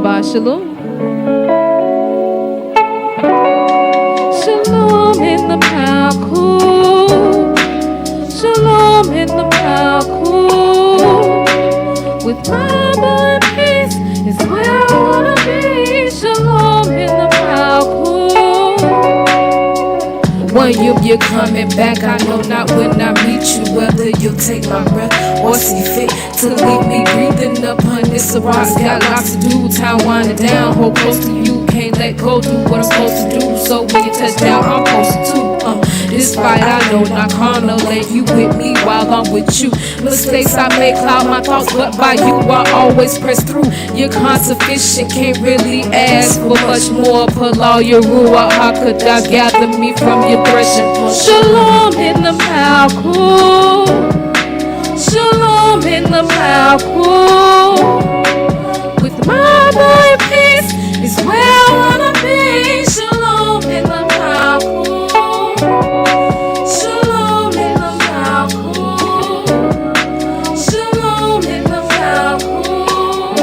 Shabbat Shalom. Shalom in the Malkut. Shalom in the Malkut. With Mama and peace is where I wanna be. Shalom in the Malkut. When you're coming back, I know not when I meet you. Whether you'll take my breath or see fit to leave me breathing upon this rock. Got lots to do, time winding down. Hold close to you, can't let go, do what I'm supposed to do. So when you touch down, I'm posted too. This fight I know not carnal, and you with me while I'm with you. Mistakes I make cloud my thoughts, but by you I always press through. You're consufficient, can't really ask for much more. Pull all your ruah, how could I gather me from your threshing? Shalom in the Malkut. Shalom in the Malkut. With my boy peace is where I wanna be. Shalom in the Malkut. Shalom in the Malkut. Shalom in the Malkut.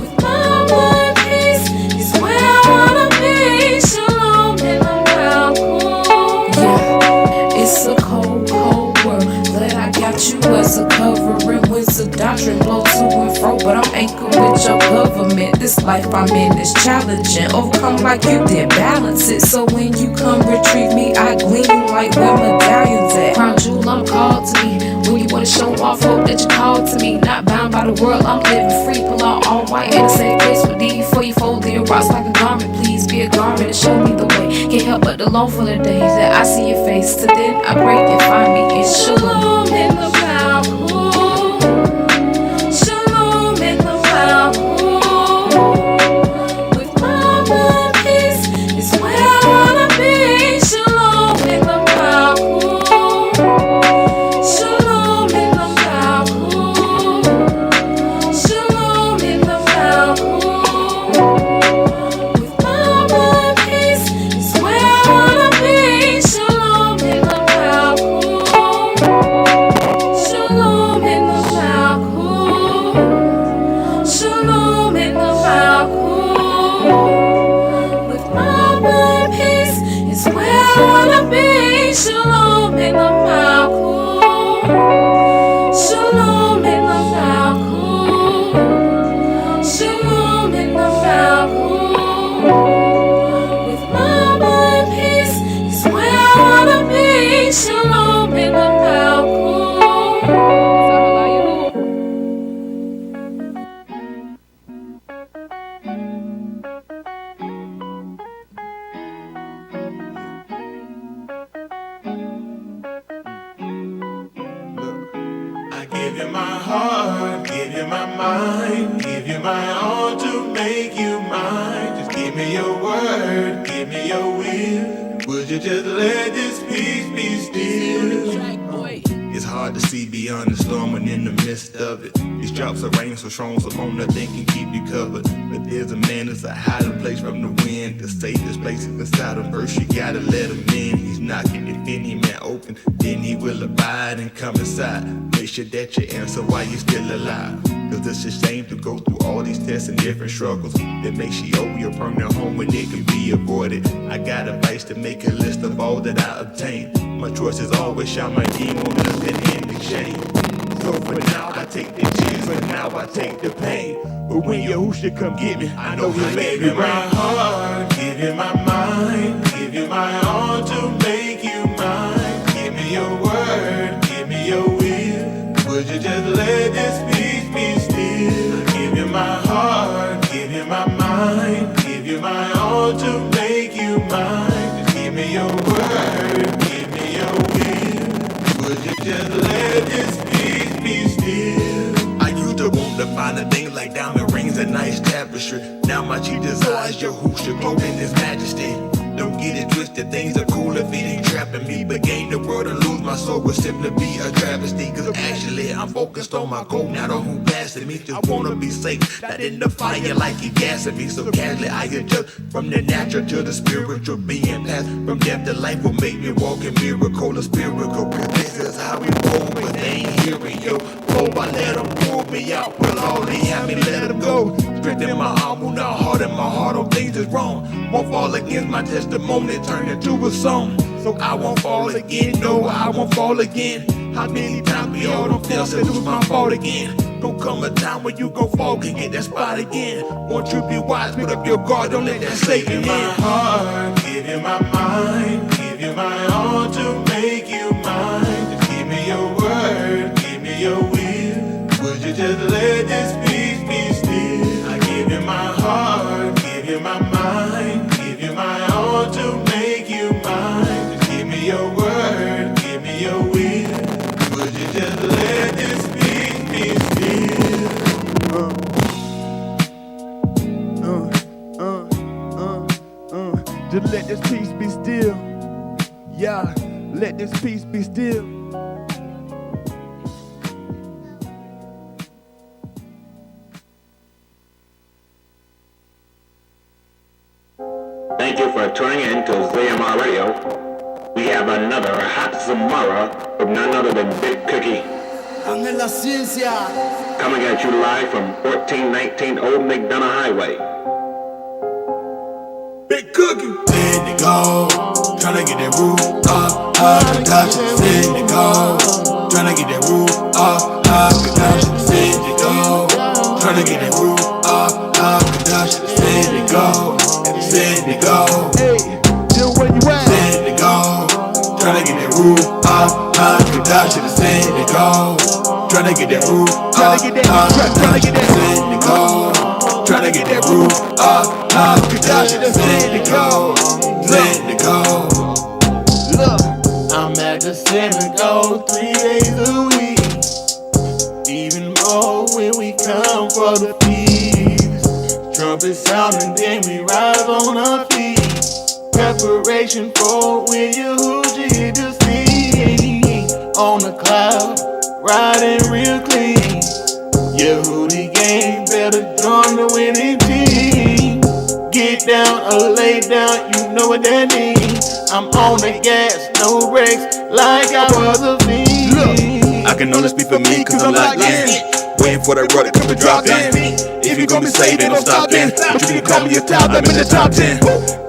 With my boy peace is where I wanna be. Shalom in the Malkut. Yeah, it's a cold, cold world, but I got you as a covering. Winds of doctrine blow to and fro, but I'm anchored with your government. This life I'm in is challenging. Overcome like you did, balance it. So when you come retrieve me, I gleam like where medallions at. Crown jewel, I'm called to me. When you wanna show off, hope that you called to me. Not bound by the world, I'm living free. Pull out all white in the same place with D. Before you fold your rocks like a garment, please be a garment and show me the way. Can't help but the long for the days that I see your face. Till then I break and find me in shalom in the Malkut. Shalom in the Malkut. With Mama and peace is where I wanna be. Shalom in the Malkut. Shalom in the Malkut. Shalom in the Malkut. With Mama and peace is where I wanna be. Shalom in the Malkut. Shalom in the Malkut. Shalom in the Malkut. With Mama and peace is where I wanna be. Shalom in the Malkut. Shalom in the Malkut. Shalom in the Malkut. With Mama and peace is where I wanna be. Shalom in the Malkut. I give you my heart, give you my mind, give you my all to make you mine. Just give me your word, give me your will. Would you just let this peace be still? It's hard to see beyond the storm and in the midst of it. These drops of rain so strong, so long nothing can keep you covered. But there's a man that's a hiding place from the wind. The safest place is inside of earth, you gotta let him in. He's knocking, if any man open, then he will abide and come inside. Make sure that you answer while you're still alive. Cause it's a shame to go through all these tests and different struggles that makes you owe your permanent home when it can be avoided. I got advice to make a list of all that I obtained. My choice is always shine my game on nothing in exchange. So for now I take the chance, for now I take the pain. But when Yahushua come get me, I know he'll let me rain. Give you my heart, give you my mind, give you my all to make you mine. Give me your word, give me your will. Would you just let this peace be still? Give you my heart, give you my mind, give you my all to make you mine. Just give me your word, give me your will. Would you just let this peace be still? I used to want to find a thing like diamond rings and nice tapestry. Now my chief desire is Yahushua, globe in his majesty. Don't get it twisted, things are cool if it ain't trapping me. But gain the world and lose my soul would simply be a travesty. Cause actually I'm focused on my goal, not on who passing me. Just wanna be safe, not in the fire like he gassing me. So casually I adjust from the natural to the spiritual. Being passed from death to life will make me walk in miracle or spiritual. Cause this is how we roll, but they ain't hearing yo. Oh, I let them pull me out, will only have me let him go. Strength in my arm, wound out hard in my heart, all things is wrong. Won't fall against my testimony, turn into a song. So I won't fall again, no, I won't fall again. How many times we all don't fail, said it was my fault again. Don't come a time when you gon' fall, can get that spot again. Won't you be wise, put up your guard, don't let that Satan in. Give you my heart, give you my mind, give you my all to make you mine. Just give me your word, give me your will. Would you just let this peace be still? I give you my heart, give you my mind, give you my all to make you mine. Just give me your word, give me your will. Would you just let this peace be still? Just let this peace be still. Yeah, let this peace be still. Thank you for tuning in to ZMR Radio. We have another hot Zamara from none other than Big Cookie. Ángel la ciencia. Coming at you live from 1419 Old McDonough Highway. Big Cookie. Send it go, tryna get that roof up, production. Send it go, tryna get that roof up, production. Send it go, tryna get that roof up, production. Send it go, send it go. Hey, Jill, where you at? Send it go, tryna get that roof up, production. Send it go, tryna get that roof up, production. Send it go, tryna get that roof up, production. Send it go, send it go. Look, I'm at the synagogue 3 days a week. Even more when we come for the feast. Trumpet sound and then we rise on our feet. Preparation for when Yehuji to see. On the cloud, riding real clean. Yehudi gang better join the winning team. Get down or lay down, you know what that means. I'm on the gas, no brakes, like I was a fiend. Look, I can only speak for me, cause I'm locked in. Waiting for that rudder come and drop in. If you gon' be saved, ain't no stopping. But you can call me a top, I'm in the top 10.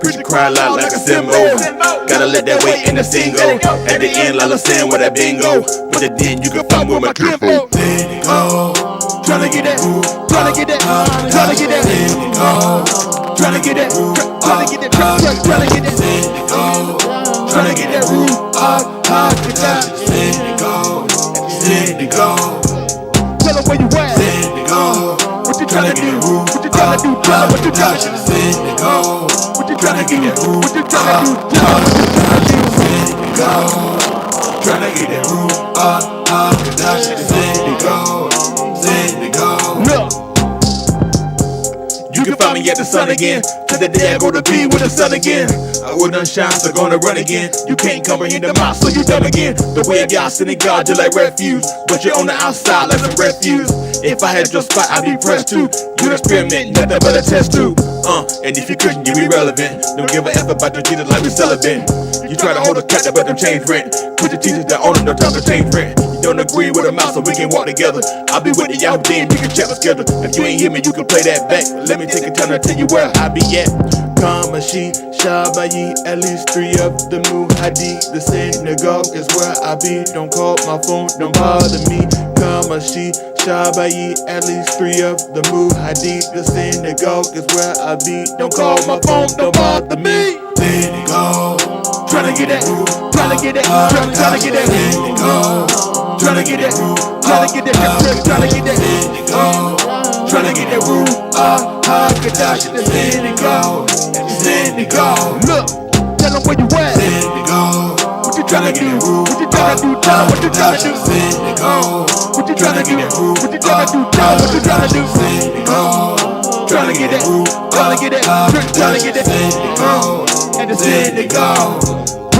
Preacher cry loud like a cymbal. Gotta let that weight in the single. At the end, Lala saying where that bingo. But then you can find with my tempo. Let it go. Tryna get that, tryna get that, tryna get that. Let it go. Tryna get that, tryna get that, tryna get that. Let it go. Tryna get that roof up, let it go, let it go. tell them where you at. Let it go. What you tryna do? What you tryna do? Tell them what you tryna do. Let it go. What you tryna do? What you tryna do? Tell them what you tryna do. Let it go. Tryna get that roof up, production. Let it go. Let it go. Look, You can find me at the sun again. To the day I go to be with the sun again. I will done shine, so gonna run again. You can't comprehend the mouth, so you dumb again. The way of Yah sending God, you like refuse. But you're on the outside like some refuse. If I had your spot, I'd be pressed too. You experiment, nothing but a test too. And if you couldn't, you'd be relevant. Don't give a F about your Jesus like we celibate. You try to hold us captive, but them change rent. Put your teachers that own them, no time to change rent. You don't agree with a mouth, so we can walk together. I'll be with you out then, you can check my schedule. If you ain't hear me, you can play that back. Let me take a time to tell you where I be at. Kamashi, Shabayi, at least 3 of the Muhadi. The synagogue is where I be. Don't call my phone, don't bother me. Kamashi, Shabayi, at least 3 of the Muhadi. The synagogue is where I be. Don't call my phone, don't bother me. Let it go. Tryna get that, tryna get that, tryna get that. Let it go. Tryna get that, tryna get that, tryna get that. Let it go. Tryna get that roof up, Kadash, let it go, let it go. look, tell them where you at. Let it go. What you tryna do? What you tryna do? Tell them what you tryna do. Let it go. What you tryna do? What you tryna do? Tell them what you tryna do. Let it go. Tryna get that, tryna get that, tryna get that. Let it go. And just Let it go.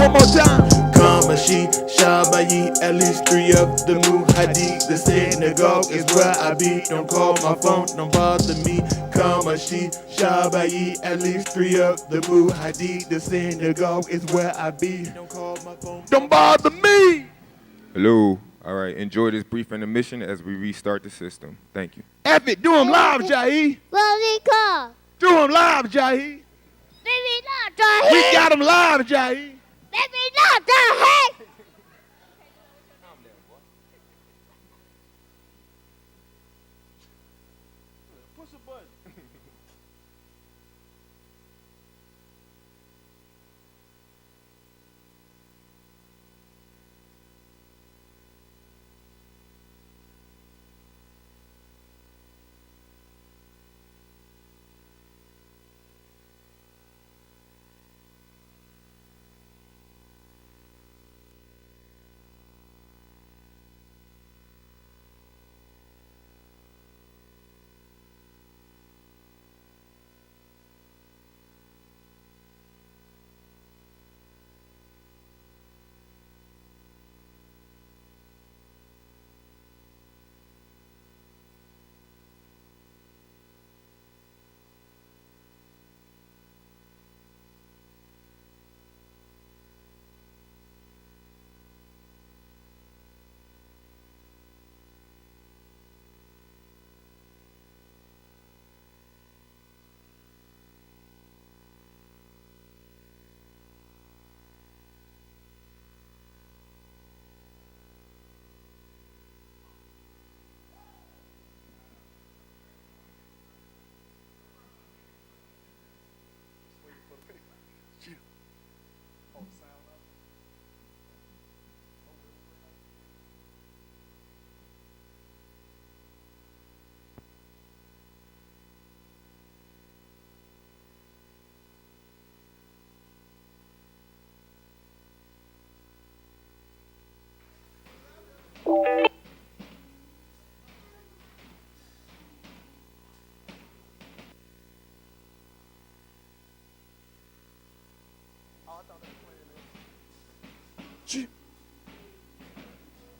one more time. Kamashi, Shabayi, at least 3 of the Muhadi. The synagogue is where I be. Don't call my phone, don't bother me. Kamashi, Shabayi, at least 3 of the Muhadi. The synagogue is where I be. Don't call my phone, Don't bother me. Hello, All right, enjoy this brief intermission as we restart the system. Thank you. Epic, do them live, Jahi. Do them live, Jahi. We got them live, Jahi. Push a button.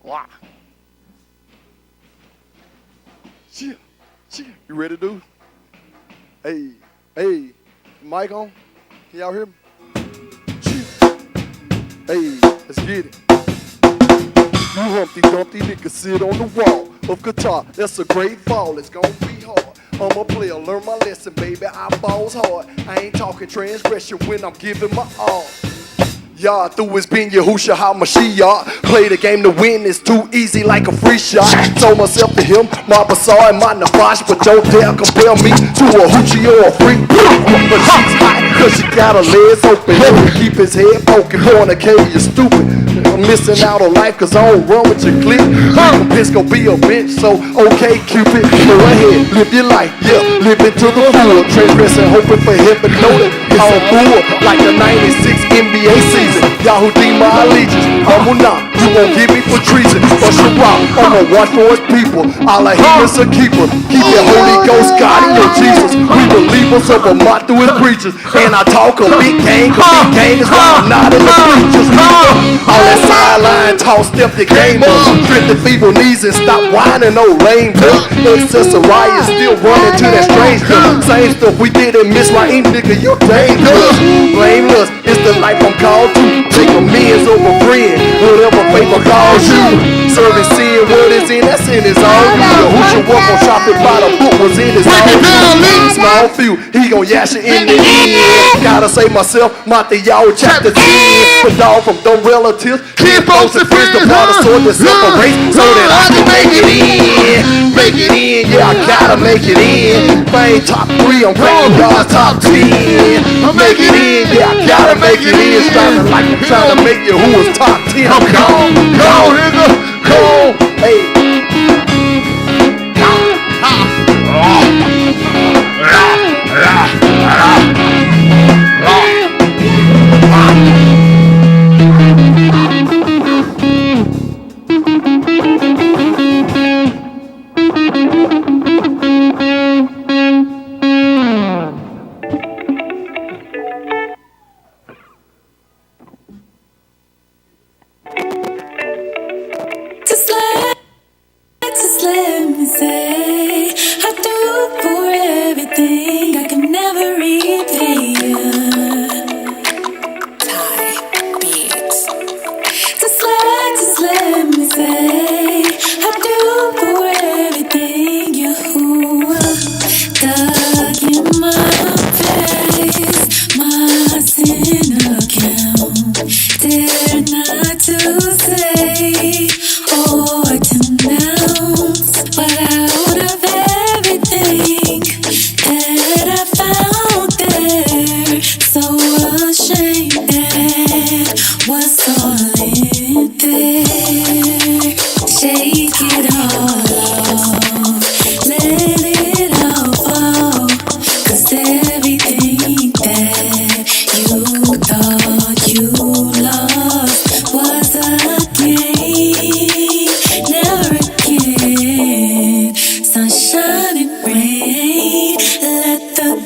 Wow. Chill. You ready, dude? Hey, mic on? Can y'all hear me? Chill. Hey, let's get it. You Humpty Dumpty nigga sit on the wall of guitar. That's a great fall. It's gonna be hard. I'm a player, learn my lesson, baby. I balls hard. I ain't talking transgression when I'm giving my all. Yah through his being Yahusha HaMashiach. Play the game to win, it's too easy like a free shot. Told myself to him, my Basar and my Nafash, but don't dare compare me to a hoochie or a freak. But she's hot, cause she got her legs open. He keep his head poking, fornicating, you stupid. I'm missing out on life cause I don't run with your clique. This gon' be a bitch, so okay Cupid, go ahead, live your life, yeah, live it to the full. Transgressing, hoping for heaven, know that it's all full. Like the 96 NBA season, Yahoo deem my allegiance. I will not, you won't give me for treason. But Shabbat, I'ma watch for his people. Allah him is a keeper. Keep your Holy Ghost, God in your Jesus. We believers of a mock through his preachers. And I talk a big game, cause big game is why I'm not in the preachers. All that sideline talk, step the game up. Strip the feeble knees and stop whining, no lame duck. Accessory is still running to that strange stuff. Same stuff we didn't miss, right? Nigga, you dangerous. Blameless, it's the life I'm called to. Take amends over friend, whatever favor calls you. Serving sin, what is in, that sin is all you. Who should walk on shopping by the book was in his own you. Small few, he gon' yash it in the end. Gotta save myself, Matthew chapter 10. But all from dumb relatives, kid folks and friends, the part of sword that separates so that I can make it in. Make it in, yeah, I gotta make it in. If I ain't top 3, I'm ranking God's top 10. Make it in, yeah, I gotta make it in. Striving like I'm trying to make you who is top 10. I'm gone, nigga, gone. Hey. Just let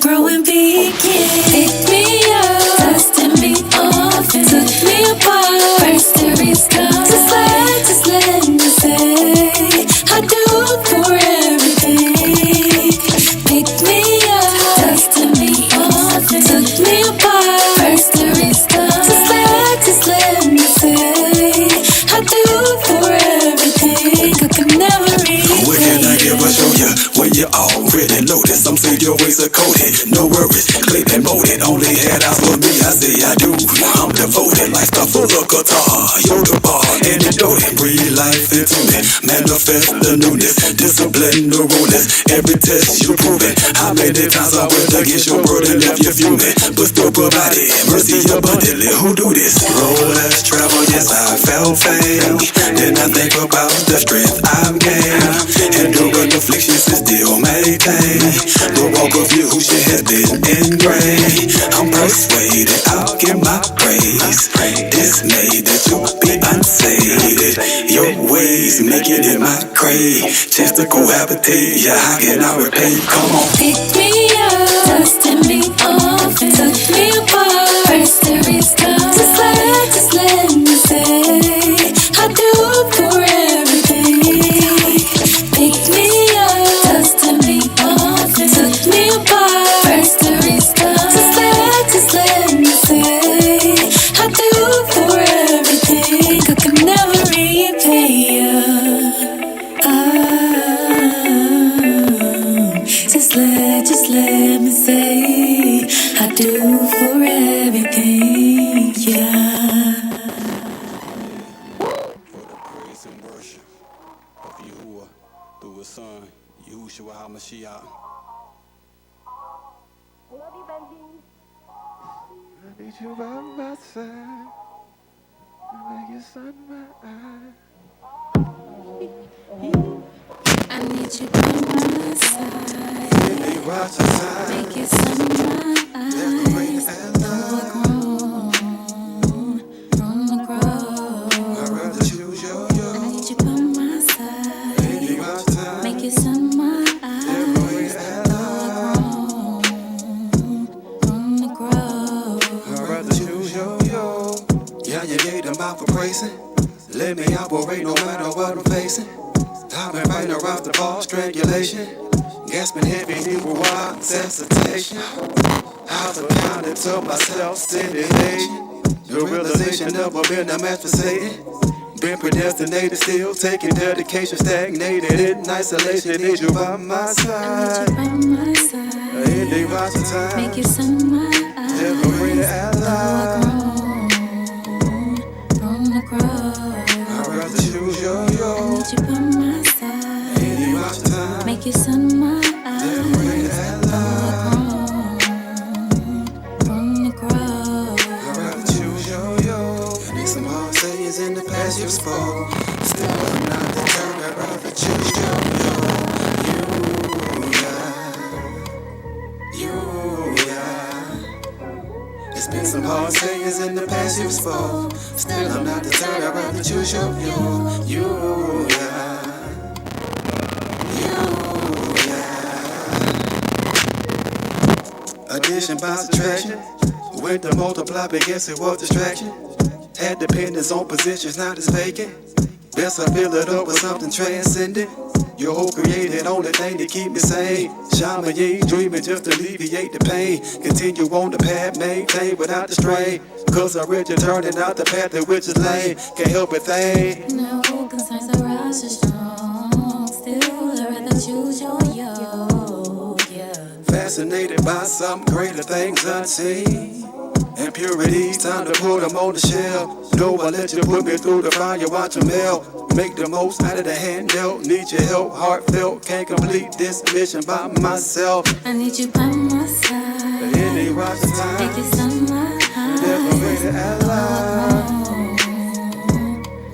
grow and begin. Pick me up, dusted me off, and took me apart. First there is God. Just let me say, I do for everything. Pick me up, dusted me off, and took me apart. First there is God. Just let me say, I do for everything. I could never repay. What can I give or show you when you already loaded? Some say your ways are coded, no worries, clip and molded. Only had eyes for me, I say I do. I'm devoted like stuff full of guitar. You're the bar, antidote, breathe life into me. Manifest the newness, discipline the ruleness. Every test you prove it. How many times I went against your word and left you fuming, but still provided mercy abundantly. Who do this? Roll less travel, yes I felt fame. Then I think about the strength I've gained. Enduring afflictions and still maintain the walk of you who has been ingrained. I'm persuaded I'll give my praise. Dismayed that you be unsated. Your ways making it my crave. Chance to cohabitate, yeah, how can I repay? Come on. Pick me up, dusted me off, and took me apart. First there is God. Just let me say, I do for everything. Pick me up, dusted me off, and took me apart. First there is God. Just let me say, I do for everything. I could never repay you. Just let me say, I do for everything, yeah. For the praise and worship of Yahuwah through his son, Yahushua HaMashiach. I need you by my side. Make your sun my eye. I need you by my side. They watch the side. Make it sunrise. From the grove. I'd rather choose I need you by my side. They watch the side. Make it sunrise. From the grove. I'd rather choose yo. Yeah, you gave them out for praising. Let me operate no matter what I'm facing. I've been right around the ball, strangulation. Gasping heavy, need wild sensation. I've accounted to myself, stimulation. The realization never been a match for Satan. Been predestinated, still taking dedication, stagnated in isolation. Need you by my side. I need you by my side. In the rising time, Make it sunrise. liberated ally. From the grove. I'd rather choose yo. I need you by my side. In the rising time, Make it sunrise. liberated ally. From the grove. I'd rather choose yo. And there's some hard sayings in the past you spoke. Still I'm not deterred, I'd rather choose yo. It's been some hard sayings in the past you spoke. Still I'm not deterred, I'd rather choose yo. Addition by subtraction. Went to multiply, but guess it was distraction. Had dependence on positions, now it's vacant. Best I fill it up with something transcendent. Your whole created only thing to keep me sane. Shaman, you ain't dreaming, just alleviate the pain. Continue on the path, maintain without the strain. Cause I'm rich and turning out the path in which is lane. Can't help it think. No concerns arise so strong. Still, I'd rather choose your yo. Yeah. Fascinated by some greater things unseen. Impurities, time to put them on the shelf. No, I let you put me through the fire, watch them melt. Make the most out of the hand dealt. Need your help, heartfelt. Can't complete this mission by myself. I need you by my side. In the rising time, Make it sunrise. liberated ally.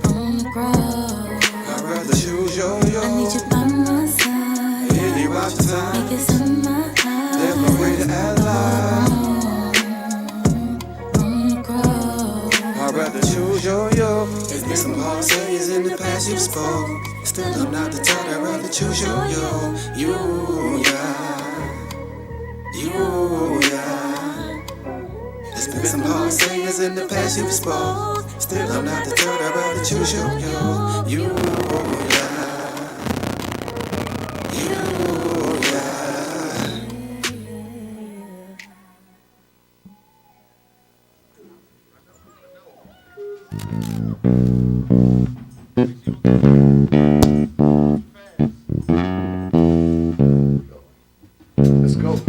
From the grove. I'd rather choose yo. I need you by my side. In the rising time, Make it sunrise. liberated ally. From the grove. I'd rather choose yo. There's been some hard sayings in the past you spoke. Still I'm not deterred, I'd rather choose yo. You, yeah. You. lies in the past you've spoke. Still I'm not deterred, I'd rather choose you. You, Let's go.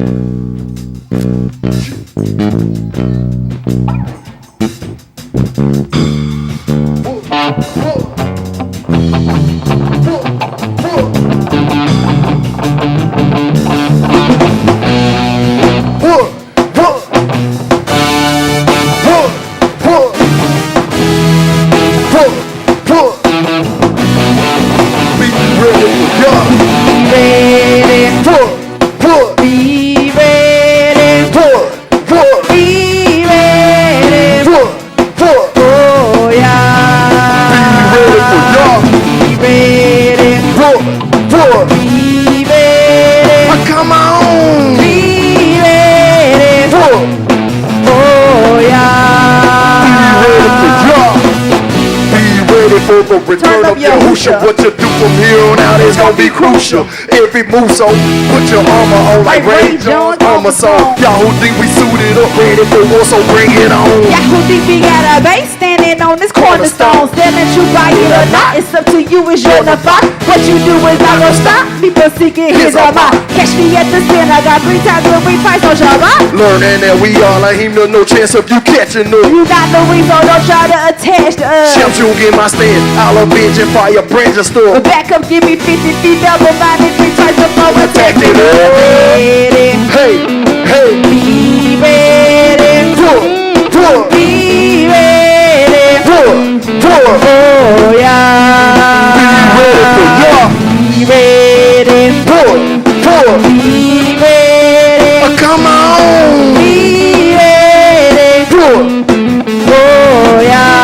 The return of Yahushua. What you do from here on out is gonna be crucial. Every move, so put your armor on like Ray Jones armor song. Yahudi, we suited up, ready for war, so bring it on. Yahudi, we got a base standing on this cornerstone. Still that you buy it or not, it's up to you, it's your nafak. What you do is I won't stop. People seeking his Ama. Catch me at the sin, I got 3 times the free price on Shabbat. Learning that we all like him, no chance of you catching us. You got no wings, so don't try to attach to us. Champs, you get my stand. I'll avenge and fire branch and store. Back up, give me 50 feet, double minded, 3 times before attack it. Hey, hey, be ready. Be ready. Oh yeah. Be ready. Be ready. Come on. Be ready. Oh yeah.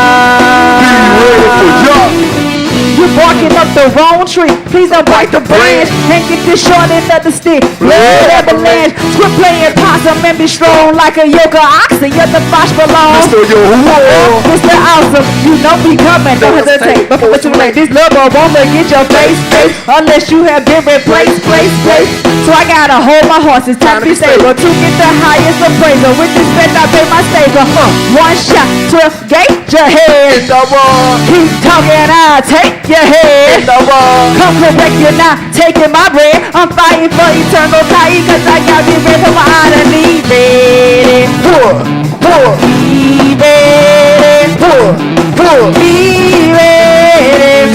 You're barking up the wrong tree. Please don't bite the branch. Can't get this short end of the stick. Blood avalanche. Quit playing possum and be strong like a yoga oxen. You're the Fosh belong. Mr. Yahuwah. Mr. Awesome. You know we coming. Don't hesitate. But for too late. This love won't get your face. Unless you have been replaced. So I gotta hold my horses. Time to be stable. To get the highest appraisal. With this bet I pay my stable. One shot to gate your head. Keep talking, I'll take your head. Come correct, you're not taking my bread. I'm fighting for eternal tie, cause I got me ready for my honor. Be ready. Be ready. Be ready.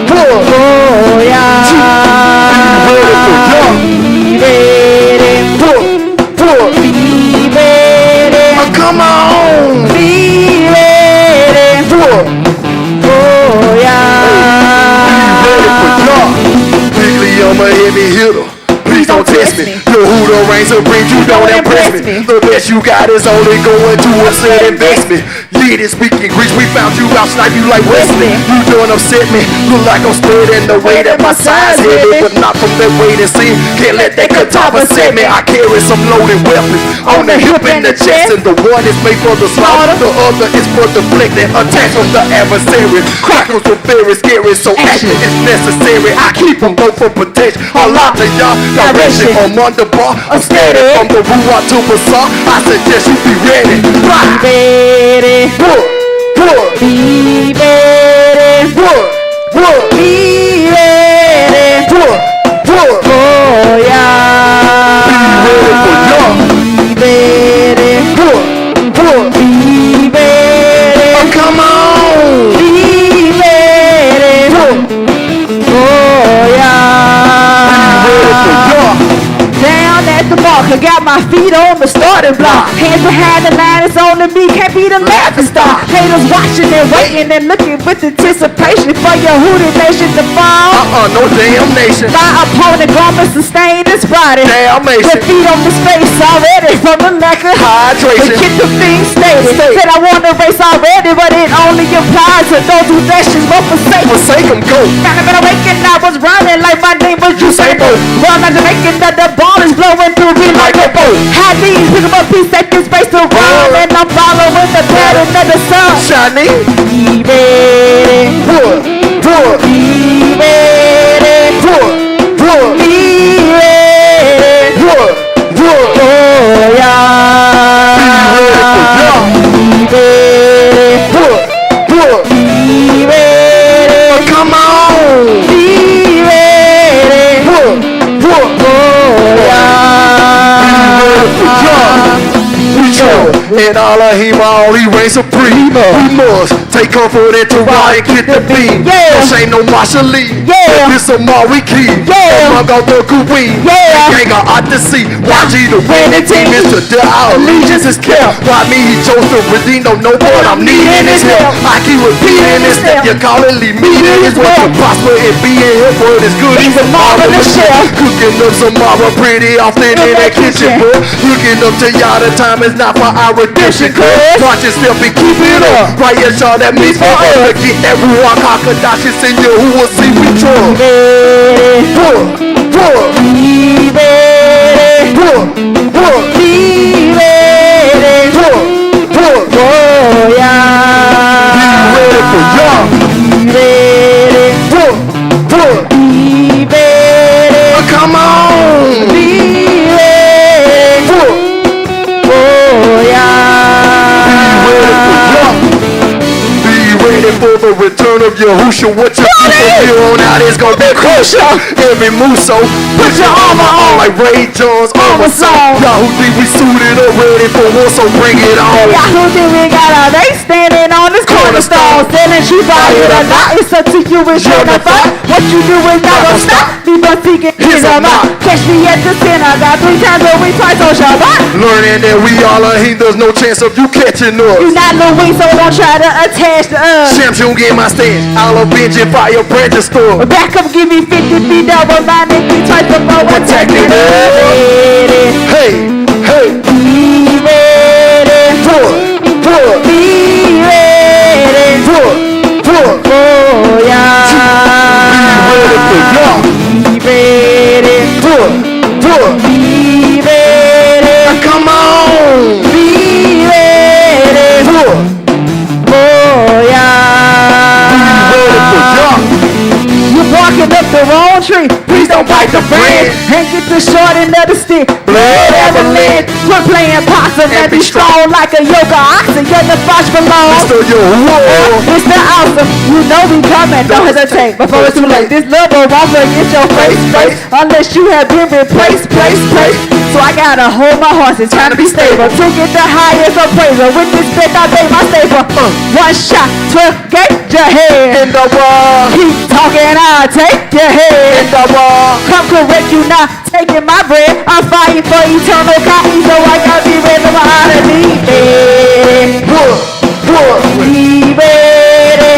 Oh yeah. Be ready. Be ready. Come on. Be ready. Oh yeah. Quickly, I'm a heavy hitter. Please don't test me. Yahuwah reigns supreme, you don't impress me. The best you got is only going to a set investment. Lead and speaking Greece, we found you out, snipe you like Wesley. You done upset me, look like I'm spreading the way that my size heavy, but not from that way to see. Can't let that katana set me. I carry some loaded weapons on the hip and the chest, and the one is made for the slaughter, the other is for deflecting attacks from the adversary. Crackles are very scary, so action is necessary. I keep them both for protection. A lot of y'all direction from under bar, I'm steady from the Ruah to Bazaar. I suggest you be ready. Be ready. Be ready. Be ready. Oh yeah. Be ready. Be ready. Come on. Be ready. Oh yeah. Down at the mark, I got my feet on the starting block. Hands behind the line, it's on to me, can't be the laughing stock. Haters watching and waiting and looking with anticipation for your Hootie Nation to fall. No damnation. My opponent gonna sustain this body. Damnation. With feet on the space already from the lack of Hydration. Get the thing stated. Said I want to race already, but it only applies to those who dashes but Forsake them, go. Kind of been awakened, I was running like my name was Usain Bolt. Well, I'm making that the ball is blowing victory like a boat. Had these, pick 'em up, peace, set this space to run, and I'm following the pattern of the sun. Shiny. Be ready. Be ready. Be ready. Oh, yeah. Be ready. Be ready. Come on. Be ready. Oh, yeah. And Allah, he reigns supreme. We must take comfort in Torah and get the beam. Yeah. This ain't no Marshall-Lee. Yeah. This a all we keep. Yeah. Among all the queen. Yeah. Gang of Odyssey. YG the winning team is to the our allegiance is kept. Why me? He chose to redeem. Don't know what I'm needing is help. I keep repeating this step. You call it leave me in his way. To prosper and be in his word is good. He's a marvelous chef. Cooking up some mama pretty often in that kitchen, bro. Looking up to y'all, the time is not for our redemption, cuz. Watch yourself and keep it up. Right, yes, y'all, that means for us. Get that Ruach HaKodesh in you, who will see we trust. Be ready. Be ready. Oh, yeah. Be ready for y'all. Be ready. Be ready. Come on. Be ready. Oh, yeah. Be ready for the return of Yahushua. What you do from here on out is gonna be crucial. Every Muso, put your armor on like Ray Jones armor song. Y'all who think we suited up ready for war, so bring it on. Y'all who think we got our day standing on this cornerstone, selling you buy it or not, it's up to you, it's your thought. What you do is not gonna stop. Leave us seeking his amount. Catch me at the synagogue 3 times a week, twice on Shabbat. Learning that we all are he, there's no chance of you catching us. You not Louis, so don't try to attach to us. Shams, you get my stand. I'll avenge and fire branch the store. Back up, give me 50 feet double minded, 3 twice before attacking us. Hey, hey. Be ready. Be ready. Oh, yeah. Be ready. Be ready. Come on. Be ready. Oh, yeah. You're barking up the wrong tree. Please don't bite the branch. And get the short end of the stick. Blood avalanche. Quit playing possum and be strong like a yoga oxen. Get the fox below. Mr. Yahuwah. Mr. Awesome, you know we coming. Don't hesitate before it's too late. This love will won't forget your face. Unless you have been replaced. So I gotta hold my horses, trying to be stable. To get the highest appraisal. With this bet I made my staple. One shot, 12 gate your head. In the wall. Keep talking, I'll take your head. In the wall. Come correct, you not taking my bread. I'm fighting for eternal copy, so I gotta be ready for my enemy. Be ready. Be ready.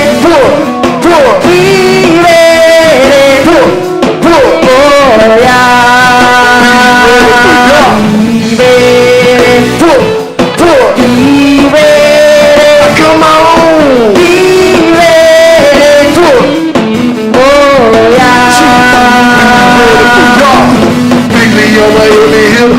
Oh, yeah. Be ready. Be ready. Come on. Be ready. Oh, yeah. Big me on my only hill.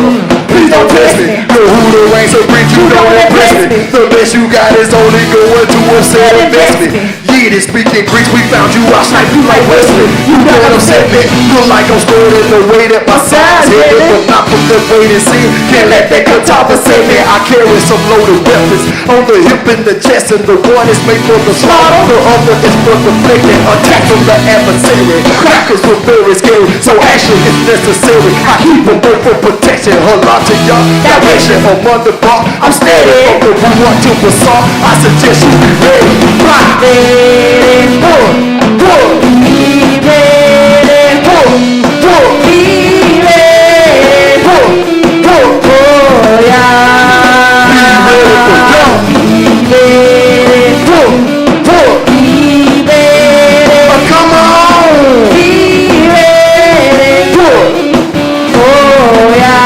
Please don't test me. Know who the ranks of rich, you don't impress me. The best you got is only going to upset investment. Yiddish speaking Greeks, we found you, I'll snipe you like Wesley. You don't upset me. Look like I'm scored in the way that my size hit it, but not from the wait and see. Can't let that katana save me. I carry some loaded weapons on the hip and the chest, and the one is made for the slaughter. The other is for deflecting attack from the adversary. Crackers were very scary, so action is necessary. I keep them both for protection. Hold to your direction from the bar. I'm steady from the Ruach to the saw. I suggest you be ready. Rock. Be ready. Be ready. Oh, yeah. Be ready. Be ready. Come on. Be ready. Oh, yeah.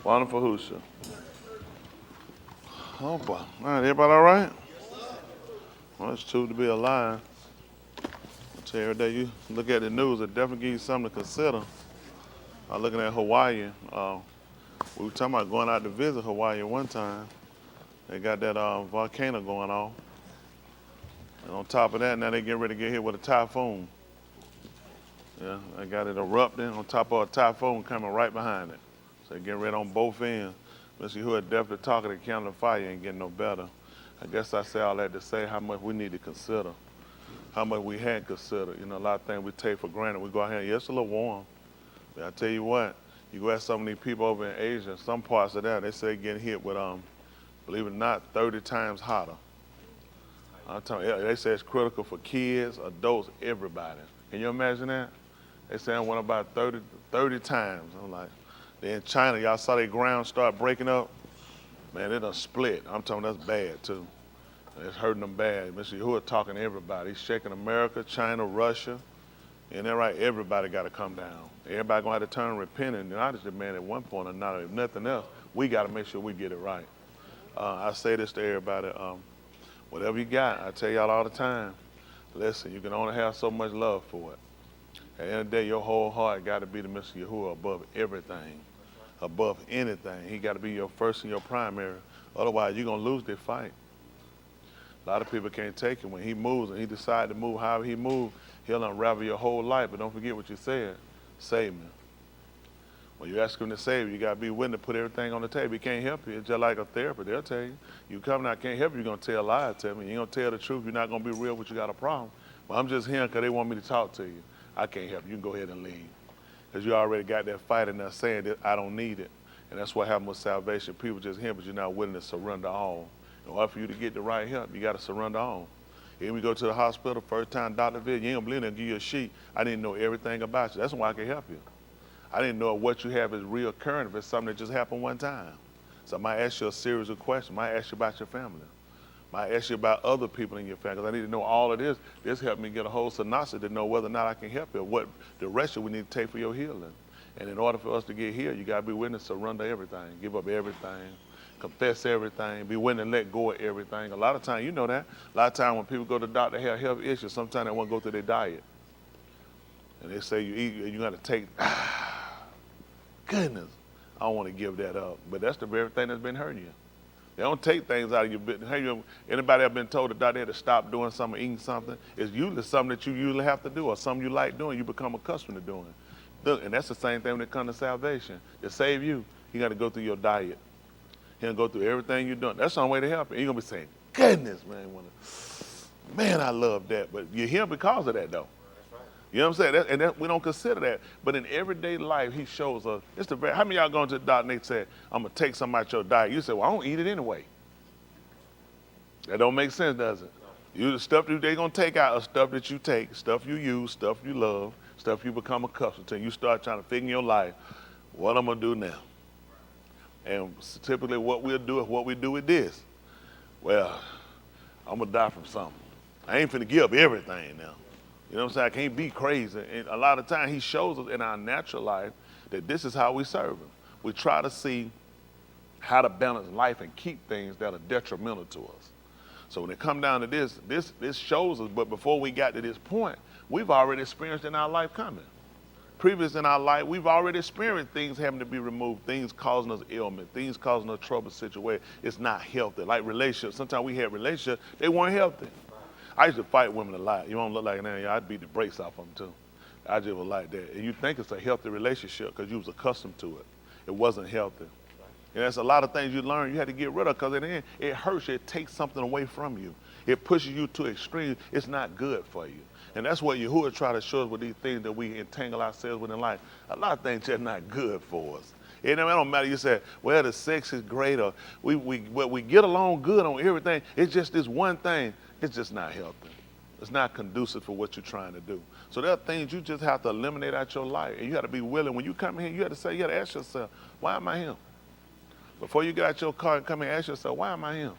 Wonderful Hoosha. Oh boy. All right, everybody all right? Well, it's true to be alive. I tell you, every day you look at the news, it definitely gives you something to consider. I'm looking at Hawaii. We were talking about going out to visit Hawaii one time. They got that volcano going on. And on top of that, now they getting ready to get hit with a typhoon. Yeah, they got it erupting on top of a typhoon coming right behind it. So they getting ready on both ends. Mr. Hood definitely talking to counter fire ain't getting no better. I guess I say all that to say how much we need to consider, how much we hadn't considered. You know, a lot of things we take for granted. We go out here, yeah, it's a little warm. But I tell you what, you go ask some of these people over in Asia, some parts of that, they say getting hit with, believe it or not, 30 times hotter. I'm telling you, they say it's critical for kids, adults, everybody. Can you imagine that? They say it went about 30 times. I'm like, in China, y'all saw their ground start breaking up. Man, it done split. I'm telling you, that's bad too. It's hurting them bad. Mr. Yahuwah talking to everybody. He's shaking America, China, Russia. And they're right, everybody got to come down. Everybody going to have to turn and repent. And I just demand at one point or another, if nothing else, we got to make sure we get it right. I say this to everybody. Whatever you got, I tell y'all all the time, listen, you can only have so much love for it. At the end of the day, your whole heart got to be to Mr. Yahuwah above everything, above anything. He got to be your first and your primary. Otherwise, you're going to lose this fight. A lot of people can't take it. When he moves and he decides to move however he moves, he'll unravel your whole life. But don't forget what you said. Save me. When you ask him to save you, you got to be willing to put everything on the table. He can't help you. It's just like a therapist. They'll tell you. You come and I can't help you. You're going to tell lies to me. You ain't going to tell the truth. You're not going to be real, but you got a problem. But I'm just here because they want me to talk to you. I can't help you. You can go ahead and leave. Because you already got that fight in there saying that I don't need it. And that's what happened with salvation. People just hear, but you're not willing to surrender all. In order for you to get the right help, you got to surrender all. Even we go to the hospital, first time doctor visit, you ain't gonna believe they'll give you a sheet. I didn't know everything about you. That's why I can help you. I didn't know what you have is reoccurring if it's something that just happened one time. So I might ask you a series of questions. I might ask you about your family. I might ask you about other people in your family. Because I need to know all of this. This helped me get a whole synopsis to know whether or not I can help you, what direction we need to take for your healing. And in order for us to get healed, you got to be willing to surrender everything, give up everything, confess everything, be willing to let go of everything. A lot of times, you know that. A lot of times when people go to the doctor, they have health issues, sometimes they want to go through their diet. And they say you eat, you got to take, goodness, I don't want to give that up. But that's the very thing that's been hurting you. They don't take things out of your business. Anybody ever been told the doctor had to stop doing something, eating something? It's usually something that you usually have to do or something you like doing, you become accustomed to doing. Look, and that's the same thing when it comes to salvation. To save you, you got to go through your diet. He'll go through everything you're doing. That's the only way to help you. You're going to be saying, goodness, man, I love that. But you're here because of that, though. You know what I'm saying? And we don't consider that. But in everyday life, he shows us. How many of y'all going to the doctor and they say, I'm going to take something out your diet? You say, well, I don't eat it anyway. That don't make sense, does it? The stuff that they're going to take out is stuff that you take, stuff you use, stuff you love, stuff you become accustomed to. And you start trying to figure in your life, what I'm going to do now? And typically what we'll do is what we do with this. Well, I'm going to die from something. I ain't finna give up everything now. You know what I'm saying? I can't be crazy. And a lot of times he shows us in our natural life that this is how we serve him. We try to see how to balance life and keep things that are detrimental to us. So when it comes down to this shows us, but before we got to this point, we've already experienced in our life coming. Previous in our life, we've already experienced things having to be removed, things causing us ailment, things causing us trouble situation. It's not healthy. Like relationships, sometimes we had relationships, they weren't healthy. I used to fight women a lot. You don't look like that. I'd beat the brakes off them too. I just was like that. And you think it's a healthy relationship because you was accustomed to it. It wasn't healthy. And there's a lot of things you learn you had to get rid of because in the end, it hurts you. It takes something away from you. It pushes you to extreme. It's not good for you. And that's what Yahuwah try to show us with these things that we entangle ourselves with in life. A lot of things just not good for us. It don't matter. You say, well, the sex is great or we get along good on everything. It's just this one thing. It's just not healthy. It's not conducive for what you're trying to do. So there are things you just have to eliminate out your life. And you got to be willing. When you come here, you have to ask yourself, why am I here? Before you get out your car and come and ask yourself, why am I here?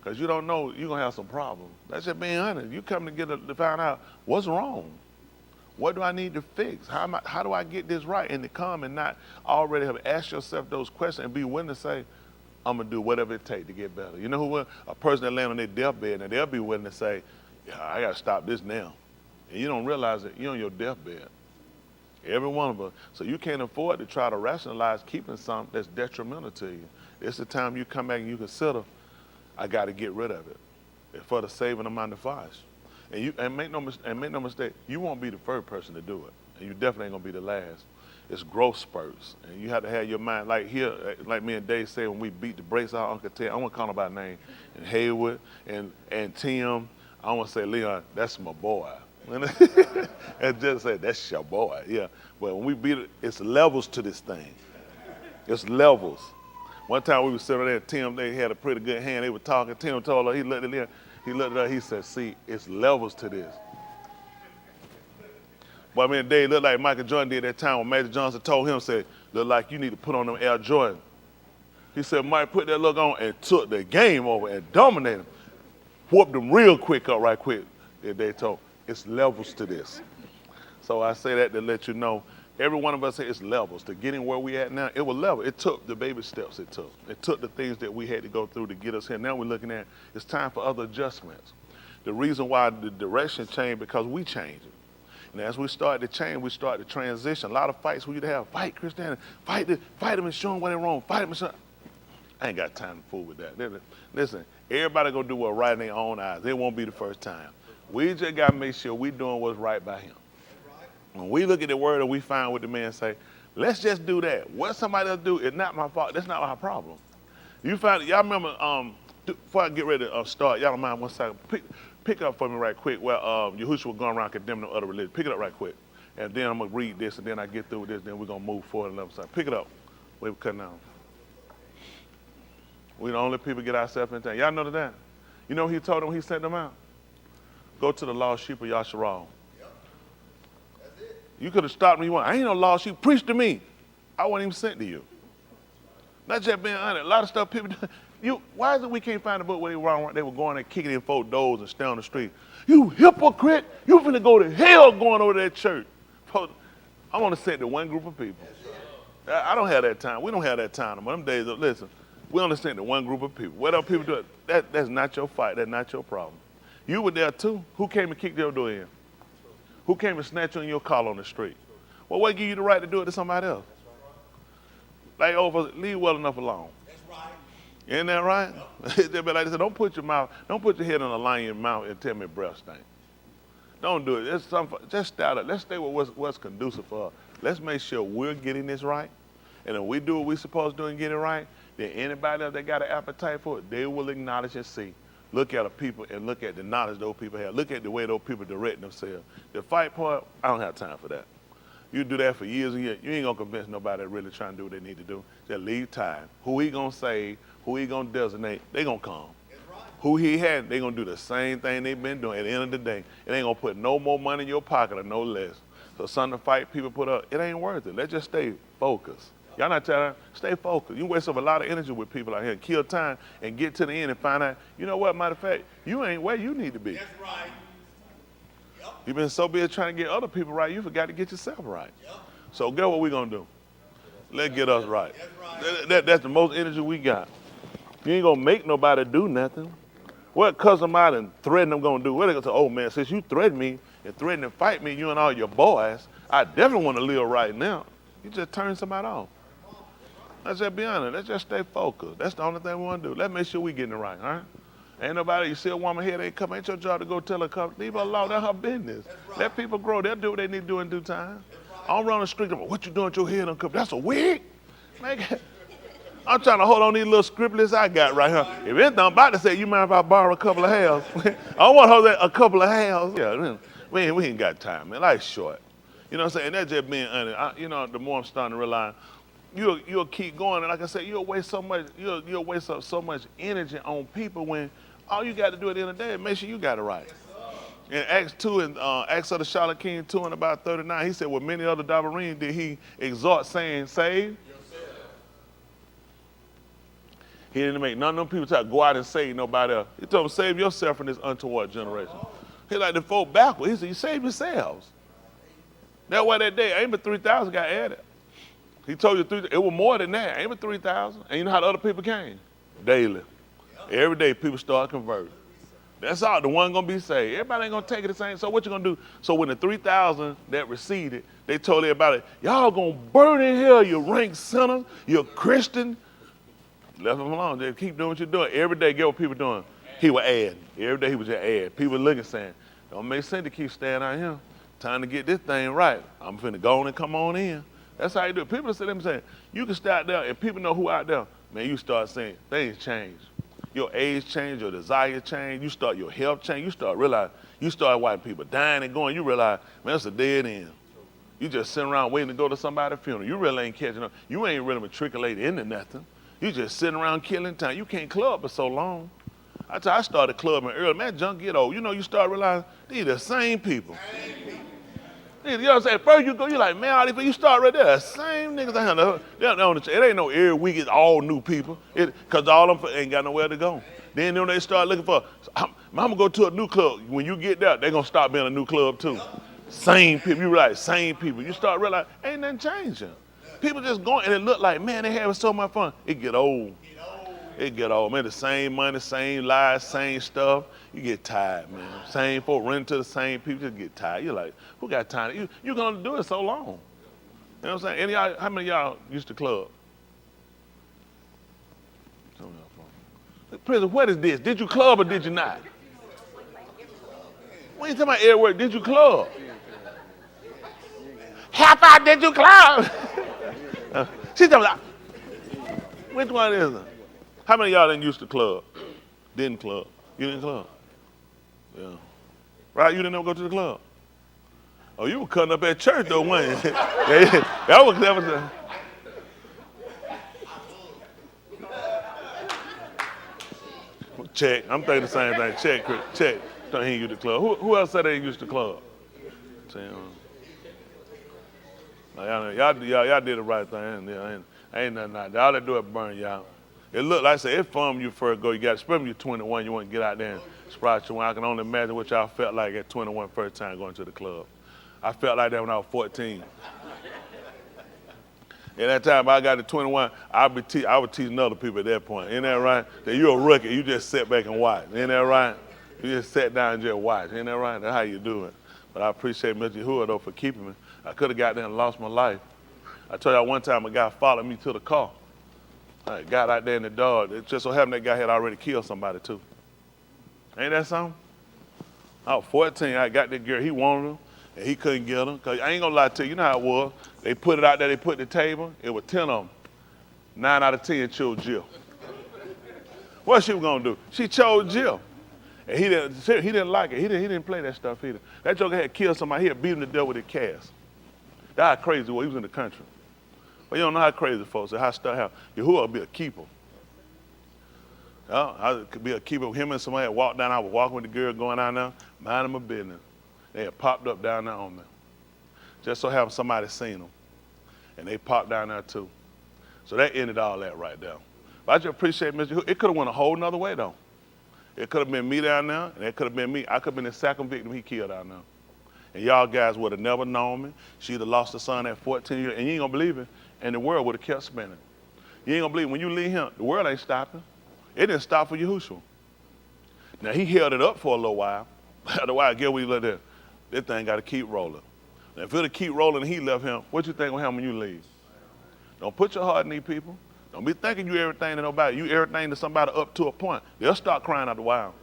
Because you don't know, you're going to have some problems. That's just being honest. You come to find out what's wrong. What do I need to fix? How do I get this right? And to come and not already have asked yourself those questions and be willing to say, I'm going to do whatever it takes to get better. You know who will? A person that land on their deathbed, and they'll be willing to say, yeah, I got to stop this now. And you don't realize that you're on your deathbed. Every one of us. So you can't afford to try to rationalize keeping something that's detrimental to you. It's the time you come back and you consider, I got to get rid of it for the saving of my device. And make no mistake, you won't be the first person to do it, and you definitely ain't gonna be the last. It's growth spurts, and you have to have your mind like here, like me and Dave said when we beat the brakes out Uncle Ted. I want to call him by name, and Haywood and Tim. I want to say Leon, that's my boy. And just say that's your boy, yeah. But when we beat it, it's levels to this thing. It's levels. One time we were sitting there, Tim, they had a pretty good hand. They were talking. Tim told her, he looked at her, he said, see, it's levels to this. But me and Dave looked like Michael Jordan did that time when Magic Johnson told him, said, look like you need to put on them Air Jordan. He said, Mike put that look on and took the game over and dominated him. Whooped them real quick up right quick. They told, it's levels to this. So I say that to let you know, every one of us here is levels. To getting where we at now, it was level. It took the baby steps it took. It took the things that we had to go through to get us here. Now we're looking at, it's time for other adjustments. The reason why the direction changed, because we changed it. And as we start to change, we start to transition. A lot of fights we used to have, fight Christianity, fight them and show them what they're wrong, fight them and show them. I ain't got time to fool with that. Listen, everybody gonna do what's right in their own eyes. It won't be the first time. We just gotta make sure we doing what's right by him. When we look at the word and we find what the man say, let's just do that. What somebody else do is not my fault. That's not our problem. You find, y'all remember, before I get ready to start, y'all don't mind 1 second, pick up for me right quick where Yahushua was going around condemning other religions. Pick it up right quick. And then I'm going to read this, and then I get through with this, then we're going to move forward on the other side. Pick it up. We're cutting down. We the only people get ourselves in time. Y'all know that? You know what he told them when he sent them out? Go to the lost sheep of Yasharal. You could have stopped me. I ain't no lost sheep. Preach to me. I wasn't even sent to you. Not just being honest. A lot of stuff people do. Why is it we can't find a book where they were going and kicking in folk doors and staying on the street? You hypocrite. You finna go to hell going over to that church. I want to say to one group of people. I don't have that time. We don't have that time. Them days, listen, we only send to one group of people. What other people do? That's not your fight. That's not your problem. You were there too. Who came and kicked your door in? Who came and snatched you in your car on the street? Well, what give you the right to do it to somebody else? Like, leave well enough alone. That's right. Isn't that right? Yep. Like I said, don't put your head on a line in your mouth and tell me breath stink. Don't do it. Just start it. Let's stay with what's conducive for us. Let's make sure we're getting this right. And if we do what we're supposed to do and get it right, then anybody else that got an appetite for it, they will acknowledge and see. Look at the people and look at the knowledge those people have. Look at the way those people direct themselves. The fight part, I don't have time for that. You do that for years and years. You ain't gonna convince nobody that really trying to do what they need to do. Just leave time. Who he gonna save, who he gonna designate, they gonna come. Right. Who he had, they gonna do the same thing they've been doing. At the end of the day, it ain't gonna put no more money in your pocket or no less. So something to fight people put up, it ain't worth it. Let's just stay focused. Y'all not telling them, stay focused. You waste up a lot of energy with people out here, kill time, and get to the end and find out, you know what, matter of fact, you ain't where you need to be. That's right. Yep. You've been so busy trying to get other people right, you forgot to get yourself right. Yep. So guess what we're going to do? Let's get us right. That's right. That's the most energy we got. You ain't going to make nobody do nothing. What cuss them out and threaten them going to do? What they going to say, oh, man, since you threaten me and threaten to fight me, you and all your boys, I definitely want to live right now. You just turn somebody off. Let's just be honest. Let's just stay focused. That's the only thing we want to do. Let's make sure we getting it right, all right? Ain't nobody, you see a woman here, they come, ain't your job to go tell her, leave her alone, that's her business. Right. Let people grow. They'll do what they need to do in due time. Right. I don't run the street, what you doing with your head on cup? That's a wig? I'm trying to hold on these little scribblets I got right here. If anything, I'm about to say, you mind if I borrow a couple of hairs? I want to hold a couple of hairs. Yeah, we ain't got time, man. Life's short. You know what I'm saying? That's just being honest. The more I'm starting to realize, you'll keep going, and like I said, you'll waste so much energy on people when all you got to do at the end of the day is make sure you got it right. In Acts 2 and Acts of the Charlotte King 2 and about 39, he said, with many other Dabarim did he exhort, saying, save. He didn't make none of them people try to go out and save nobody else. He told them, save yourself from this untoward generation. He like the folk backward. He said, you save yourselves. That's why that day, ain't but 3,000 got added. He told you it was more than that. Ain't but 3,000. And you know how the other people came? Daily. Every day people start converting. That's all. The one gonna be saved. Everybody ain't gonna take it the same. So what you gonna do? So when the 3,000 that receded, they told everybody, y'all gonna burn in hell, you rank sinners, you're Christian. Left him alone. Just keep doing what you're doing. Every day, get what people doing. He would add. Every day he was just add. People looking saying, don't make sense to keep staying out here. Time to get this thing right. I'm finna go on and come on in. That's how you do it. People sit there and saying, you can stay out there, and people know who out there. Man, you start saying, things change. Your age change, your desire change, you start your health change, you start realize, you start watching people dying and going, you realize, man, it's a dead end. You just sitting around waiting to go to somebody's funeral. You really ain't catching up. You ain't really matriculated into nothing. You just sitting around killing time. You can't club for so long. I started clubbing early. Man, junk get old. You know, you start realizing these are the same people. You know what I'm saying? First you go, you like, man, all these people, you start right there. The same niggas out here. It ain't no every week it's all new people. Because all of them ain't got nowhere to go. Then they start looking for, I'm going to go to a new club. When you get there, they're going to start being a new club too. Same people. You realize, same people. You start realizing, ain't nothing changing. People just going, and it look like, man, they having so much fun. It get old. It get old, man. The same money, same lies, same stuff. You get tired, man. Same folk running to the same people, just get tired. You're like, who got time? You're going to do it so long. You know what I'm saying? How many of y'all used to club? Prison, what is this? Did you club or did you not? When you talking about every word, did you club? How far did you club? She's talking about, which one is it? How many of y'all didn't used to club? Didn't club? You didn't club? Yeah. Right, you didn't ever go to the club? Oh, you were cutting up at church though, weren't you? That was never. Check. I'm thinking the same thing. Check. Don't hear you to the club. Who else said they used to club? Y'all did the right thing. Ain't nothing out there. All they do is burn y'all. It look like I said, it's fun when you first go. You got to spend when you're 21. You want to get out there and sprout your one. I can only imagine what y'all felt like at 21 first time going to the club. I felt like that when I was 14. At that time, I got to 21, I was teaching other people at that point. Ain't that right? That you're a rookie, you just sit back and watch. Ain't that right? You just sat down and just watch. Ain't that right? That's how you do it. But I appreciate Mr. Yahuwah, though, for keeping me. I could have got there and lost my life. I told y'all one time a guy followed me to the car. I got out there in the dog. It just so happened that guy had already killed somebody, too. Ain't that something? I was 14. I got that girl. He wanted her, and he couldn't get her. Because I ain't going to lie to you. You know how it was. They put it out there. They put the table. It was 10 of them. 9 out of 10 chose Jill. What she was going to do? She chose Jill. And he didn't like it. He didn't play that stuff either. That joker had killed somebody. He had beat him to death with his cast. That's how crazy he was. He was in the country. But you don't know how crazy folks are, how stuff happens. Yahuwah will be a keeper. I could be a keeper. Him and somebody had walked down. I was walking with the girl going down there, minding my business. They had popped up down there on me. Just so happened somebody seen them. And they popped down there too. So that ended all that right there. But I just appreciate Mr. Yahuwah. It could have went a whole nother way though. It could have been me down there, and it could have been me. I could have been the second victim he killed down there. And y'all guys would have never known me. She'd have lost her son at 14 years, and you ain't gonna believe it. And the world would have kept spinning. You ain't gonna believe it. When you leave him, the world ain't stopping. It didn't stop for Yahushua. Now he held it up for a little while. After a while, get what he let there. This thing gotta keep rolling. Now if it'll keep rolling and he left him, what you think will happen when you leave? Don't put your heart in these people. Don't be thinking you everything to nobody. You everything to somebody up to a point. They'll start crying out the wild.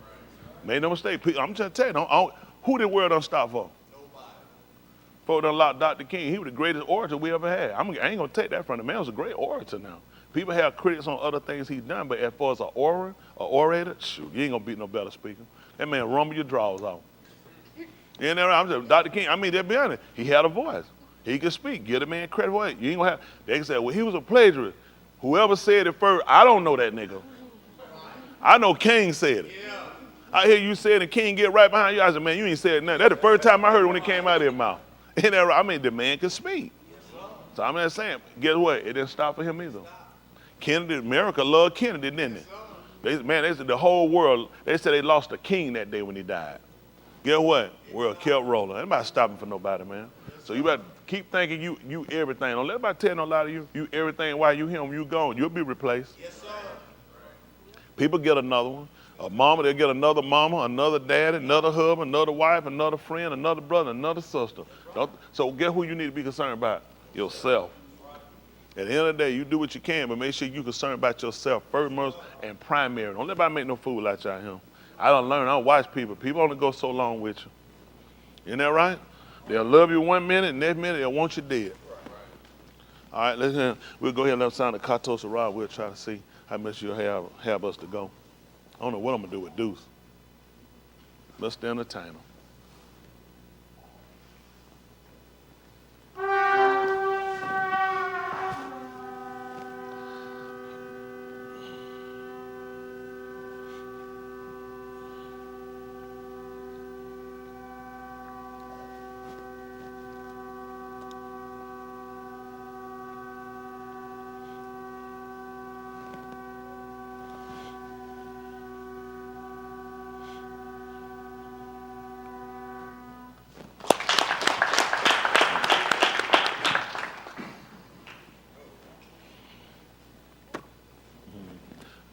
Made no mistake. I'm just telling you, who the world don't stop for? Folk done locked Dr. King. He was the greatest orator we ever had. I ain't gonna take that from the man. He was a great orator now. People have critics on other things he's done, but as far as an orator, shoot, you ain't gonna beat no better speaker. That man rumble your drawers off. You know, I'm just, Dr. King, they'll be honest, he had a voice. He could speak. Give the man credit for it. You ain't gonna have, they can say, well, he was a plagiarist. Whoever said it first, I don't know that nigga. I know King said it. I hear you say it and King get right behind you. I said, man, you ain't said nothing. That's the first time I heard it when it came out of his mouth. Ain't that right? The man could speak. So I'm just saying, guess what? It didn't stop for him either. Kennedy, America loved Kennedy, didn't it? They said the whole world, they said they lost a king that day when he died. Guess what? World kept rolling. Ain't nobody stopping for nobody, man. So you better keep thinking you everything. Don't let anybody tell no lie to you. You everything while you here, when you gone, you'll be replaced. Yes, sir. People get another one. A mama, they'll get another mama, another daddy, another husband, another wife, another friend, another brother, another sister. So guess who you need to be concerned about? Yourself. At the end of the day, you do what you can, but make sure you're concerned about yourself first and primary. Don't let anybody make no fool out y'all here. I don't learn, I don't watch people. People only go so long with you. Isn't that right? They'll love you 1 minute, and next minute they'll want you dead. All right, we'll go ahead and let sound the Katos Rod. We'll try to see how much you'll have us to go. I don't know what I'm gonna do with Deuce. Let's entertain him.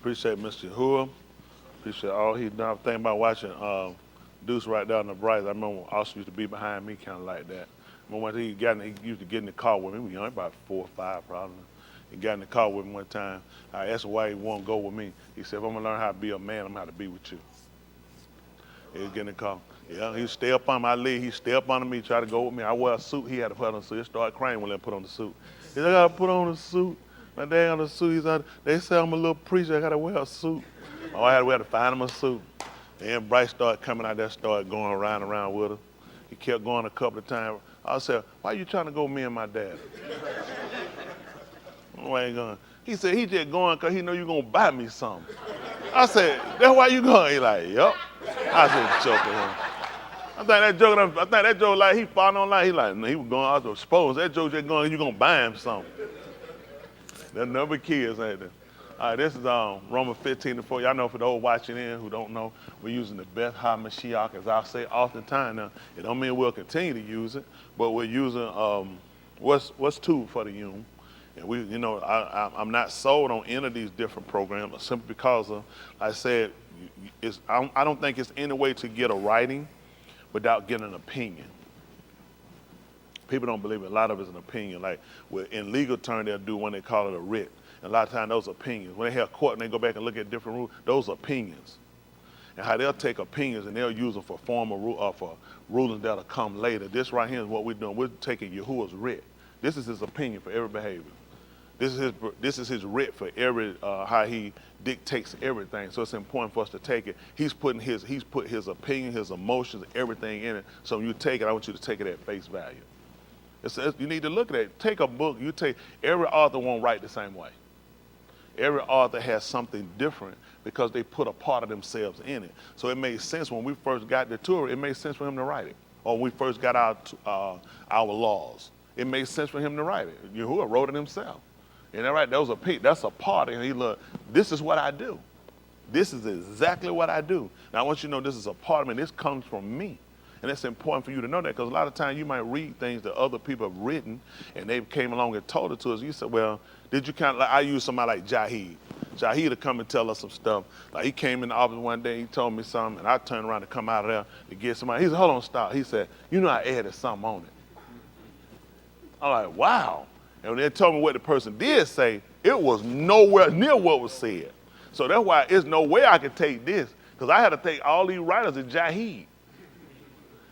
Appreciate Mr. Yahuwah. Appreciate all he done. I'm thinking about watching Deuce right down the Bryce. I remember Austin used to be behind me kind of like that. I remember when he used to get in the car with me. We were young, about 4 or 5 probably. He got in the car with me one time. I asked him why he won't go with me. He said, if I'm going to learn how to be a man, I'm going to have to be with you. He'd get in the car. Yeah, he'd stay up on my leg. He'd stay up under me, try to go with me. I wear a suit. He had to put on a suit. He started crying when they put on the suit. He said, I got to put on a suit. My dad on a suit. He said, they say I'm a little preacher. I got to wear a suit. Oh, I had to find him a suit. And Bryce started coming out there, started going around with her. He kept going a couple of times. I said, why you trying to go with me and my dad? Why ain't going? He said, he just going because he know you going to buy me something. I said, that's why you going? He like, yup. I said, joking him. I think that joke like he following on like, he like, no, he was going out to expose. That joke just going, you going to buy him something. They're number kids, ain't they? All right, this is Romans 15:4. Y'all know for those watching in who don't know, we're using the Beth HaMashiach, as I say oftentimes now. It don't mean we'll continue to use it, but we're using what's two for the Yom. And I'm not sold on any of these different programs simply because of, like I said, I don't think it's any way to get a writing without getting an opinion. People don't believe it. A lot of it's an opinion. Like in legal terms, they'll do one they call it a writ. And a lot of times those opinions. When they have court and they go back and look at different rules, those are opinions. And how they'll take opinions and they'll use them for for rulings that'll come later. This right here is what we're doing. We're taking Yahuwah's writ. This is his opinion for every behavior. This is his writ for every how he dictates everything. So it's important for us to take it. He's put his opinion, his emotions, everything in it. So when you take it, I want you to take it at face value. You need to look at it. Take a book. Every author won't write the same way. Every author has something different because they put a part of themselves in it. So it made sense when we first got the Torah. It made sense for him to write it. Or when we first got our laws. It made sense for him to write it. Yahuwah wrote it himself. And that's a part. And he looked, this is what I do. This is exactly what I do. Now I want you to know this is a part of me. This comes from me. And it's important for you to know that because a lot of times you might read things that other people have written and they came along and told it to us. You said, well, did you kind of like, I use somebody like Jahid. Jahid to come and tell us some stuff. Like he came in the office one day, he told me something, and I turned around to come out of there to get somebody. He said, hold on, stop. He said, you know I added something on it. I'm like, wow. And when they told me what the person did say, it was nowhere near what was said. So that's why there's no way I could take this because I had to take all these writers as Jahid.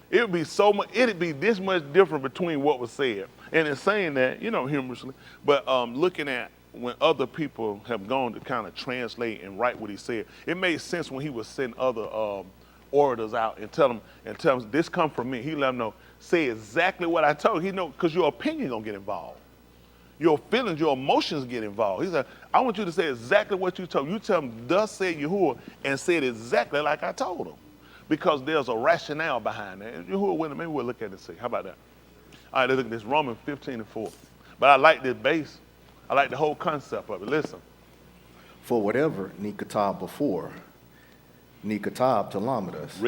It'd be this much different between what was said. And in saying that, humorously, but looking at when other people have gone to kind of translate and write what he said, it made sense when he was sending other orators out and tell them this come from me. He let them know, say exactly what I told you. Because your opinion gonna get involved. Your feelings, your emotions get involved. He said, I want you to say exactly what you told. You tell them, thus said Yahuwah, and say it exactly like I told them. Because there's a rationale behind that. And Yahuwah, maybe we'll look at it and see. How about that? All right, let's look at this, Romans 15:4. But I like this base. I like the whole concept of it. Listen, For whatever Nikatab before, Nikatab to Lamadas.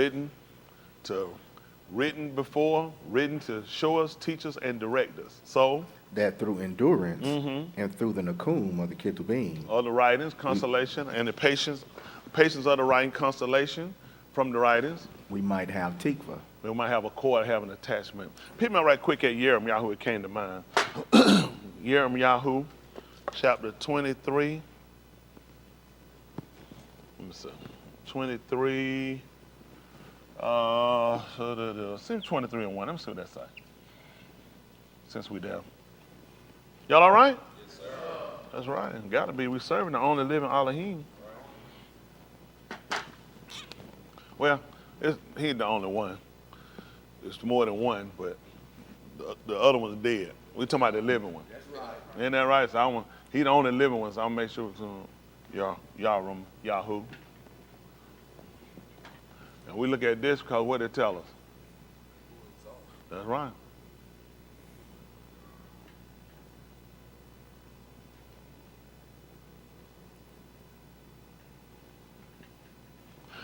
Written before, written to show us, teach us, and direct us. So that through endurance and through the Nakum of the Ketubim. Of the writings, constellation, and the patience of the writing constellation from the writings. We might have tikva. We might have a cord, have an attachment. Pick me up right quick at Yirmiyahu, it came to mind. Yirmiyahu, chapter 23. Let me see. 23. Since 23 and 1. Let me see what that says. Since we there. Y'all all right? Yes, sir. That's right. Gotta be. We serving the only living Elohim. Well, he's the only one. It's more than one, but the other one's dead. We talking about the living one. That's right. Ain't that right? So he the only living one, so I'll make sure it's Yahoo. And we look at this because what it tell us. That's right.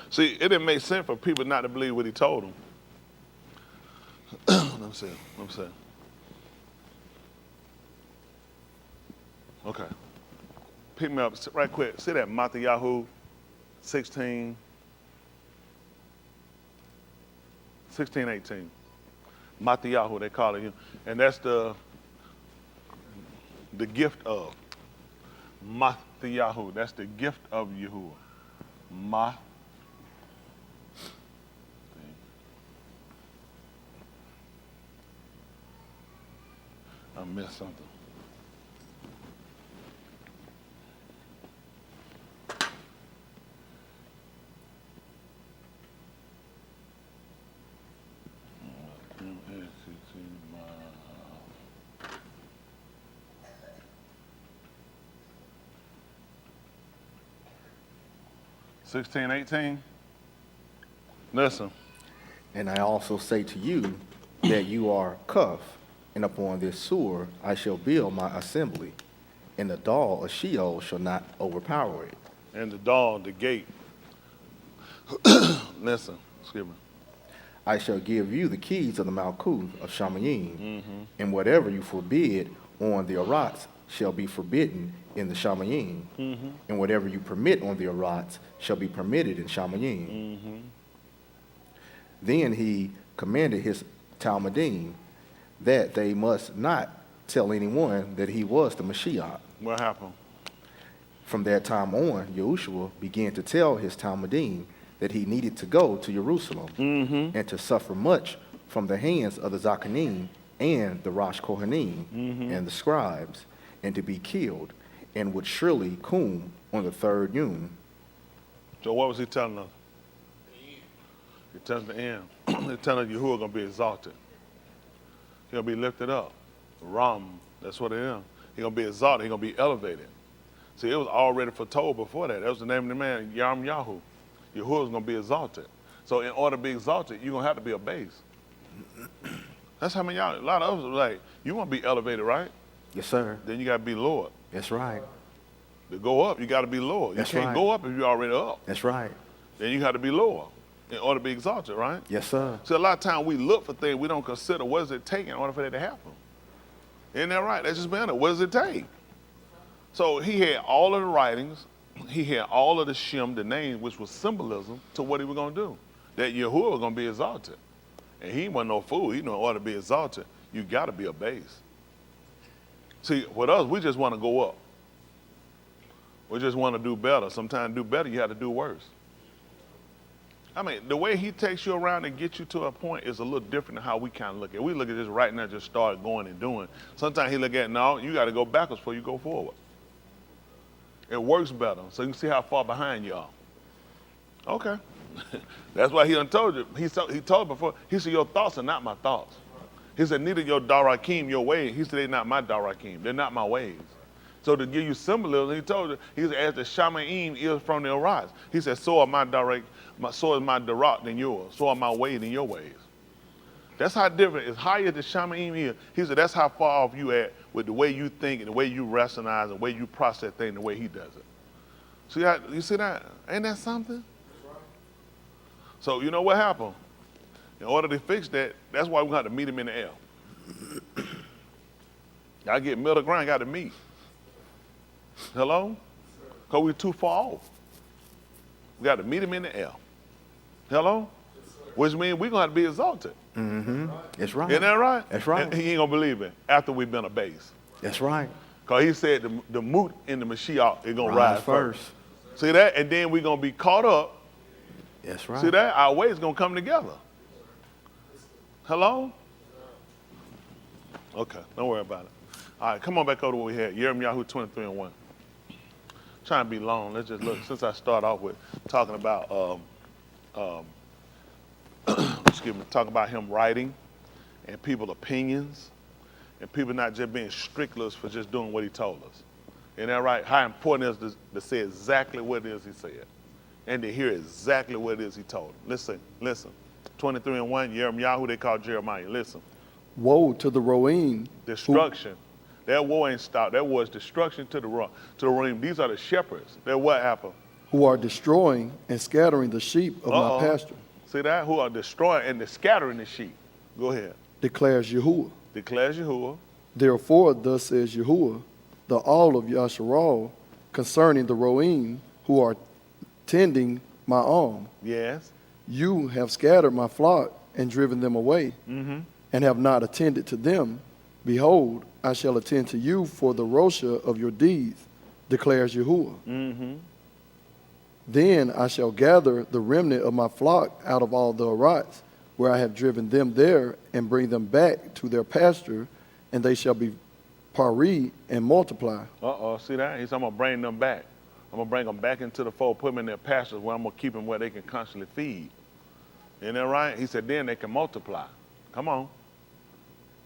See, it didn't make sense for people not to believe what he told them. Let me see. Okay. Pick me up right quick. See that Matthew 16, 18. Matthew, they call it. And that's the gift of. Matthew, that's the gift of Yahuwah. I missed something. (16, 18). Listen. And I also say to you that you are cuff, and upon this sewer I shall build my assembly, and the door of Sheol shall not overpower it. And the door, the gate. Listen, excuse me. I shall give you the keys of the Malkuth of Shamayim, and whatever you forbid on the Arats shall be forbidden in the Shamayim, and whatever you permit on the Arats shall be permitted in Shamayim. Then he commanded his Talmudim that they must not tell anyone that he was the Mashiach. What happened? From that time on, Yahushua began to tell his Talmudim that he needed to go to Jerusalem and to suffer much from the hands of the Zakanim and the Rosh Kohanim and the scribes, and to be killed, and would surely come on the third Yom. So what was he telling us? He tells the end. He's telling you who are going to be exalted. He'll be lifted up. Ram, that's what it is. He's going to be exalted. He's going to be elevated. See, it was already foretold before that. That was the name of the man, Yahu. Yahuwah is going to be exalted. So in order to be exalted, you're going to have to be a base. That's how many y'all, a lot of us are like, you want to be elevated, right? Yes, sir. Then you got to be lowered. That's right. To go up, you got to be lower. That's you can't right. go up if you're already up. That's right. Then you got to be lower in order to be exalted, right? Yes, sir. So a lot of times we look for things we don't consider what does it take in order for that to happen. Isn't that right? That's just been it. What does it take? So he had all of the writings. He had all of the Shem, the name, which was symbolism to what he was going to do. That Yahuwah was going to be exalted. And he wasn't no fool. He knew in order to be exalted, you got to be a base. See, with us, we just want to go up. We just want to do better. Sometimes to do better, you have to do worse. I mean, the way he takes you around and gets you to a point is a little different than how we kind of look at it. We look at this right now, just start going and doing. Sometimes he look at, no, you got to go backwards before you go forward. It works better, so you can see how far behind you are. Okay. That's why he done told you. He told before, he said, your thoughts are not my thoughts. He said, neither your darakim, your ways. He said, they're not my darakim. They're not my ways. So to give you symbolism, he told you, he said, as the Shamayim is from the Arise. He said, so are my direct, so is my darak than yours. So are my ways than your ways. That's how different. As high as the Shamayim is, he said, that's how far off you at with the way you think and the way you rationalize and the way you process things, the way he does it. See how, you see that? Ain't that something? So you know what happened? In order to fix that, that's why we got to meet him in the air. Gotta get middle ground, gotta meet. Hello? Because we're too far off. We got to meet him in the air. Hello? Which means we're going to have to be exalted. Mm-hmm. That's right. Isn't that right? That's right. And he ain't going to believe it after we've been abased. That's right. Because he said the moot in the Mashiach is going to rise first. See that? And then we're going to be caught up. That's right. See that? Our ways going to come together. Hello? Okay, don't worry about it. All right, come on back over to what we had. Jeremiah 23:1. Trying to be long. Let's just look. Since I start off with talking about, excuse me, talking about him writing and people's opinions and people not just being strictlers for just doing what he told us. Isn't that right? How important it is to say exactly what it is he said and to hear exactly what it is he told them. Listen. 23:1, Jeremiah, who they call Jeremiah. Listen. Woe to the Roim. Destruction. That war ain't stopped. That war is destruction to the Roim. These are the shepherds. They're what happened? Who are destroying and scattering the sheep of my pasture. See that? Who are destroying and scattering the sheep. Go ahead. Declares Yahuwah. Declares Yahuwah. Therefore, thus says Yahuwah, the all of Yasharal, concerning the Roim who are tending my arm. Yes. You have scattered my flock and driven them away, and have not attended to them. Behold, I shall attend to you for the Rosha of your deeds, declares Yahuwah. Then I shall gather the remnant of my flock out of all the Arats, where I have driven them there, and bring them back to their pasture, and they shall be pari and multiply. See that? He said, I'm going to bring them back. I'm going to bring them back into the fold, put them in their pastures where I'm going to keep them where they can constantly feed. Isn't that right? He said, then they can multiply. Come on.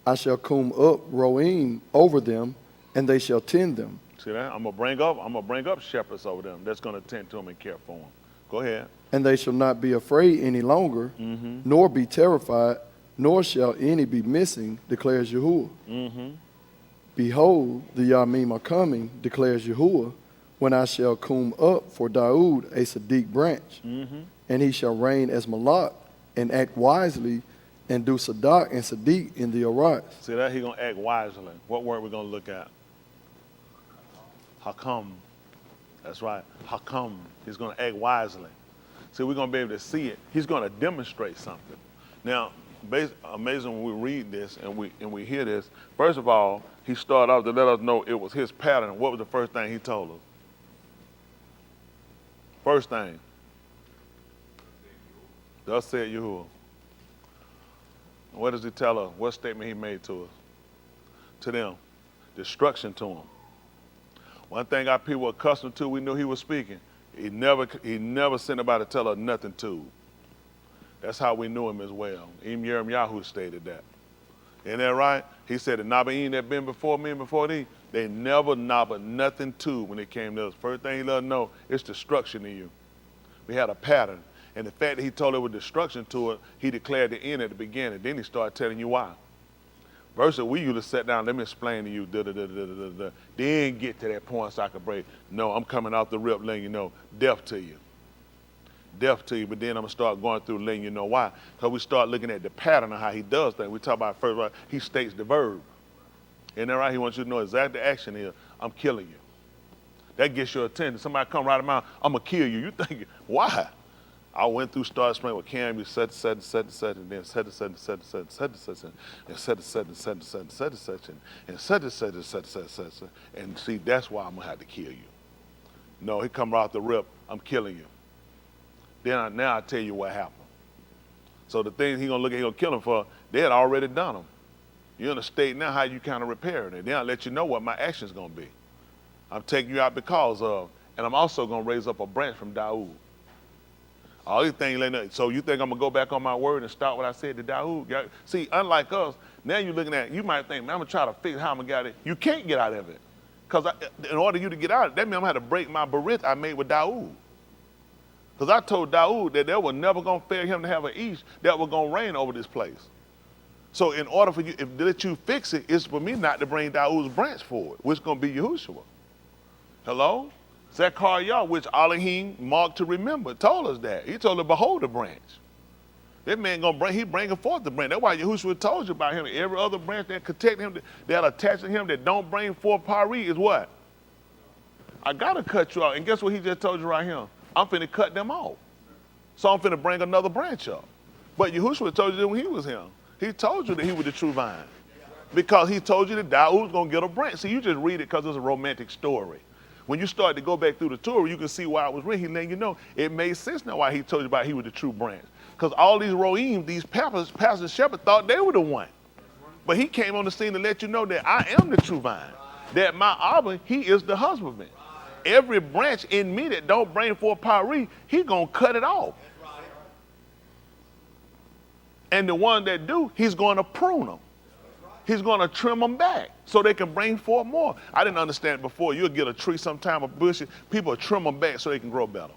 I shall come up Roim over them, and they shall tend them. See that? I'm gonna bring up shepherds over them that's gonna tend to them and care for them. Go ahead. And they shall not be afraid any longer, nor be terrified, nor shall any be missing, declares Yahuwah. Behold, the Yamim are coming, declares Yahuwah, when I shall come up for Daoud a Sadiq branch, and he shall reign as Malak, and act wisely, and do Sadak and Sadiq in the Arats. See that? He's going to act wisely. What word we going to look at? Hakam. That's right. Hakam. He's going to act wisely. See, we're going to be able to see it. He's going to demonstrate something. Now, amazing when we read this and we hear this. First of all, he started off to let us know it was his pattern. What was the first thing he told us? First thing. Thus said Yahuwah. What does he tell us? What statement he made to us? To them. Destruction to them. One thing our people were accustomed to, we knew he was speaking. He never sent nobody to tell us nothing to. That's how we knew him as well. Even Jeremiah stated that. Isn't that right? He said the Nabaim that been before me and before thee, they never nabba nothing to when it came to us. First thing he let us know, it's destruction to you. We had a pattern. And the fact that he told it with destruction to it, he declared the end at the beginning. Then he started telling you why. Versus we used to sit down, let me explain to you, then get to that point so I could break. No, I'm coming off the rip letting you know, death to you. Death to you, but then I'm going to start going through letting you know why. Because we start looking at the pattern of how he does things. We talk about first, right, he states the verb. Isn't that right? He wants you to know exactly the action here. I'm killing you. That gets your attention. Somebody come right around, I'm going to kill you. You think, why? I went through Star Spring with Cam, you said, and then said, and said, and see, that's why I'm gonna have to kill you. No, he come right off the rip, I'm killing you. Then now I tell you what happened. So the things he gonna look at, he gonna kill him for, they had already done them. You're in a state now how you kind of repairing it. Then I let you know what my action's gonna be. I'm taking you out because of, and I'm also gonna raise up a branch from Daoud. All these things, so you think I'm gonna go back on my word and start what I said to Daoud? See, unlike us, now you're looking at, you might think, man, I'm gonna try to figure how I'm gonna get out of it. You can't get out of it. Because in order for you to get out of it, that means I'm gonna have to break my berith I made with Daoud. Because I told Daoud that there was never gonna fail him to have an east that was gonna reign over this place. So in order for you, if let you fix it, it's for me not to bring Daoud's branch forward, which is gonna be Yahushua. Hello? Zechariah, Yah, which Elohim marked to remember, told us that. He told us, behold the branch. That man he bringing forth the branch. That's why Yahushua told you about him. Every other branch that protect him, that attach to him, that don't bring forth pari is what? I gotta cut you out. And guess what he just told you right here? I'm finna cut them off. So I'm finna bring another branch up. But Yahushua told you that when he was him. He told you that he was the true vine. Because he told you that Daud was gonna get a branch. See, you just read it because it's a romantic story. When you start to go back through the Torah, you can see why it was written. He letting you know it made sense now why he told you about he was the true branch. Because all these roim, these pastors and shepherds thought they were the one. But he came on the scene to let you know that I am the true vine. That my Abba, he is the husbandman. Every branch in me that don't bring forth pari, he gonna cut it off. And the one that do, he's gonna prune them. He's going to trim them back so they can bring forth more. I didn't understand it before. You'll get a tree sometime, a bush, people trim them back so they can grow better.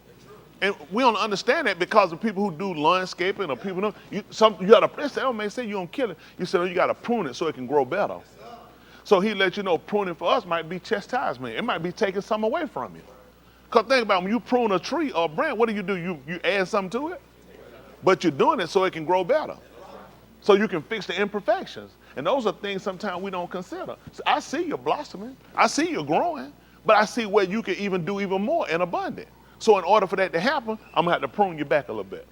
And we don't understand that because of people who do landscaping or people know, you got to, say, oh man, say you don't kill it. You said, oh, you got to prune it so it can grow better. So he let you know pruning for us might be chastisement. It might be taking something away from you. Because think about it, when you prune a tree or a branch, what do? You add something to it? But you're doing it so it can grow better. So you can fix the imperfections. And those are things sometimes we don't consider. So I see you blossoming. I see you growing. But I see where you can even do even more and abundant. So in order for that to happen, I'm going to have to prune you back a little bit.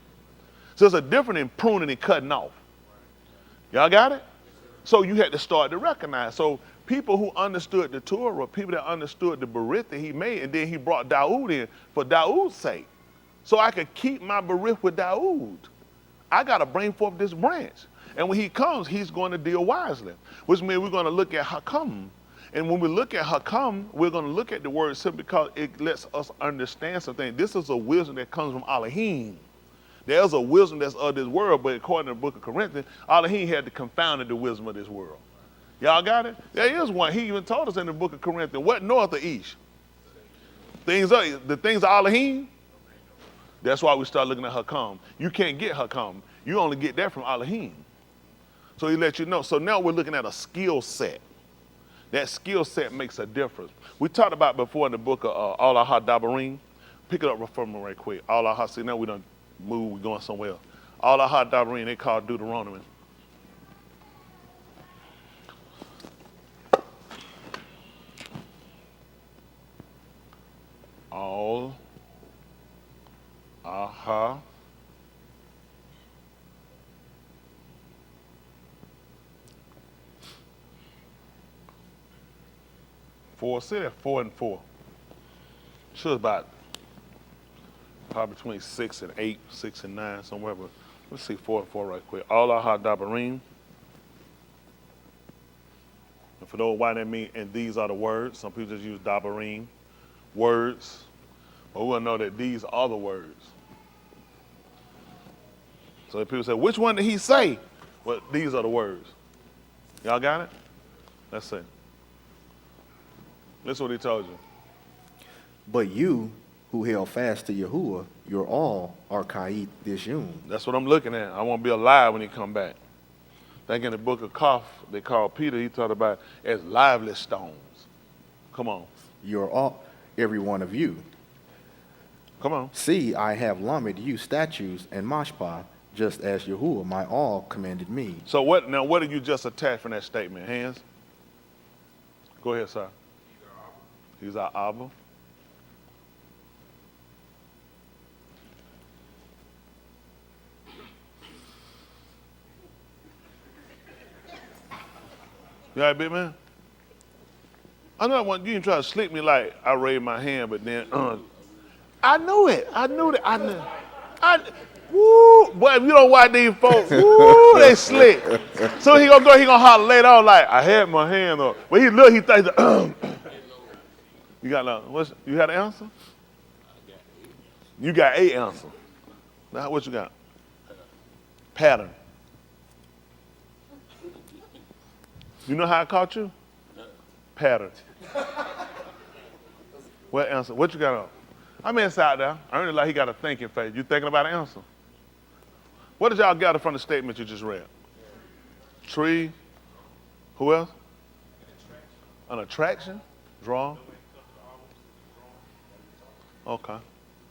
So there's a difference in pruning and cutting off. Y'all got it? So you had to start to recognize. So people who understood the Torah, people that understood the berith that he made, and then he brought Daud in for Daud's sake. So I could keep my berith with Daud. I got to bring forth this branch. And when he comes, he's going to deal wisely, which means we're going to look at Hakam. And when we look at Hakam, we're going to look at the word simply because it lets us understand something. This is a wisdom that comes from Elohim. There's a wisdom that's of this world, but according to the book of Corinthians, Elohim had to confound the wisdom of this world. Y'all got it? There is one. He even told us in the book of Corinthians, what north or east? The things of Elohim, that's why we start looking at Hakam. You can't get Hakam. You only get that from Elohim. So he let you know. So now we're looking at a skill set. That skill set makes a difference. We talked about before in the book of Allah Dabarim. Pick it up from me right quick. Allah, see now we done move, we're going somewhere else. Allah Dabarim, they call Deuteronomy. All Aha. Say that 4 and 4. Sure, about probably between 6 and 8, 6 and 9, somewhere. But let's see 4 and 4 right quick. Allah Dabarim. And for those why that mean, and these are the words. Some people just use Dabarim, words. But we want to know that these are the words. So if people say, which one did he say? Well, these are the words. Y'all got it? Let's see. That's what he told you. But you, who held fast to Yahuwah, your all are Ka'it Dishun. That's what I'm looking at. I want to be alive when he come back. I think in the book of Koph, they call Peter, he talked about as lively stones. Come on. You're all, every one of you. Come on. See, I have lamed you statues and mashpah, just as Yahuwah, my all, commanded me. So what did you just attach from that statement? Hands? Go ahead, sir. He's our Abba. You all right, big man? I know you didn't try to slick me like I raised my hand, but then I knew it. I knew that. Woo, boy, if you don't watch these folks, woo, they slick. So he gonna holler later on like, I had my hand up. But he thinks, you got you had an answer? You got a answer. Now what you got? Pattern. You know how I caught you? Pattern. What answer? What you got on? I'm inside there. I heard it like he got a thinking face. You thinking about an answer? What did y'all gather from the statement you just read? Tree. Who else? An attraction. Draw. Okay.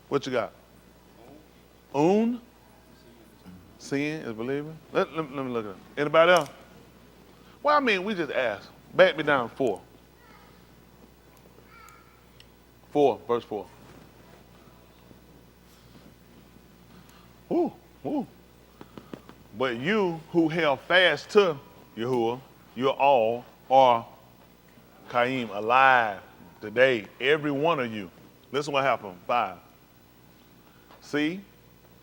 What you got? Un? Seeing is believing. Let me look at it. Anybody else? Well, I mean, we just asked. Back me down 4. 4, verse 4. Ooh. But you who held fast to Yahuwah, you all are Kaim, alive today, every one of you. Listen what happened, 5. See,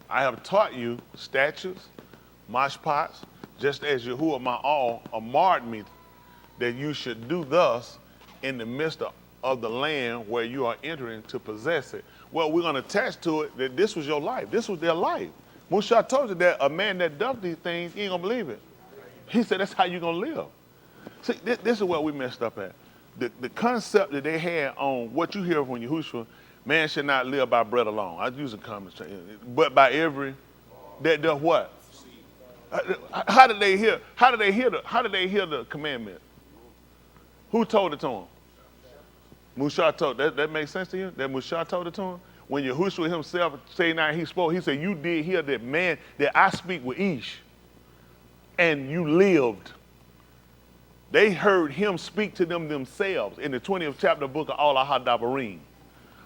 I have taught you statutes, mashpats, just as Yahuwah my all marred me, that you should do thus in the midst of the land where you are entering to possess it. Well, we're going to attach to it that this was your life. This was their life. Musa told you that a man that does these things, he ain't going to believe it. He said, that's how you're going to live. See, this is what we messed up at. The concept that they had on what you hear when Yahushua, man should not live by bread alone. I use a common, but by every that does what? How did they hear? How did they hear the commandment? Who told it to him? Musa told. That makes sense to you? That Musa told it to him? When Yahushua himself said now he spoke, he said, you did hear that man that I speak with Ish, and you lived. They heard him speak to them themselves in the 20th chapter of the book of Allah Dabarim.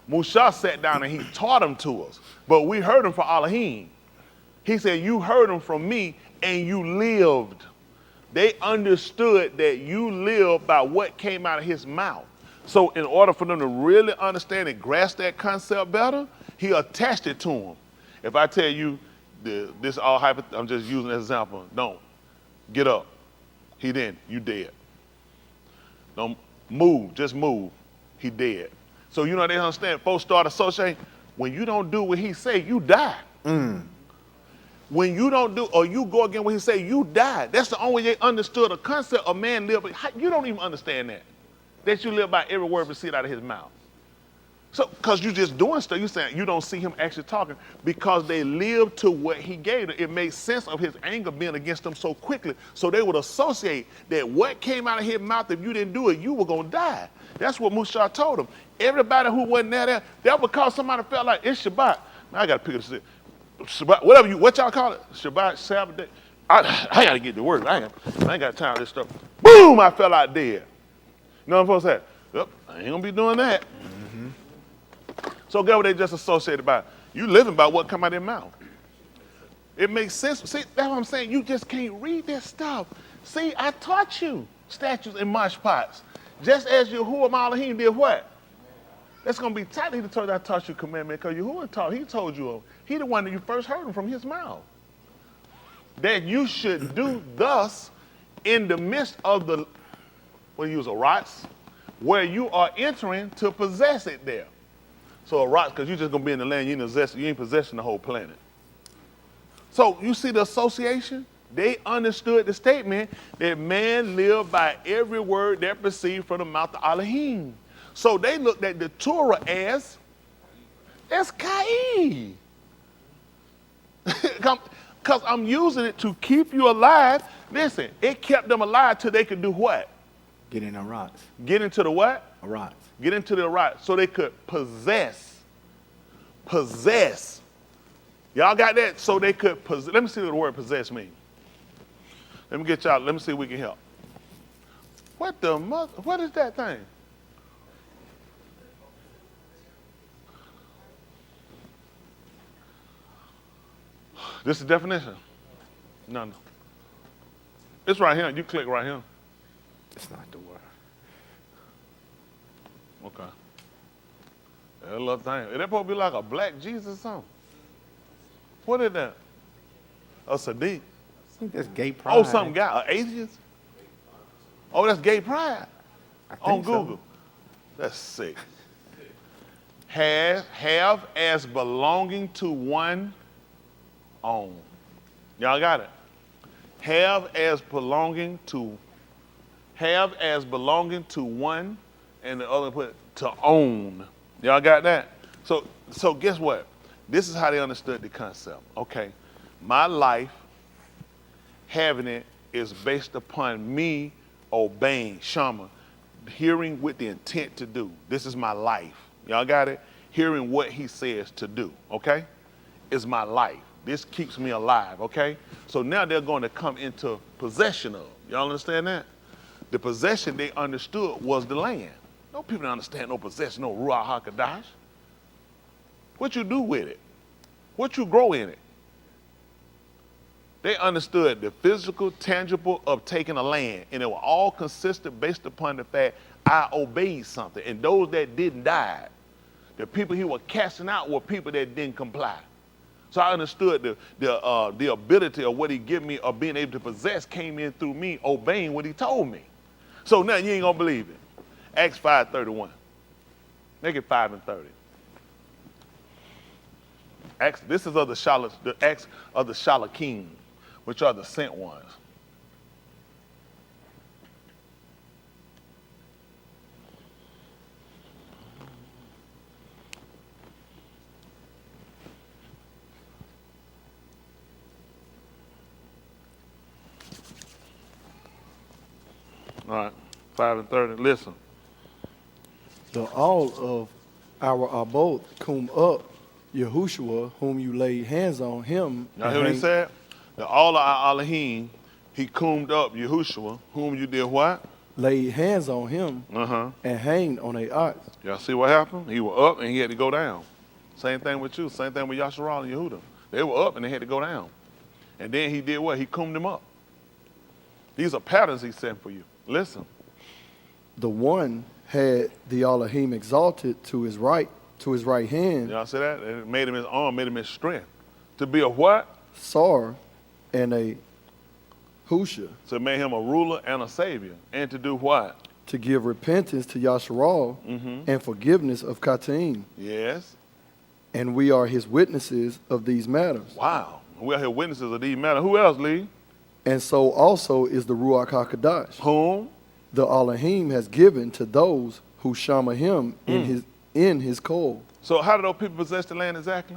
Musa sat down and he taught them to us, but we heard him from Elohim. He said, you heard him from me and you lived. They understood that you lived by what came out of his mouth. So in order for them to really understand and grasp that concept better, he attached it to them. If I tell you, this all I'm just using an example, don't get up. He didn't, you dead. Don't move, just move, he dead. So you know they understand, folks start associating, when you don't do what he say, you die. When you don't do, or you go against what he say, you die. That's the only way they understood the concept of man live. You don't even understand that you live by every word proceed out of his mouth. So, because you just doing stuff, you saying you don't see him actually talking because they lived to what he gave them. It made sense of his anger being against them so quickly. So they would associate that what came out of his mouth, if you didn't do it, you were going to die. That's what Musa told them. Everybody who wasn't there, that would cause somebody felt like it's Shabbat. Now I got to pick it up. Shabbat, whatever what y'all call it, Shabbat, Sabbath day. I got to get to work. I ain't got time for this stuff. Boom, I fell out dead. You know what I'm supposed to say? Yep, I ain't going to be doing that. So get what they just associated by. You living by what come out of their mouth. It makes sense. See, that's what I'm saying. You just can't read this stuff. See, I taught you statutes and mashpats. Just as Yahuwah Elohim did what? That's going to be tight. He told you I taught you commandment because Yahuwah taught. He told you. He the one that you first heard him from his mouth. That you should do thus in the midst of the, what do you use, a rots, where you are entering to possess it there. So a rock, because you're just going to be in the land, you ain't possessing the whole planet. So you see the association? They understood the statement that man lived by every word that proceeded from the mouth of Elohim. So they looked at the Torah as Kai. Because I'm using it to keep you alive. Listen, it kept them alive till they could do what? Get in the rocks. Get into the what? Rocks. Get into the right, so they could possess. Possess. Y'all got that? So they could possess. Let me see what the word possess means. Let me get y'all, let me see if we can help. What is that thing? This is the definition? No. It's right here. You click right here. It's not the word. Okay. That little thing. Is that supposed to be like a black Jesus or something? What is that? A Sadiq. I think that's gay pride. Oh, something got an atheist? Oh, that's gay pride. On Google. So. That's sick. Have as belonging to one own. Y'all got it? Have as belonging to one, and the other put to own. Y'all got that? So guess what? This is how they understood the concept. Okay, my life, having it, is based upon me obeying, Shama, hearing with the intent to do. This is my life. Y'all got it? hearing what he says to do, okay? Is my life. This keeps me alive, okay? So now they're going to come into possession of. Y'all understand that? The possession they understood was the land. No people don't understand no possession, no Ruach HaKodesh. What you do with it? What you grow in it? They understood the physical, tangible of taking a land, and it was all consistent based upon the fact I obeyed something, and those that didn't die. The people he was casting out were people that didn't comply. So I understood the ability of what he gave me of being able to possess came in through me obeying what he told me. So now you ain't gonna believe it. Acts 5:31. Make it 5 and 30. Acts, this is of the Acts of the Shalakim, which are the sent ones. All right, 5 and 30. Listen. The all of our abode cum up Yahushua, whom you laid hands on him. Y'all hear what he said? The all of our Elohim, he coomed up Yahushua, whom you did what? Laid hands on him and hanged on a ox. Y'all see what happened? He was up and he had to go down. Same thing with you. Same thing with Yasharal and Yehuda. They were up and they had to go down. And then he did what? He coomed them up. These are patterns he sent for you. Listen. The one had the Elohim exalted to his right hand. Y'all see that? It made him his arm, made him his strength. To be a what? Sar and a Husha. So it made him a ruler and a savior. And to do what? To give repentance to Yasharal and forgiveness of Kataim. Yes. And we are his witnesses of these matters. Wow. We are his witnesses of these matters. Who else, Lee? And so also is the Ruach HaKodesh. Whom? The Elohim has given to those who shama him in his coal. So how do those people possess the land exactly?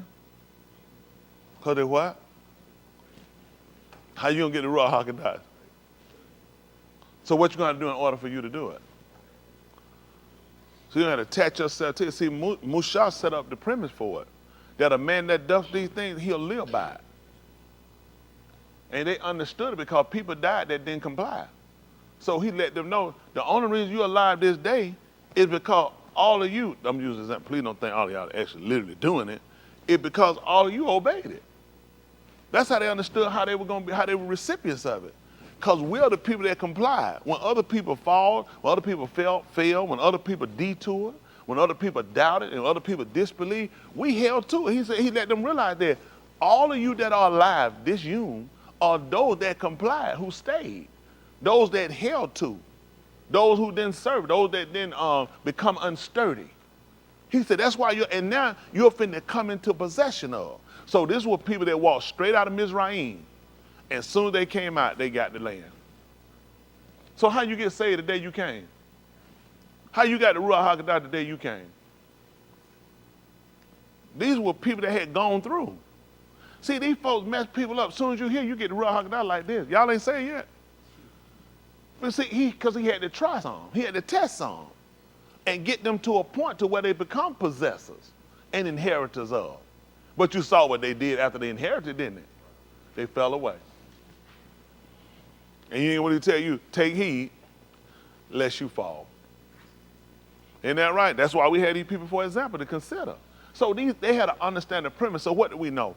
Because they what? How you going to get the Ruach HaKodesh? So what you going to do in order for you to do it? So you have to attach yourself to it. See, Musha set up the premise for it. That a man that does these things, he'll live by it. And they understood it because people died that didn't comply. So he let them know the only reason you're alive this day is because all of you, I'm using this example, please don't think all of y'all are actually literally doing it. It's because all of you obeyed it. That's how they understood how they were going to be, how they were recipients of it. Because we're the people that complied. When other people fall, when other people fail, when other people detoured, when other people doubted and other people disbelieved, we held to it. He said he let them realize that all of you that are alive, this Yom, are those that complied, who stayed, those that held to, those who didn't serve, those that didn't become unsturdy. He said that's why and now you're finna come into possession of. So this were people that walked straight out of Mizraim. And as soon as they came out, they got the land. So how you get saved the day you came? How you got the Ruach HaKodesh the day you came? These were people that had gone through. See, these folks mess people up. As soon as you hear, you get the Ruach HaKodesh like this. Y'all ain't saved yet. But see, because he had to try some. He had to test some. And get them to a point to where they become possessors and inheritors of. But you saw what they did after they inherited, didn't they? They fell away. And you ain't what he tell you, take heed lest you fall. Isn't that right? That's why we had these people, for example, to consider. So they had to understand the premise. So what do we know?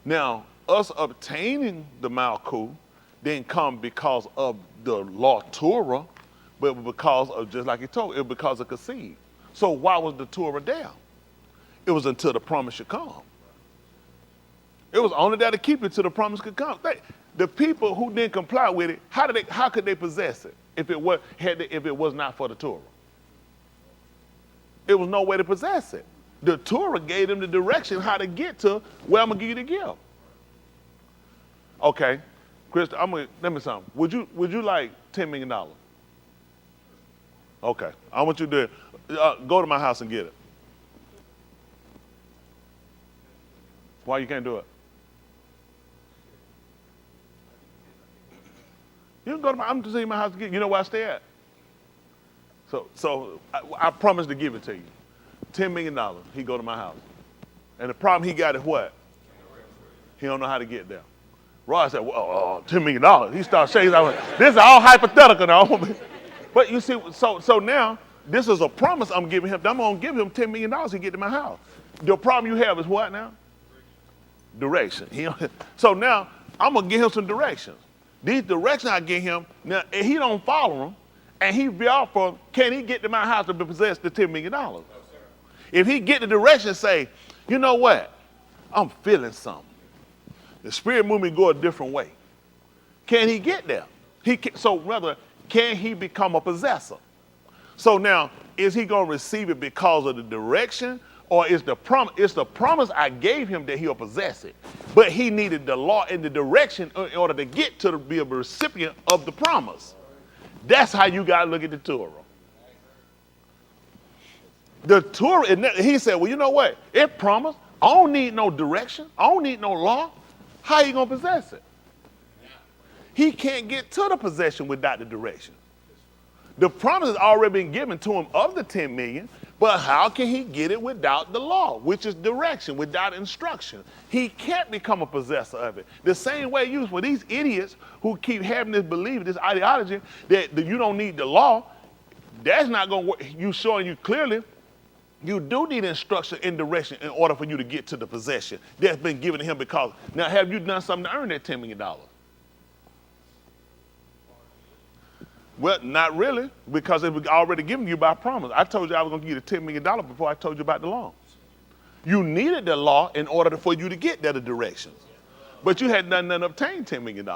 Now, us obtaining the Malkut didn't come because of the law Torah, but because of, just like he told, it was because of Kassid. So why was the Torah there? It was until the promise should come. It was only there to keep it till the promise could come. The people who didn't comply with it, how could they possess it if it was not for the Torah? It was no way to possess it. The Torah gave them the direction how to get to where I'm gonna give you the gift. Okay, Chris, let me something. Would you like $10 million? Okay, I want you to do it. Go to my house and get it. Why you can't do it? You can go to I'm just saying my house to get it. You know where I stay at? So I promise to give it to you. $10 million, he go to my house. And the problem he got is what? He don't know how to get there. Roy said, well, $10 million. He started shaking. This is all hypothetical now. But you see, so now, this is a promise I'm giving him. I'm going to give him $10 million to get to my house. The problem you have is what now? Direction. So now, I'm going to give him some directions. These directions I give him, now, if he don't follow them, and he be off for, can he get to my house to possess the $10 million? No, if he get the direction and say, you know what? I'm feeling something. The Spirit moved me to go a different way. Can he get there? So rather, can he become a possessor? So now, is he going to receive it because of the direction, or is the promise? It's the promise I gave him that he'll possess it, but he needed the law and the direction in order to get to be a recipient of the promise. That's how you got to look at the Torah. The Torah, he said, well, you know what? It promised. I don't need no direction. I don't need no law. How you going to possess it? He can't get to the possession without the direction. The promise has already been given to him of the 10 million, but how can he get it without the law, which is direction, without instruction? He can't become a possessor of it. The same way used for these idiots who keep having this belief, this ideology that you don't need the law, that's not going to work. You showing you clearly you do need instruction and direction in order for you to get to the possession that's been given to him. Because now, have you done something to earn that $10 million? Well, not really, because it was already given you by promise. I told you I was going to give you the $10 million before I told you about the law. You needed the law in order for you to get that direction. But you hadn't done nothing to obtain $10 million.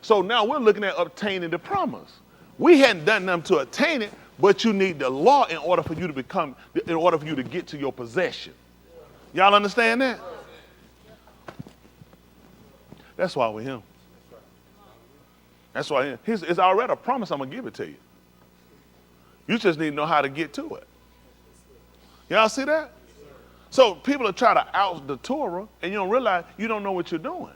So now we're looking at obtaining the promise. We hadn't done nothing to attain it, but you need the law in order for you to get to your possession. Y'all understand that? That's why we're him. That's why it's already a promise. I'm going to give it to you. You just need to know how to get to it. Y'all see that? So people are trying to out the Torah, and you don't realize you don't know what you're doing.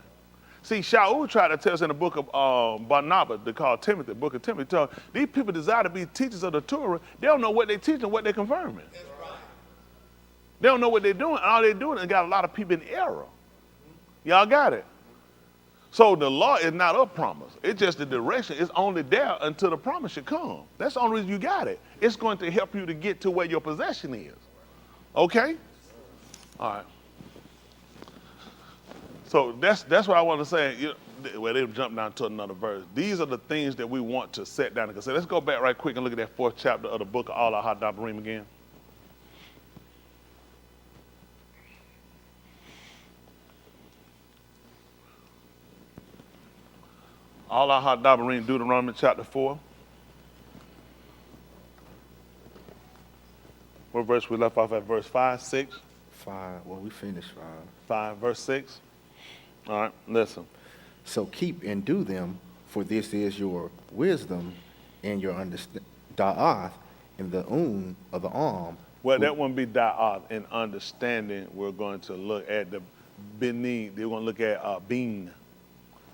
See, Shaul tried to tell us in the book of Barnabas, they call Timothy, the book of Timothy, tell these people desire to be teachers of the Torah. They don't know what they're teaching, what they're confirming. They don't know what they're doing. All they're doing is got a lot of people in error. Y'all got it? So the law is not a promise. It's just the direction. It's only there until the promise should come. That's the only reason you got it. It's going to help you to get to where your possession is. Okay? All right. So that's what I want to say. Well, they jump down to another verse. These are the things that we want to set down and consider. Let's go back right quick and look at that 4th chapter of the book of All Our Hadabarim again. All Our Hadabarim, Deuteronomy chapter 4. What verse we left off at? Verse 5, 6? 5. Well, we finished 5. 5, verse 6. All right, listen. So keep and do them, for this is your wisdom and your da'ath in the of the arm. Well, that wouldn't be da'ath. In understanding, we're going to look at the bini. They're going to look at bean.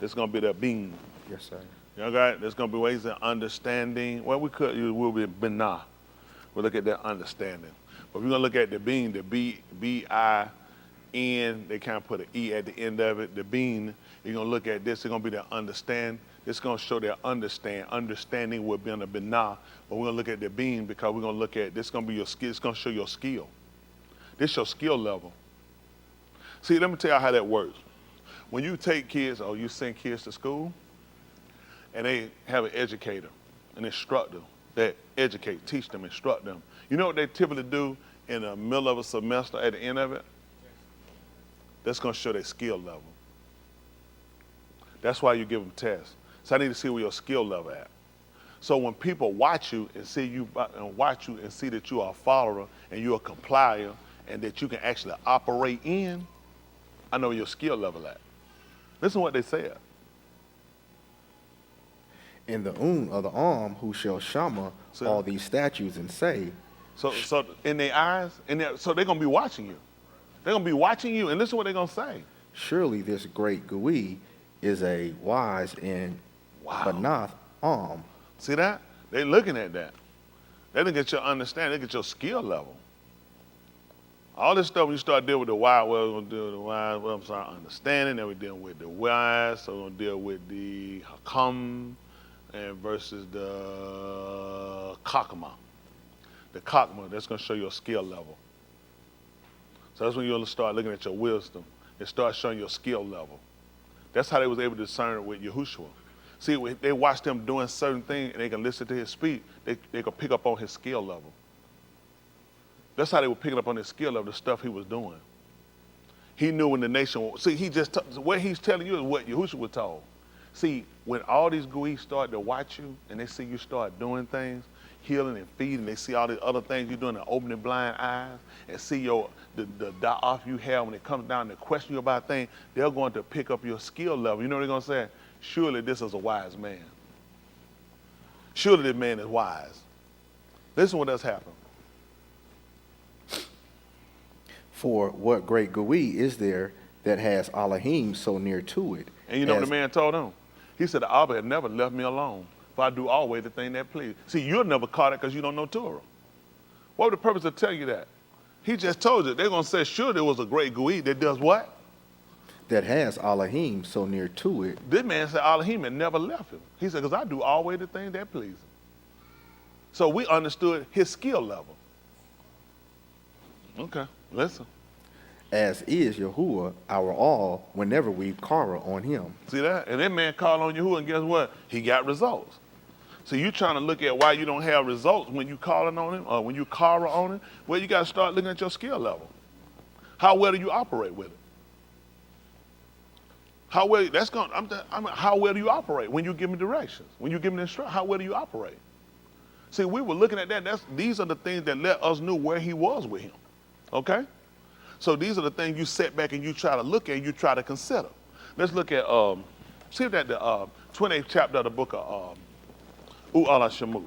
It's going to be the bean. Yes, sir. You got it? There's going to be ways of understanding. Well, we'll be binah. We'll look at that understanding. But we're going to look at the bean, the B-I-N. They kind of put an E at the end of it. The bean, you're going to look at this. It's going to be their understand. It's going to show their understand. Understanding will be on the binah. But we're going to look at the bean because we're going to look at this. Going to be your skill. It's going to show your skill. This is your skill level. See, let me tell you how that works. When you take kids or you send kids to school, and they have an educator, an instructor that educate, teach them, instruct them. You know what they typically do in the middle of a semester at the end of it? That's going to show their skill level. That's why you give them tests. So I need to see where your skill level at. So when people watch you and see you and see that you are a follower and you're a complier and that you can actually operate in, I know where your skill level at. Listen to what they said. In the of the arm, who shall shama all these statutes and say. So in their eyes, so they're going to be watching you. They're going to be watching you, and listen to what they're going to say. Surely this great Gui is a wise and banath arm. See that? They're looking at that. They didn't get your understanding. They get your skill level. All this stuff, when you start dealing with the wise, well, we're going to deal with the wise, well, I'm sorry, understanding, then we're dealing with the wise, so we're going to deal with the hakam and versus the kakama. The kakma, that's going to show your skill level. So that's when you'll start looking at your wisdom. It starts showing your skill level. That's how they was able to discern it with Yahushua. See, when they watched him doing certain things and they can listen to his speech, they can pick up on his skill level. That's how they were picking up on his skill level, the stuff he was doing. He knew when the nation, see, what he's telling you is what Yahushua was told. See, when all these goees start to watch you and they see you start doing things, healing and feeding, they see all the other things you're doing and opening blind eyes and see the off you have when it comes down to question you about things, they're going to pick up your skill level. You know what they're going to say? Surely this is a wise man. Surely this man is wise. Listen what does happen. For what great goe is there that has Elohim so near to it? And you know what the man told him? He said, the Abba had never left me alone, for I do always the thing that pleases. See, you'll never caught it because you don't know Torah. What was the purpose of telling you that? He just told you. They're going to say, sure, there was a great goe that does what? That has Elohim so near to it. This man said Elohim had never left him. He said, because I do always the thing that pleases. So we understood his skill level. Okay, listen. As is Yahuwah our all whenever we kara on him. See that? And that man called on Yahuwah, and guess what? He got results. So you trying to look at why you don't have results when you calling on him or when you kara on him? Well, you got to start looking at your skill level. How well do you operate with it? How well how well do you operate when you give him directions? When you give him instructions, how well do you operate? See, we were looking at that. These are the things that let us know where he was with him. Okay? So these are the things you sit back and you try to look at, you try to consider. Let's look at, see that the 28th chapter of the book of Allah Shemut.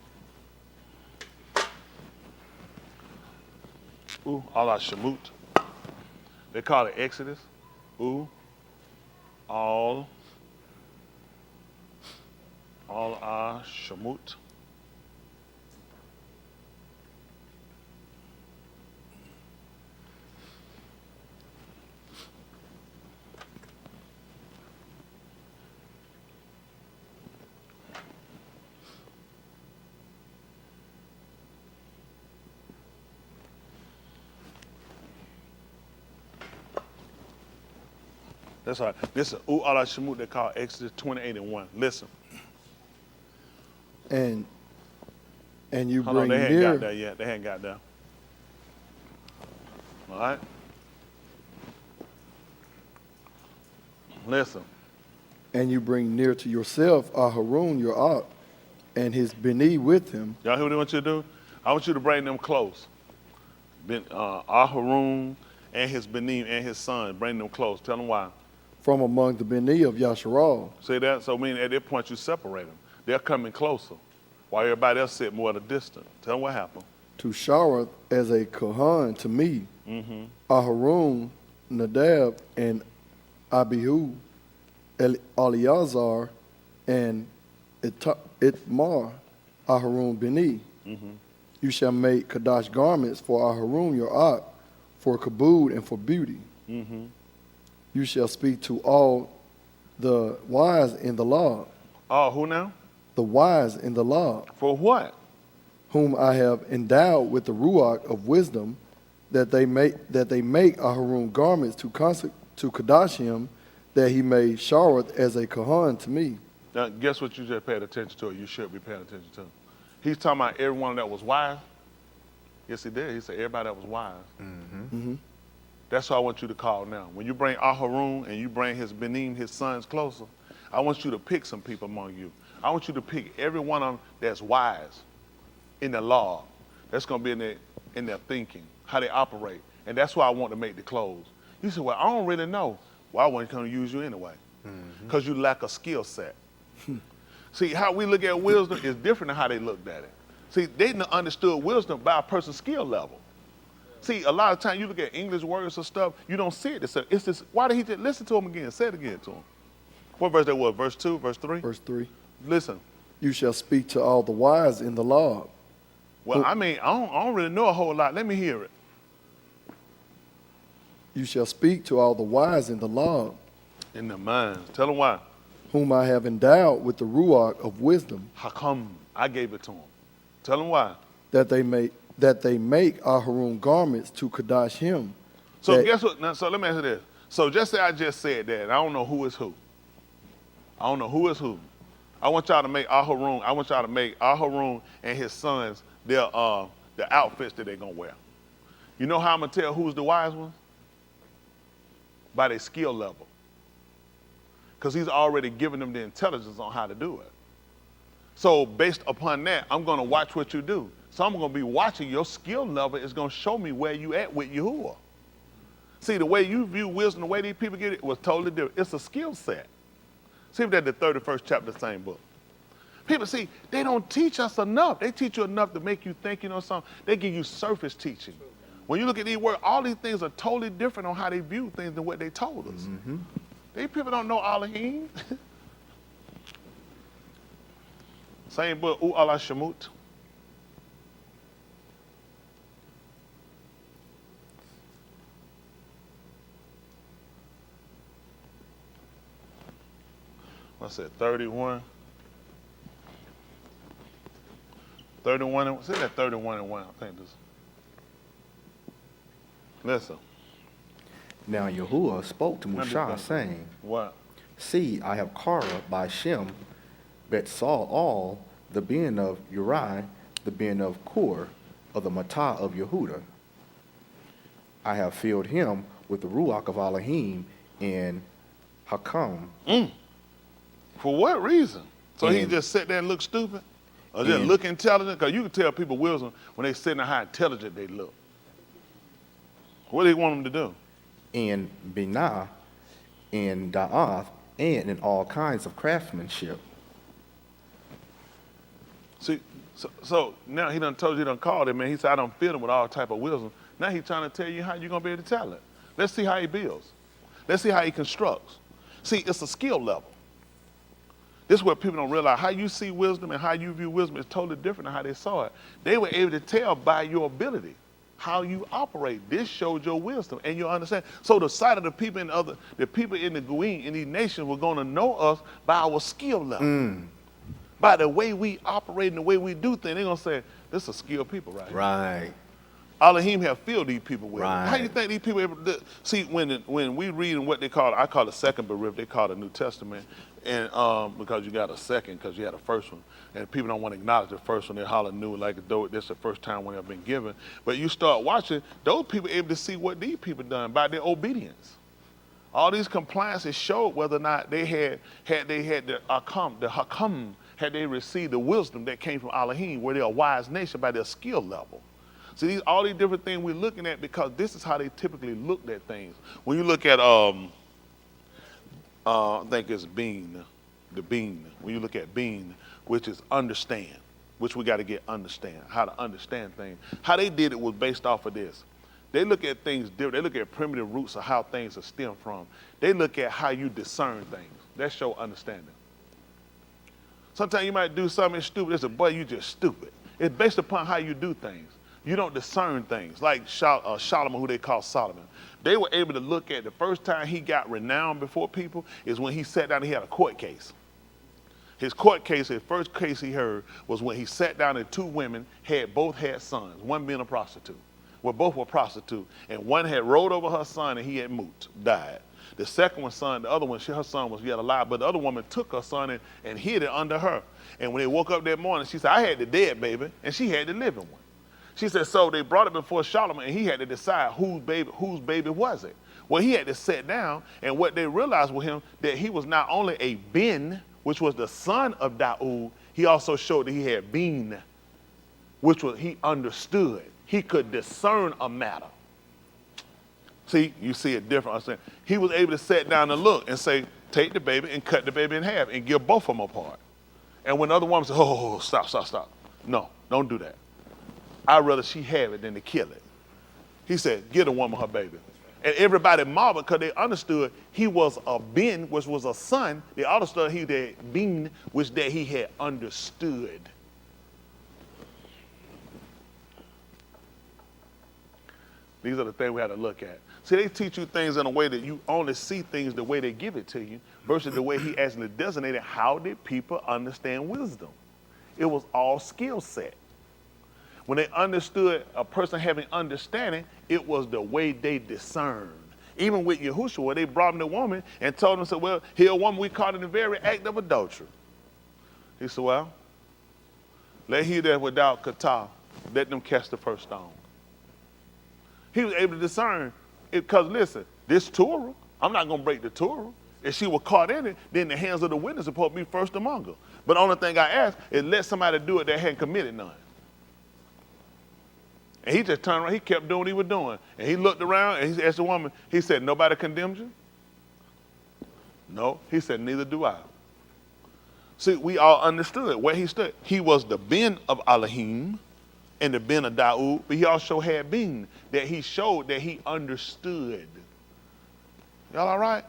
Allah Shemut. They call it Exodus. Allah Shemut. That's all right. This is Allah Shemut, they call Exodus 28:1. Listen. And you Hold on, bring they hadn't near. got there yet. They hadn't got there. All right. Listen. And you bring near to yourself Aharun your Ak, and his Beni with him. Y'all hear what I want you to do? I want you to bring them close. Aharun and his Benim and his son, bring them close. Tell them why. From among the Beni of Yasharal. See that? So meaning at that point you separate them. They're coming closer, while everybody else sit more at a distance. Tell them what happened. To Sharath as a Kohan to me, Aharun, Nadab, and Abihu, Eleazar, and Itmar, Aharun Beni. You shall make Kadash garments for Aharun your Ak, for kabod and for beauty. You shall speak to all the wise in the law. Oh, who now? The wise in the law. For what? Whom I have endowed with the ruach of wisdom, that they make Aharun garments to Kadash him, that he may Sharath as a Kohan to me. Now, guess what you just paid attention to, or you should be paying attention to? He's talking about everyone that was wise. Yes, he did. He said everybody that was wise. That's what I want you to call now. When you bring Aharun and you bring his Benim, his sons closer, I want you to pick some people among you. I want you to pick every one of them that's wise in the law. That's going to be in their thinking, how they operate. And that's why I want to make the clothes. You say, well, I don't really know. Well, I wasn't going to use you anyway because you lack a skill set. See, how we look at wisdom is different than how they looked at it. See, they understood wisdom by a person's skill level. See, a lot of times you look at English words or stuff, you don't see it. It's this, why did he just listen to him again? Say it again to him. What verse that was? Verse 2, verse 3? Verse 3. Listen. You shall speak to all the wise in the law. Well, I mean, I don't really know a whole lot. Let me hear it. You shall speak to all the wise in the law, In the minds. Tell them why. whom I have endowed with the ruach of wisdom, How come I gave it to them? Tell them why. that they make Aharon garments to Kadash him. So that- guess what? Now, so let me ask you this. So just say I just said that. I don't know who is who. I don't know who is who. I want y'all to make Aharon. I want y'all to make Aharon and his sons their the outfits that they're gonna wear. You know how I'm gonna tell who's the wise ones? By their skill level. Because he's already given them the intelligence on how to do it. So based upon that, I'm gonna watch what you do. So I'm gonna be watching your skill level is gonna show me where you at with Yahuwah. See, the way you view wisdom, the way these people get it was totally different. It's a skill set. See if that's the 31st chapter of the same book. People, see, they don't teach us enough. They teach you enough to make you think you know something. They give you surface teaching. When you look at these words, all these things are totally different on how they view things than what they told us. These people don't know Elohim. Same book, U Allah Shemut. What's that, 31? 31, say that 31 and 1, I think this. Listen. Now Yahuwah spoke to Mushah, saying, What? See, I have Korah by Shem, Betzal'al, the ben of Uri, the ben of Kur, of the Matah of Yehuda. I have filled him with the Ruach of Elohim in Hakam. For what reason? So he And- just sit there and look stupid? Or just and- look intelligent? Because you can tell people wisdom when they sit there how intelligent they look. What do they want them to do? in Binah, in Da'ath, and in all kinds of craftsmanship. See, so now he done told you, he done called him, man. He said, I done filled him with all type of wisdom. Now he's trying to tell you how you're going to be able to tell it. Let's see how he builds. Let's see how he constructs. See, it's a skill level. This is what people don't realize. How you see wisdom and how you view wisdom is totally different than how they saw it. They were able to tell by your ability how you operate. This showed your wisdom and your understanding. So the sight of the people in the people in the Goyim, in these nations, were going to know us by our skill level. By the way we operate and the way we do things. They're going to say, this is a skilled people, right? Right. Elohim have filled these people with it. Right. How you think these people able to do? See, when we read in what they call, I call the second Berith, they call it the New Testament, and because you got a second, because you had a first one, and people don't want to acknowledge the first one. They holler new like though this is the first time one have been given. But you start watching, those people able to see what these people done by their obedience. All these compliances showed whether or not they had the hakam, had they received the wisdom that came from Elohim, where they're a wise nation by their skill level. See, all these different things we're looking at because this is how they typically looked at things. When you look at, I think it's bean, the bean. When you look at bean, which is understand, which we got to get understand, how to understand things. How they did it was based off of this. They look at things different. They look at primitive roots of how things are stemmed from. They look at how you discern things. That show understanding. Sometimes you might do something stupid. They say, boy, you just stupid. It's based upon how you do things. You don't discern things. Like Solomon, who they call Solomon. They were able to look at the first time he got renowned before people is when he sat down and he had a court case. His court case, his first case he heard was when he sat down and two women both had sons, one being a prostitute. Well, both were prostitutes. And one had rolled over her son and he had died. The second one's son, the other one, her son was yet alive, but the other woman took her son and hid it under her. And when they woke up that morning, she said, I had the dead baby, and she had the living one. She said, so they brought it before Solomon, and he had to decide whose baby was it. Well, he had to sit down, and what they realized with him, that he was not only a Ben, which was the son of Daud, he also showed that he had Bean, which was he understood. He could discern a matter. See, you see it different. He was able to sit down and look and say, take the baby and cut the baby in half and give both of them apart. And when the other woman said, oh, stop. No, don't do that. I'd rather she have it than to kill it. He said, give the woman her baby. And everybody marveled because they understood he was a Ben, which was a son. They understood he had been, which that he had understood. These are the things we had to look at. See, they teach you things in a way that you only see things the way they give it to you versus the way he actually designated how did people understand wisdom. It was all skill set. When they understood a person having understanding, it was the way they discerned. Even with Yahushua, they brought him the woman and told him, said, well, here a woman we caught in the very act of adultery. He said, well, let he that without kata, let them cast the first stone. He was able to discern it because, listen, this Torah, I'm not going to break the Torah. If she was caught in it, then the hands of the witness are supposed to be first among her. But the only thing I ask is let somebody do it that hadn't committed none. And he just turned around, he kept doing what he was doing. And he looked around and he asked the woman, he said, nobody condemned you? No. He said, neither do I. See, we all understood where he stood. He was the Ben of Elohim and the Ben of Daud, but he also had Ben that he showed that he understood. Y'all all right?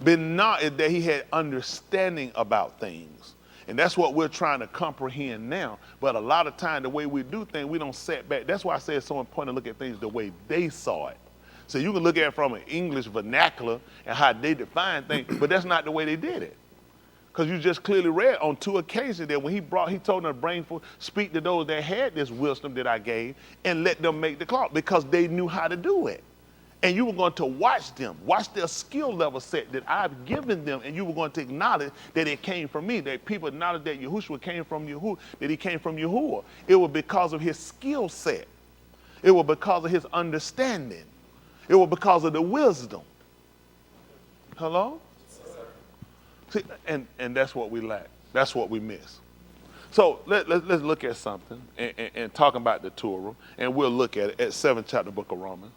Ben not is that he had understanding about things. And that's what we're trying to comprehend now. But a lot of time, the way we do things, we don't set back. That's why I say it's so important to look at things the way they saw it. So you can look at it from an English vernacular and how they define things, but that's not the way they did it. Because you just clearly read on 2 occasions that when he told them to bring forth, speak to those that had this wisdom that I gave and let them make the cloth because they knew how to do it. And you were going to watch them, watch their skill level set that I've given them, and you were going to acknowledge that it came from me, that people acknowledge that Yahushua came from Yahuwah, that he came from Yahuwah. It was because of his skill set. It was because of his understanding. It was because of the wisdom. Hello? See, and that's what we lack. That's what we miss. So let's look at something and talk about the Torah, and we'll look at it at 7th chapter book of Romans.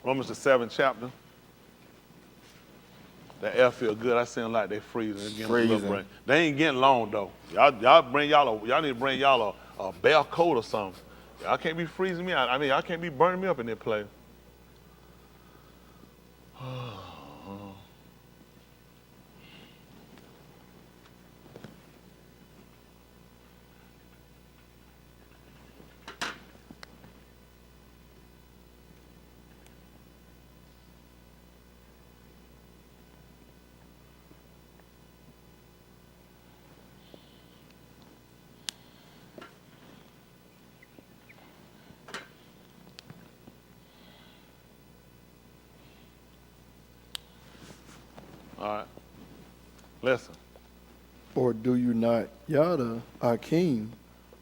Romans the 7th chapter. That air feel good. I seem like they freezing. Freezing. They ain't getting long though. Y'all need to bring y'all a bear coat or something. Y'all can't be freezing me out. I mean, y'all can't be burning me up in that place. All right. Listen. Or do you not, Yada, Akeem,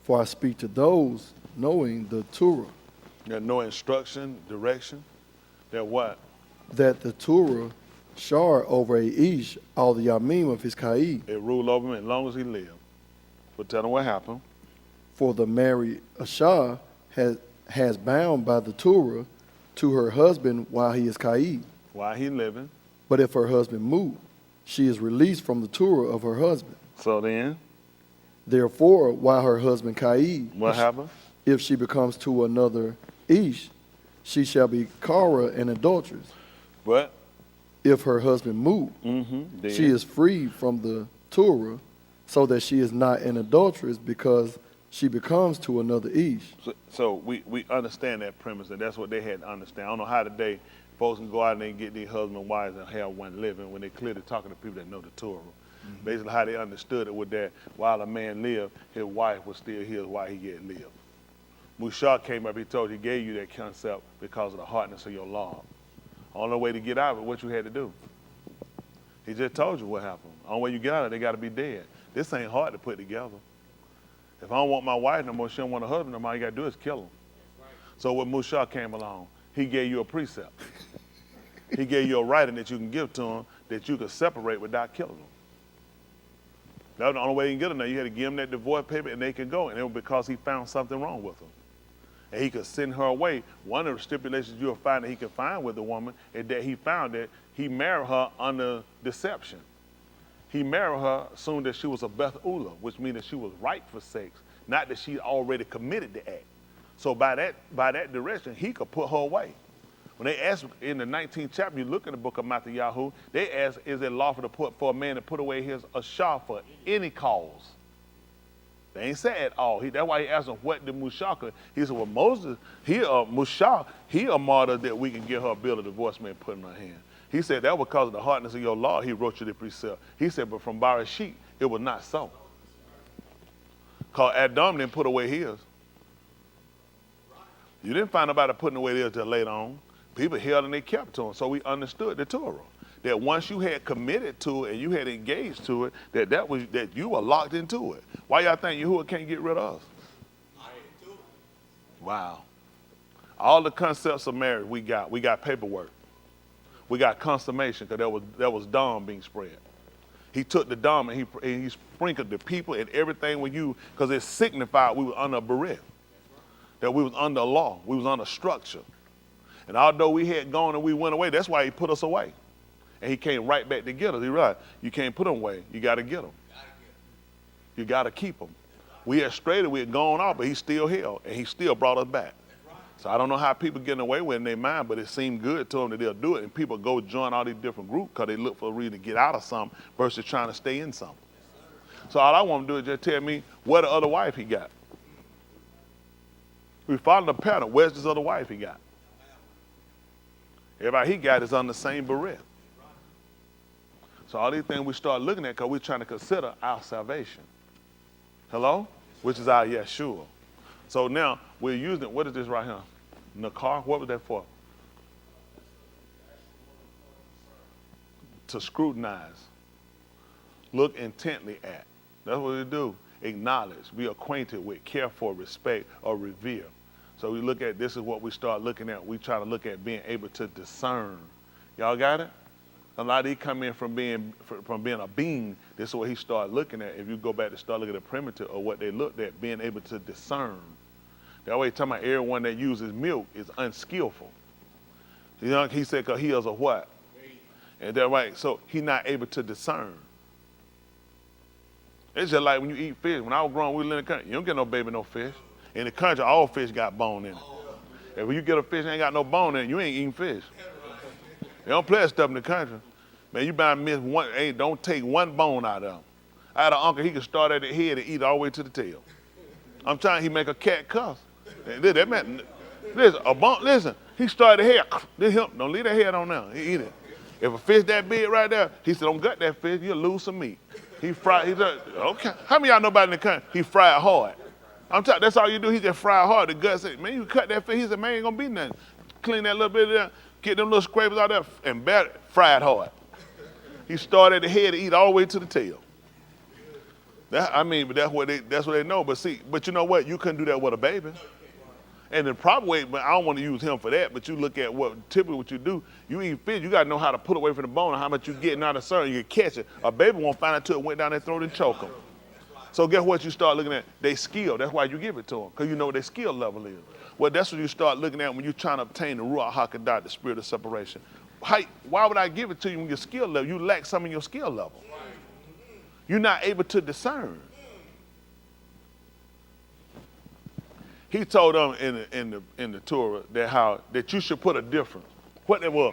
for I speak to those knowing the Torah. There's no instruction, direction. That what? That the Torah shar over a ish all the yamim of his kaid. It ruled over him as long as he lived. But tell him what happened. For the married Asha has bound by the Torah to her husband while he is kaid. While he living. But if her husband move, she is released from the Torah of her husband. So then? Therefore, while her husband kaid, what happened? If she becomes to another ish, she shall be kara and adulteress. But if her husband move, she is free from the Torah, so that she is not an adulteress because she becomes to another ish. So we understand that premise, and that's what they had to understand. I don't know how today folks can go out and they get these husband and wives and have one living when they're clearly talking to people that know the Torah. Basically how they understood it was that while a man lived, his wife was still his while he yet lived. Mushak came up, he told you, he gave you that concept because of the hardness of your law. Only way to get out of it, what you had to do. He just told you what happened. Only way you get out of it, they got to be dead. This ain't hard to put together. If I don't want my wife no more, she don't want a husband no more, all you got to do is kill him. So when Mushak came along, he gave you a precept. He gave you a writing that you can give to him that you could separate without killing them. That was the only way you can get them there. You had to give them that divorce paper and they could go. And it was because he found something wrong with them. And he could send her away. One of the stipulations you'll find that he could find with the woman is that he found that he married her under deception. He married her soon as she was a Beth Ula, which means that she was ripe for sex, not that she already committed the act. So by that direction, he could put her away. When they ask in the 19th chapter, you look in the book of Matthew, they ask, is it lawful to put for a man to put away his ashar for any cause? They ain't said at all. That's why he asked him what the mushaka. He said, well, Moses, he a martyr that we can give her a bill of divorcement and put in her hand. He said that was because of the hardness of your law. He wrote you the precept. He said, but from Bereshit, it was not so. Because Adam didn't put away his. You didn't find nobody putting away theirs till later on. People held and they kept to him. So we understood the Torah. That once you had committed to it and you had engaged to it, that you were locked into it. Why y'all think Yahuwah can't get rid of us? Wow. All the concepts of marriage we got paperwork. We got consummation, because that was dam being spread. He took the dam and he sprinkled the people and everything with you, because it signified we were under a beret. That we was under a law, we was under structure. And although we had gone and we went away, that's why he put us away. And he came right back to get us. He realized, you can't put them away, you got to get them. You got to keep them. We had strayed, we had gone off, but he still held, and he still brought us back. So I don't know how people getting away with it in their mind, but it seemed good to them that they'll do it. And people go join all these different groups because they look for a reason to get out of something versus trying to stay in something. So all I want to do is just tell me what the other wife he got. We follow the pattern. Where's this other wife he got? Everybody he got is on the same beret. So all these things we start looking at because we're trying to consider our salvation. Hello? Which is our Yeshua. So now we're using it. What is this right here? Nakar? What was that for? To scrutinize. Look intently at. That's what we do. Acknowledge, be acquainted with, care for, respect, or revere. So we look at, this is what we start looking at. We try to look at being able to discern. Y'all got it? A lot of these come in from being a being. This is what he started looking at. If you go back to start looking at the primitive or what they looked at, being able to discern. That way, talking about everyone that uses milk is unskillful. You know, he said, because he is a what? And that right. So he's not able to discern. It's just like when you eat fish. When I was growing, we lived in the country. You don't get no baby, no fish. In the country, all fish got bone in it. If you get a fish that ain't got no bone in it, you ain't eating fish. They don't play that stuff in the country. Man, you better miss one, don't take one bone out of them. I had an uncle, he could start at the head and eat all the way to the tail. I'm trying, he make a cat cuss. That man, listen, he started the head, this him, don't leave that head on there, he eat it. If a fish that big right there, he said, don't gut that fish, you'll lose some meat. He fried, he said, okay. How many of y'all know about in the country? He fried hard. I'm telling, that's all you do, he just fried hard. The gut said, man, you cut that fish, he said, man, ain't gonna be nothing. Clean that little bit of that, get them little scrapers out there, and batter it, fried hard. He started at the head and eat all the way to the tail. But that's what they know. But you know what? You couldn't do that with a baby. And the proper way, but I don't want to use him for that, but you look at typically what you do, you eat fish, you got to know how to pull away from the bone and how much you getting out of certain, you can catch it. A baby won't find it until it went down their throat and choke them. So guess what you start looking at? They skill. That's why you give it to them, because you know what their skill level is. Well, that's what you start looking at when you're trying to obtain the Ruach HaKodesh, the spirit of separation. Why would I give it to you when your skill level? You lack some of your skill level. You're not able to discern. He told them in the Torah that you should put a difference. What they were.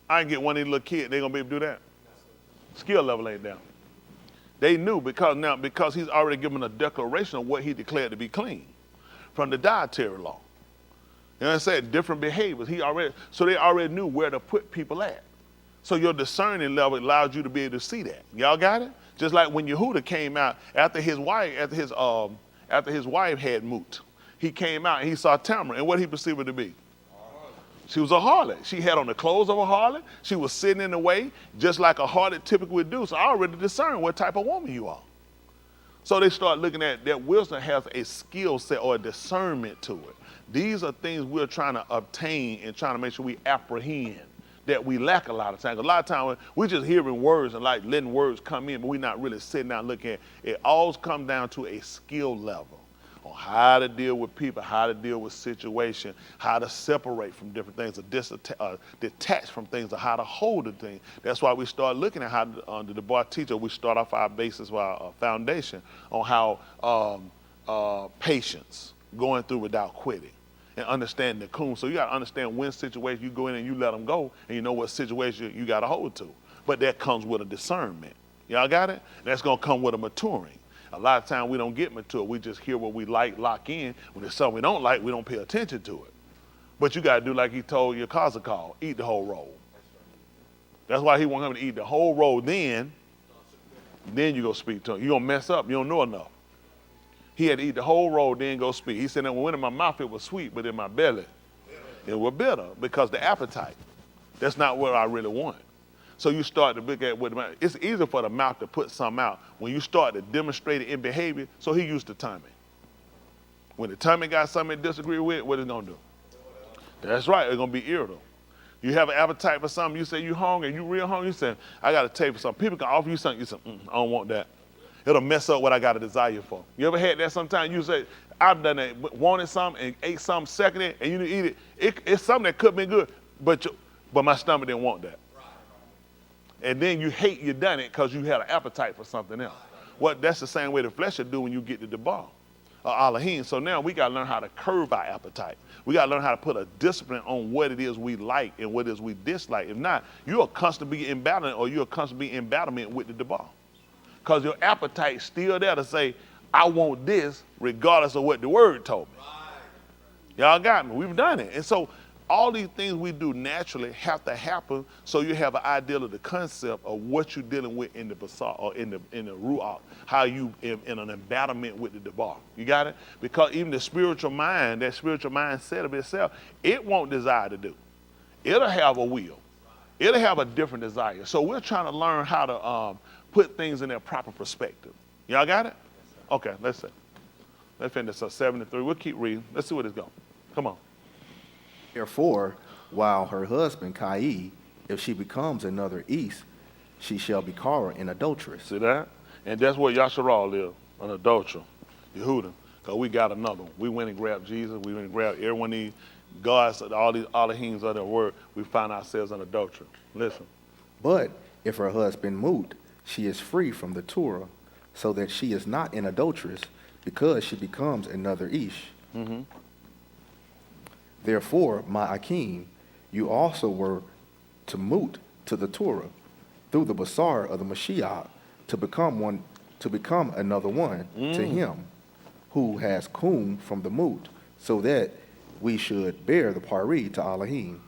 I ain't get one of these little kids, they gonna be able to do that. Skill level ain't down. They knew because he's already given a declaration of what he declared to be clean from the dietary law. You know what I'm saying? Different behaviors. So they already knew where to put people at. So your discerning level allows you to be able to see that. Y'all got it? Just like when Yehuda came out after his wife had moot, he came out and he saw Tamar, and what he perceived her to be? She was a harlot. She had on the clothes of a harlot. She was sitting in the way, just like a harlot typically would do. So I already discern what type of woman you are. So they start looking at that wisdom has a skill set or a discernment to it. These are things we're trying to obtain and trying to make sure we apprehend that we lack a lot of times. A lot of times we're just hearing words and like letting words come in, but we're not really sitting down looking at it. It all comes down to a skill level on how to deal with people, how to deal with situations, how to separate from different things, or detach from things, or how to hold a thing. That's why we start looking at how, under the bar teacher, we start off our basis, our foundation on how patience, going through without quitting. and understanding the coon. So you got to understand when situation you go in and you let them go, and you know what situation you got to hold to. But that comes with a discernment. Y'all got it? That's going to come with a maturing. A lot of times we don't get mature. We just hear what we like, lock in. When there's something we don't like, we don't pay attention to it. But you got to do like he told your Kazakal, eat the whole roll. That's why he want him to eat the whole roll. Then you go speak to him. You're going to mess up. You don't know enough. He had to eat the whole roll, then go speak. He said, when it went in my mouth, it was sweet, but in my belly, it was bitter because the appetite. That's not what I really want. So you start to look at what it's easier for the mouth to put something out when you start to demonstrate it in behavior. So he used the tummy. When the tummy got something to disagree with, what it's gonna do? That's right, it's gonna be irritable. You have an appetite for something, you say you hungry, and you real hungry, you say, I got to tell you something. People can offer you something, you say, I don't want that. It'll mess up what I got a desire for. You ever had that sometime? You say, I've done that, wanted something and ate something, second it, and you didn't eat it. It's something that could have been good, but my stomach didn't want that. And then you hate you done it because you had an appetite for something else. That's the same way the flesh will do when you get to the bar, Elohim. So now we got to learn how to curb our appetite. We got to learn how to put a discipline on what it is we like and what it is we dislike. If not, you'll constantly be in battle, or you'll constantly be in battlement with the debar. Because your appetite's still there to say, I want this regardless of what the word told me. Y'all got me. We've done it. And so all these things we do naturally have to happen so you have an idea of the concept of what you're dealing with in the basar or in the ruach, how you in an embattlement with the debar. You got it? Because even the spiritual mind, that spiritual mindset of itself, it won't desire to do. It'll have a will. It'll have a different desire. So we're trying to learn how to put things in their proper perspective. Y'all got it? Okay, let's see. Let's finish up 73. We'll keep reading. Let's see where it's going. Come on. Therefore, while her husband, Kai, if she becomes another East, she shall be called an adulteress. See that? And that's what Yasharal is, an adulterer, Yehuda. Because we got another one. We went and grabbed Jesus. We went and grabbed everyone these gods, all these Elohims of the word. We find ourselves an adulterer. Listen. But if her husband moot, she is free from the Torah, so that she is not an adulteress, because she becomes another Ish. Mm-hmm. Therefore, my Akim, you also were to moot to the Torah through the basar of the Mashiach to become another one to him who has kum from the moot, so that we should bear the pari to Elohim.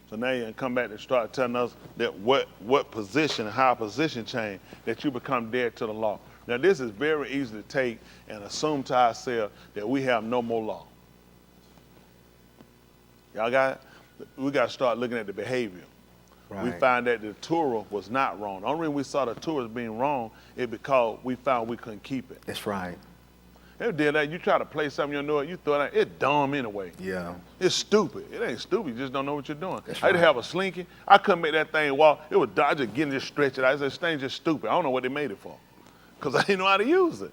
So now you can come back and start telling us that what position, how position change, that you become dead to the law. Now this is very easy to take and assume to ourselves that we have no more law. Y'all got it? We got to start looking at the behavior. Right. We find that the Torah was not wrong. The only reason we saw the Torah as being wrong is because we found we couldn't keep it. That's right. If did that, you try to play something you know it, you throw it out, it's dumb anyway. Yeah. It's stupid. It ain't stupid, you just don't know what you're doing. That's I right. didn't have a slinky. I couldn't make that thing walk. It was I just getting just stretch it out. This thing's just stupid. I don't know what they made it for. Because I didn't know how to use it.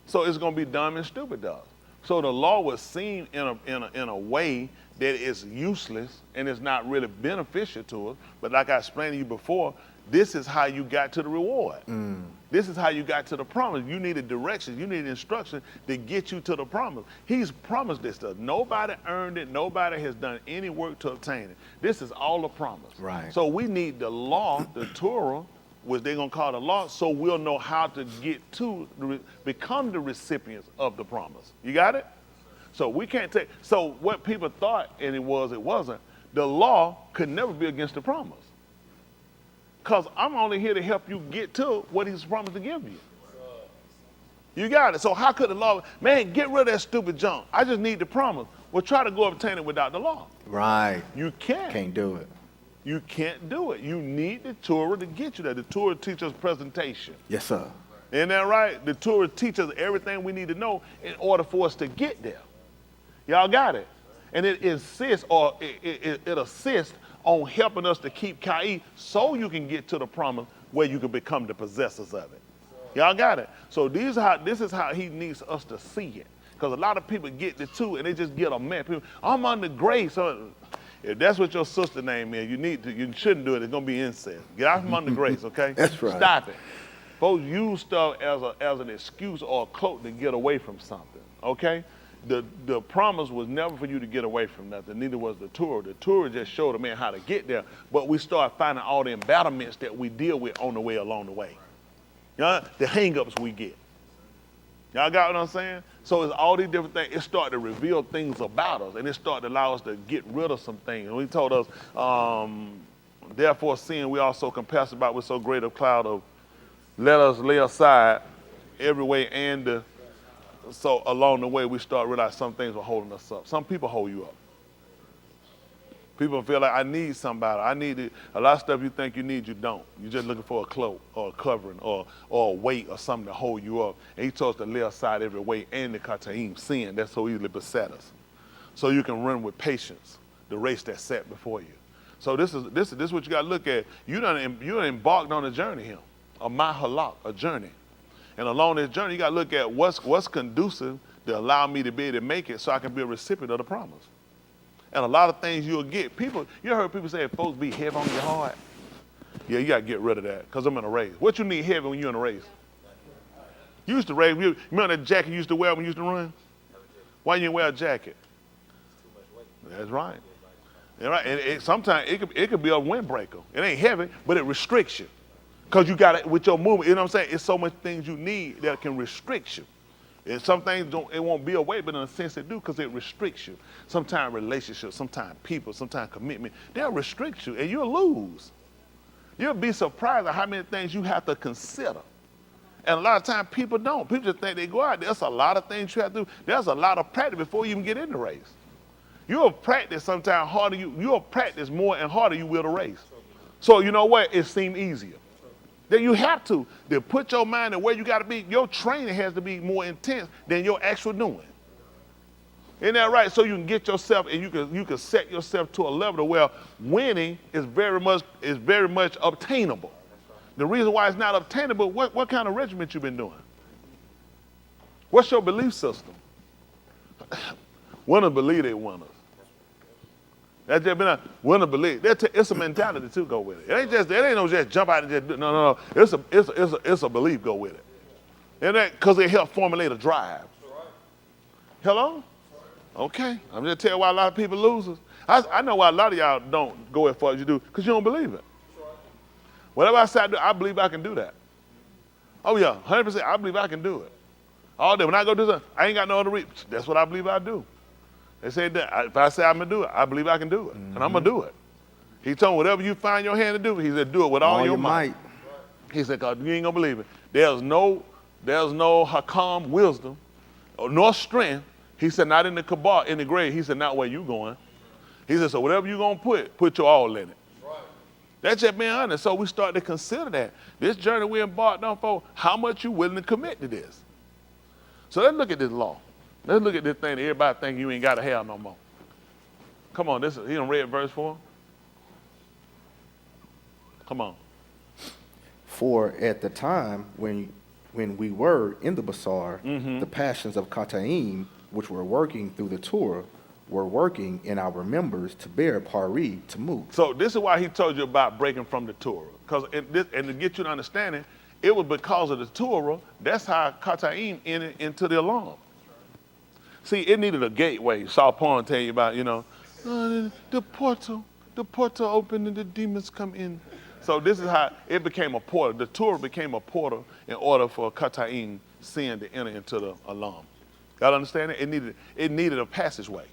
So it's gonna be dumb and stupid, dog. So the law was seen in a way that is useless and is not really beneficial to us. But like I explained to you before, this is how you got to the reward. This is how you got to the promise. You needed directions, you needed instruction to get you to the promise. He's promised this stuff. Nobody earned it. Nobody has done any work to obtain it. This is all a promise. Right. So we need the law, the Torah, which they're gonna call the law, so we'll know how to get to become the recipients of the promise. You got it? So we can't take, so what people thought, and it wasn't, the law could never be against the promise. Because I'm only here to help you get to what he's promised to give you. You got it. So how could the law, man, get rid of that stupid junk. I just need the promise. Well, try to go obtain it without the law. Right. You can't. Can't do it. You can't do it. You need the Torah to get you there. The Torah teaches presentation. Yes, sir. Isn't that right? The Torah teaches everything we need to know in order for us to get there. Y'all got it? And it insists, or it assists on helping us to keep Kai so you can get to the promise where you can become the possessors of it. Y'all got it? So this is how he needs us to see it. Because a lot of people get the two and they just get a mess. People, I'm under grace. If that's what your sister name is, you shouldn't do it. It's gonna be incest. Get out from under grace, okay? That's right. Stop it. Folks use stuff as an excuse or a cloak to get away from something, okay? the promise was never for you to get away from nothing. Neither was the Torah. The Torah just showed a man how to get there. But we start finding all the embattlements that we deal with on the way along the way. You know, the hang-ups we get. Y'all got what I'm saying? So it's all these different things. It started to reveal things about us, and it started to allow us to get rid of some things. And he told us, therefore, seeing we also compass about with so great a cloud of, let us lay aside every way and so along the way we start realizing some things are holding us up. Some people hold you up. People feel like I need somebody. I need it. A lot of stuff you think you need, you don't. You're just looking for a cloak or a covering or a weight or something to hold you up. And he told us to lay aside every weight and the kataim, sin that so easily beset us. So you can run with patience the race that's set before you. So this is what you got to look at. You done embarked on a journey here, a mahalak, a journey. And along this journey, you got to look at what's conducive to allow me to be able to make it so I can be a recipient of the promise. And a lot of things you'll get. People, you heard people say, folks be heavy on your heart. Yeah, you got to get rid of that because I'm in a race. What you need heavy when you're in a race? You used to race. You remember that jacket you used to wear when you used to run? Why you didn't wear a jacket? That's right. Right. And sometimes it could be a windbreaker. It ain't heavy, but it restricts you. Because you got it with your movement. You know what I'm saying? It's so much things you need that can restrict you. And some things it won't be a way, but in a sense it do because it restricts you. Sometimes relationships, sometimes people, sometimes commitment, they'll restrict you and you'll lose. You'll be surprised at how many things you have to consider. And a lot of times people don't. People just think they go out. There's a lot of things you have to do. There's a lot of practice before you even get in the race. You'll practice sometimes harder. You'll practice more and harder you will the race. So you know what? It seems easier. Then you have to put your mind in where you got to be. Your training has to be more intense than your actual doing. Isn't that right? So you can get yourself and you can set yourself to a level to where winning is very much obtainable. The reason why it's not obtainable, what kind of regiment you been doing? What's your belief system? Winners believe they winners. That's just been a winner believe. It's a mentality to go with it. It ain't no just jump out and just do. No. It's a belief go with it. And that because it helps formulate a drive. Hello? Okay. I'm just telling you why a lot of people losers. I know why a lot of y'all don't go as far as you do, because you don't believe it. Whatever I say I do, I believe I can do that. Oh yeah, 100%. I believe I can do it. All day when I go do something, I ain't got no other reason. That's what I believe I do. They say that if I say I'm going to do it, I believe I can do it. And I'm going to do it. He told me, whatever you find your hand to do, he said, do it with all your might. He said, because you ain't going to believe it. There's no hakam, wisdom, nor strength. He said, not in the kabah, in the grave. He said, not where you going. He said, so whatever you going to put your all in it. That's just being honest. So we start to consider that. This journey we embarked on for, how much you willing to commit to this. So let's look at this law. Let's look at this thing that everybody think you ain't got to have no more. Come on, he done read verse 4. Come on. For at the time when we were in the Basar, the passions of Kataim, which were working through the Torah, were working in our members to bear pari to move. So this is why he told you about breaking from the Torah. And to get you to understand it, it was because of the Torah. That's how Kataim entered into the alarm. See, it needed a gateway. Saul Paul tell you about, the portal opened and the demons come in. So this is how it became a portal. The Torah became a portal in order for Kataim sin to enter into the alarm. Y'all understand it? It needed a passageway.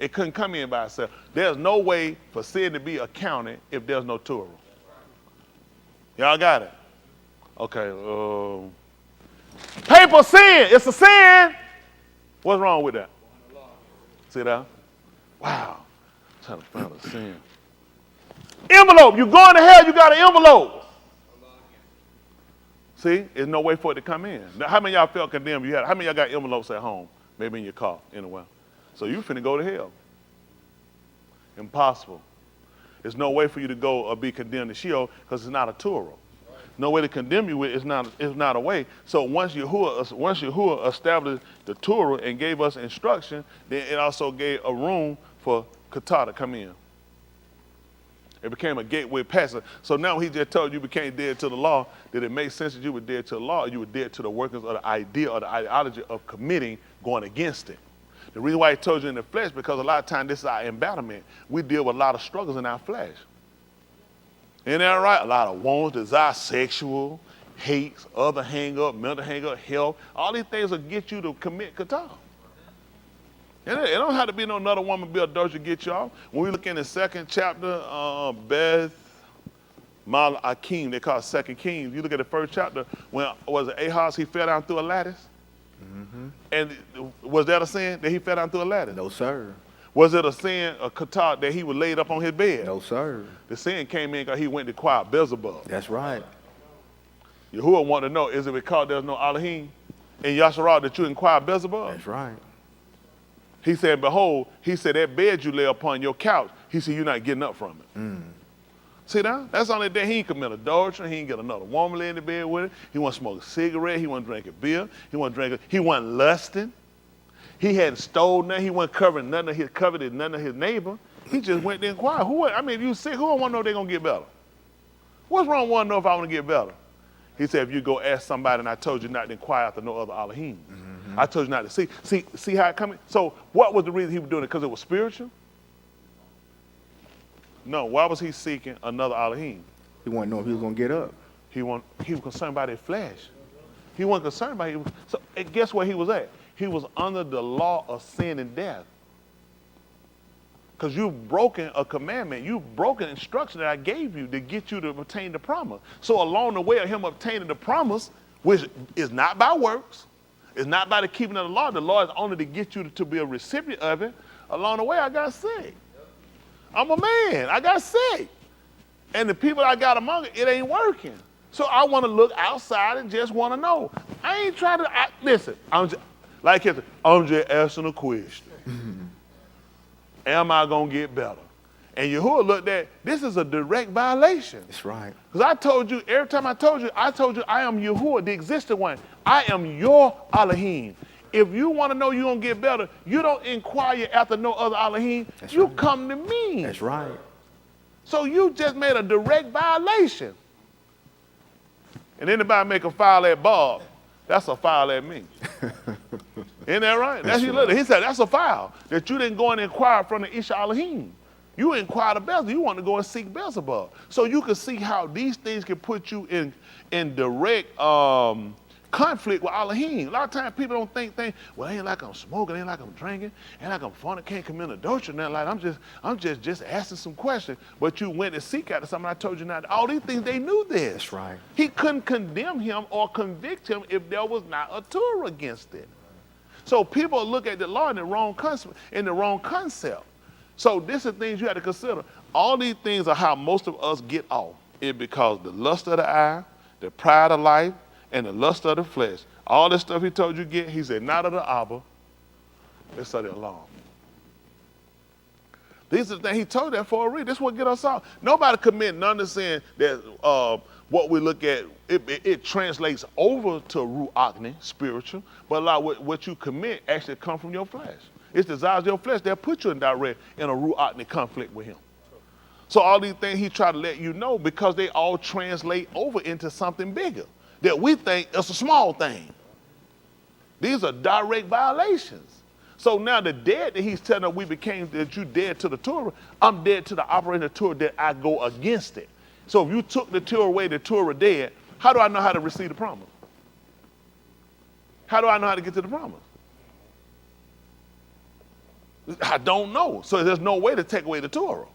It couldn't come in by itself. There's no way for sin to be accounted if there's no Torah. Y'all got it? Okay. Paper sin. It's a sin. What's wrong with that? See that? Wow. I'm trying to find a sin. Envelope. You going to hell, you got an envelope. See? There's no way for it to come in. Now, how many of y'all felt condemned? How many of y'all got envelopes at home? Maybe in your car, anywhere. So you finna go to hell. Impossible. There's no way for you to go or be condemned to Sheol because it's not a Torah. No way to condemn you with. It's not a way. So once Yahuwah established the Torah and gave us instruction, then it also gave a room for Kata to come in. It became a gateway passage. So now he just told you became dead to the law. Did it make sense that you were dead to the law? Or you were dead to the workings of the idea or the ideology of committing, going against it. The reason why he told you in the flesh, because a lot of times this is our embattlement. We deal with a lot of struggles in our flesh. Isn't that right? A lot of wants, desire, sexual, hates, other hang-up, mental hang-up, health. All these things will get you to commit qatar. And it don't have to be no another woman be adultery to get you off. When we look in the second chapter, Beth Mal Akim, they call it 2 Kings. You look at the first chapter, when was it Ahaz, he fell down through a lattice? Mm-hmm. And was that a sin that he fell down through a ladder? No, sir. Was it a sin, a qatar, that he was laid up on his bed? No, sir. The sin came in because he went to choir Beelzebub. That's right. Yahuwah want to know, is it because there's no Elohim in Yasharah that you inquire Beelzebub? That's right. He said, behold, he said, that bed you lay upon your couch, he said, you're not getting up from it. Mm. See that? That's only that he ain't commit adultery. He ain't get another woman lay in the bed with it. He wasn't smoking a cigarette. He wasn't drinking beer. He wasn't lusting. He hadn't stolen nothing. He wasn't covering none of his coveted, none of his neighbor. He just went there and inquired. If you sick, who don't want to know if they're going to get better? What's wrong with want to know if I want to get better? He said, if you go ask somebody, and I told you not to inquire after no other Elohim. Mm-hmm. I told you not to see how it coming. So what was the reason he was doing it? Because it was spiritual? No, why was he seeking another Elohim? He wanted to know if he was going to get up. He was concerned about his flesh. He wasn't concerned about it. So guess where he was at? He was under the law of sin and death. Because you've broken a commandment. You've broken instruction that I gave you to get you to obtain the promise. So along the way of him obtaining the promise, which is not by works, it's not by the keeping of the law is only to get you to be a recipient of it. Along the way, I got sick. I'm a man. I got sick. And the people I got among it ain't working. So I want to look outside and just want to know. I ain't trying to, listen, I'm just asking a question. Am I going to get better? And Yahuwah looked at, this is a direct violation. That's right. Because I told you, every time I told you I am Yahuwah, the existing one. I am your Elohim. If you want to know you're going to get better, you don't inquire after no other Elohim. That's you right. Come to me. That's right. So you just made a direct violation. And anybody make a foul at Bob, that's a foul at me. Isn't that right? That's right. He said, that's a foul. That you didn't go and inquire from the Isha Elohim. You inquired of Beelzebub. You want to go and seek Beelzebub. So you can see how these things can put you in direct conflict with Elohim. A lot of times people don't think, well, it ain't like I'm smoking, it ain't like I'm drinking, ain't like I'm fornicating, committing adultery, nothing like that. I'm just asking some questions. But you went to seek after something. I told you not. All these things, they knew this. That's right. He couldn't condemn him or convict him if there was not a Torah against it. So people look at the law in the wrong concept. So this is things you have to consider. All these things are how most of us get off. It's because the lust of the eye, the pride of life, and the lust of the flesh. All this stuff he told you get, he said, not of the Abba. Let's study along. These are the things he told that for a reason. This is what get us off. Nobody commit none of sin that what we look at, it translates over to Ruachni, spiritual, but a lot of what you commit actually come from your flesh. It's desires of your flesh that put you in a Ruachni conflict with him. So all these things he tried to let you know because they all translate over into something bigger that we think is a small thing. These are direct violations. So now the dead that he's telling us that you dead to the Torah, I'm dead to the operating of Torah that I go against it. So if you took the Torah away, the Torah dead, how do I know how to receive the promise? How do I know how to get to the promise? I don't know. So there's no way to take away the Torah.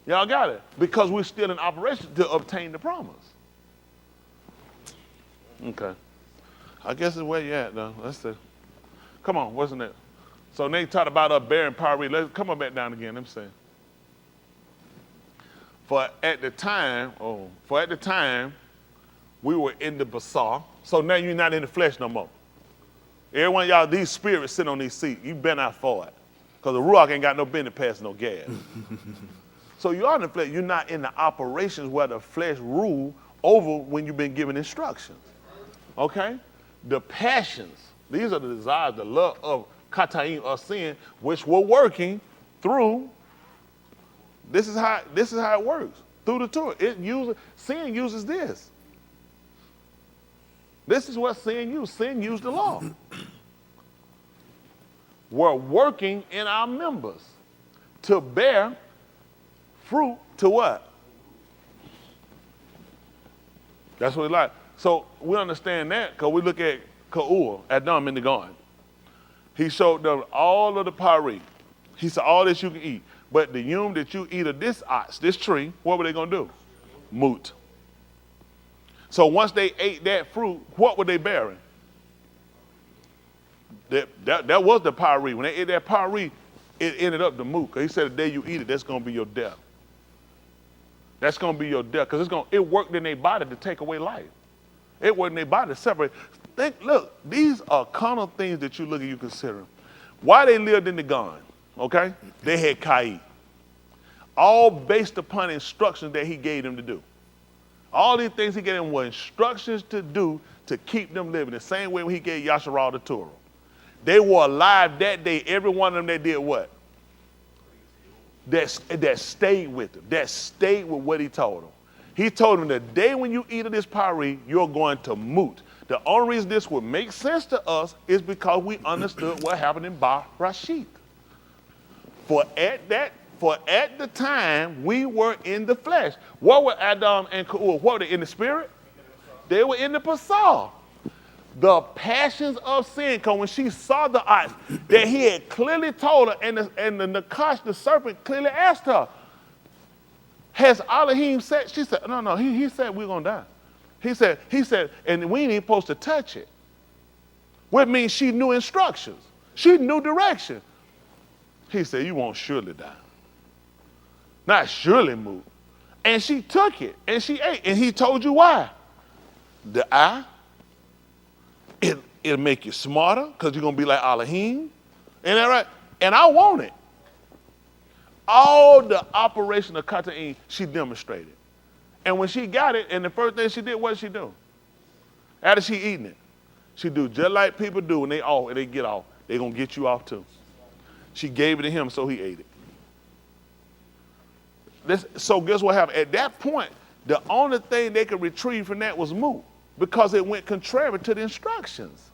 Y'all got it? Because we're still in operation to obtain the promise. Okay. I guess it's where you at, though. Let's see. Come on, wasn't it? So they talked about us bearing power. Let's come on back down again. Let me see. For at the time, we were in the basar. So now you're not in the flesh no more. Every one of y'all, these spirits sitting on these seats, you been out for it. Because the Ruach ain't got no business passing no gas. So you are in the flesh. You're not in the operations where the flesh rule over when you've been given instructions. Okay? The passions, these are the desires, the love of Kataim or sin, which we're working through. This is how it works. Through the Torah. Sin uses this. This is what sin used. Sin used the law. were working in our members to bear fruit to what? That's what it's like. So we understand that because we look at Ka'ur, Adam in the garden. He showed them all of the pari. He said, all this you can eat. But the yum that you eat of this ox, this tree, what were they going to do? Moot. So once they ate that fruit, what were they bearing? That was the pari. When they ate that pari, it ended up the moot. He said the day you eat it, that's going to be your death. That's going to be your death because it worked in their body to take away life. It worked in their body to separate. Look, these are carnal things that you look at, you consider. Why they lived in the garden, okay? They had Kai. All based upon instructions that he gave them to do. All these things he gave them were instructions to do to keep them living. The same way when he gave Yasharal the Torah. They were alive that day. Every one of them, they did what? That stayed with them. That stayed with what he told them. He told them the day when you eat of this pari, you're going to moot. The only reason this would make sense to us is because we understood what happened in Bar Rashid. For at the time, we were in the flesh. What were Adam and Ka'ur? What were they in the spirit? They were in the pasal. The passions of sin, because when she saw the ox, that he had clearly told her, and the Nakash, the serpent, clearly asked her, has Elohim said? She said, no, he said we're going to die. He said, and we ain't even supposed to touch it. Which means she knew instructions. She knew direction. He said, you won't surely die. Not surely move. And she took it, and she ate. And he told you why. The eye, it'll make you smarter, because you're going to be like Elohim. Ain't that right? And I want it. All the operation of Kata'in, she demonstrated. And when she got it, and the first thing she did, what did she do? After she eating it, she do just like people do when they get off. They're going to get you off too. She gave it to him, so he ate it. So guess what happened? At that point, the only thing they could retrieve from that was moot, because it went contrary to the instructions.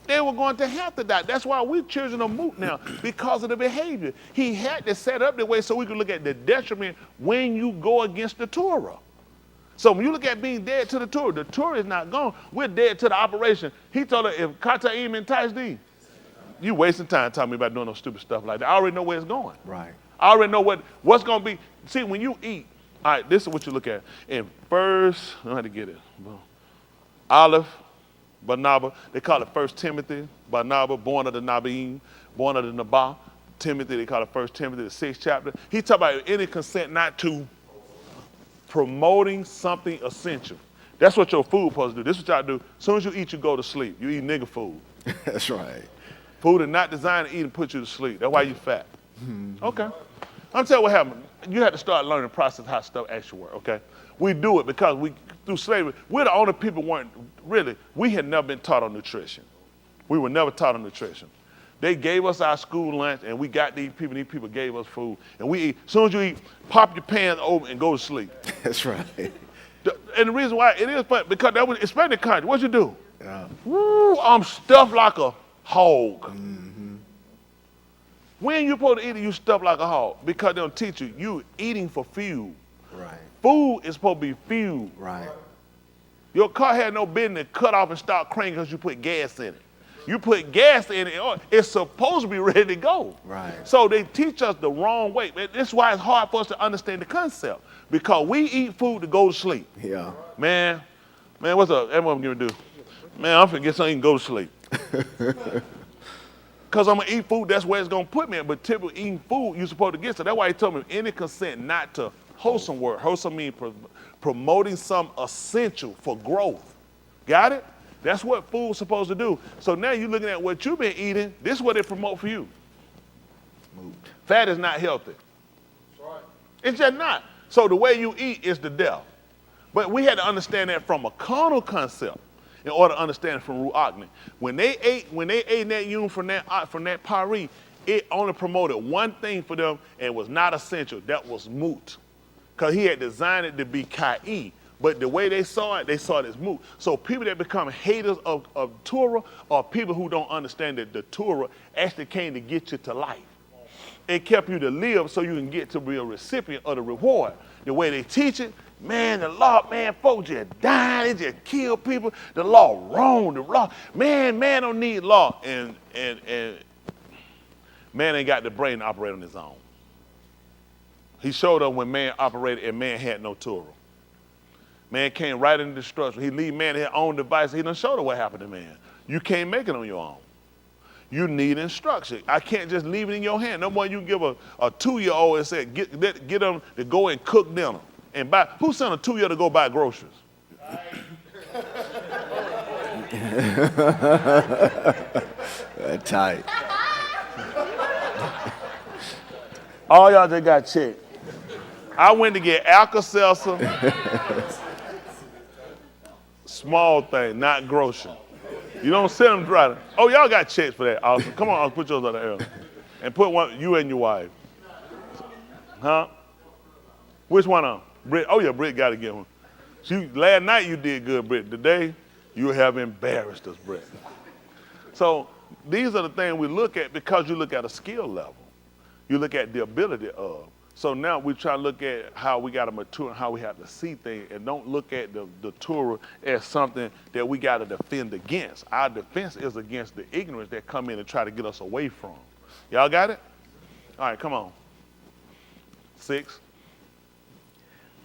They were going to have to die. That's why we're children of moot now, because of the behavior. He had to set up the way so we could look at the detriment when you go against the Torah. So when you look at being dead to the Torah is not gone. We're dead to the operation. He told her, if Kata'im enticed thee, you wasting time telling me about doing no stupid stuff like that. I already know where it's going. Right. I already know what's going to be. See, when you eat, all right, this is what you look at. In first, I don't know how to get it. Aleph, Barnabas, they call it 1 Timothy, Barnabas, born of the Nabiim, born of the Nabah. Timothy, they call it 1 Timothy, the 6th chapter. He talk about any consent not to promoting something essential. That's what your food supposed to do. This is what y'all do. As soon as you eat, you go to sleep. You eat nigga food. That's right. Food is not designed to eat and put you to sleep. That's why you fat. Okay. I'm telling you what happened. You had to start learning the process how stuff actually works, okay? We do it because through slavery, we're the only people we had never been taught on nutrition. We were never taught on nutrition. They gave us our school lunch, and we got these people gave us food, and we eat. As soon as you eat, pop your pants open and go to sleep. That's right. And the reason why it is fun, because that was, especially in the country, what you do? Yeah. Woo, I'm stuffed like a hog. Mm-hmm. When you supposed to eat it, you stuffed like a hog, because they don't teach you eating for fuel. Right. Food is supposed to be fuel. Right. Your car had no business to cut off and start cranking because you put gas in it. You put gas in it, it's supposed to be ready to go. Right. So they teach us the wrong way. That's why it's hard for us to understand the concept, because we eat food to go to sleep. Yeah. Man, what's up? Everyone gonna do? Man, I'm finna get something and go to sleep. Because I'm going to eat food, that's where it's going to put me. But typically eating food, you're supposed to get. So that's why he told me any consent not to wholesome work. Wholesome means promoting some essential for growth. Got it? That's what food's supposed to do. So now you're looking at what you've been eating. This is what it promote for you. Fat is not healthy. That's right. It's just not. So the way you eat is the death. But we had to understand that from a carnal concept in order to understand it from Ru'akni. When they ate that yum from that pari, it only promoted one thing for them and was not essential. That was moot. Because he had designed it to be ka'i, But the way they saw it as moot. So people that become haters of Torah are people who don't understand that the Torah actually came to get you to life. It kept you to live so you can get to be a recipient of the reward. The way they teach it, man, the law, man, folks just dying, they just kill people. The law wrong, the law, man don't need law. And man ain't got the brain to operate on his own. He showed up when man operated and man had no Torah. Man came right into destruction. He leave man his own device. He done showed her what happened to man. You can't make it on your own. You need instruction. I can't just leave it in your hand. No more you can give a 2-year-old and say, get them to go and cook dinner. And buy, who sent a 2-year-old to go buy groceries? That's tight. All y'all just got checked. I went to get Alka-Seltzer. Small thing, not grocery. You don't send them dry. Oh, y'all got checks for that. Awesome. Come on, I'll put yours on the air. And put one, you and your wife. Huh? Which one of them? Britt. Oh, yeah, Britt got to get one. Last night you did good, Britt. Today, you have embarrassed us, Britt. So these are the things we look at because you look at a skill level. You look at the ability of. So now we try to look at how we got to mature and how we have to see things, and don't look at the Torah as something that we got to defend against. Our defense is against the ignorance that come in and try to get us away from. Y'all got it? All right, come on. 6.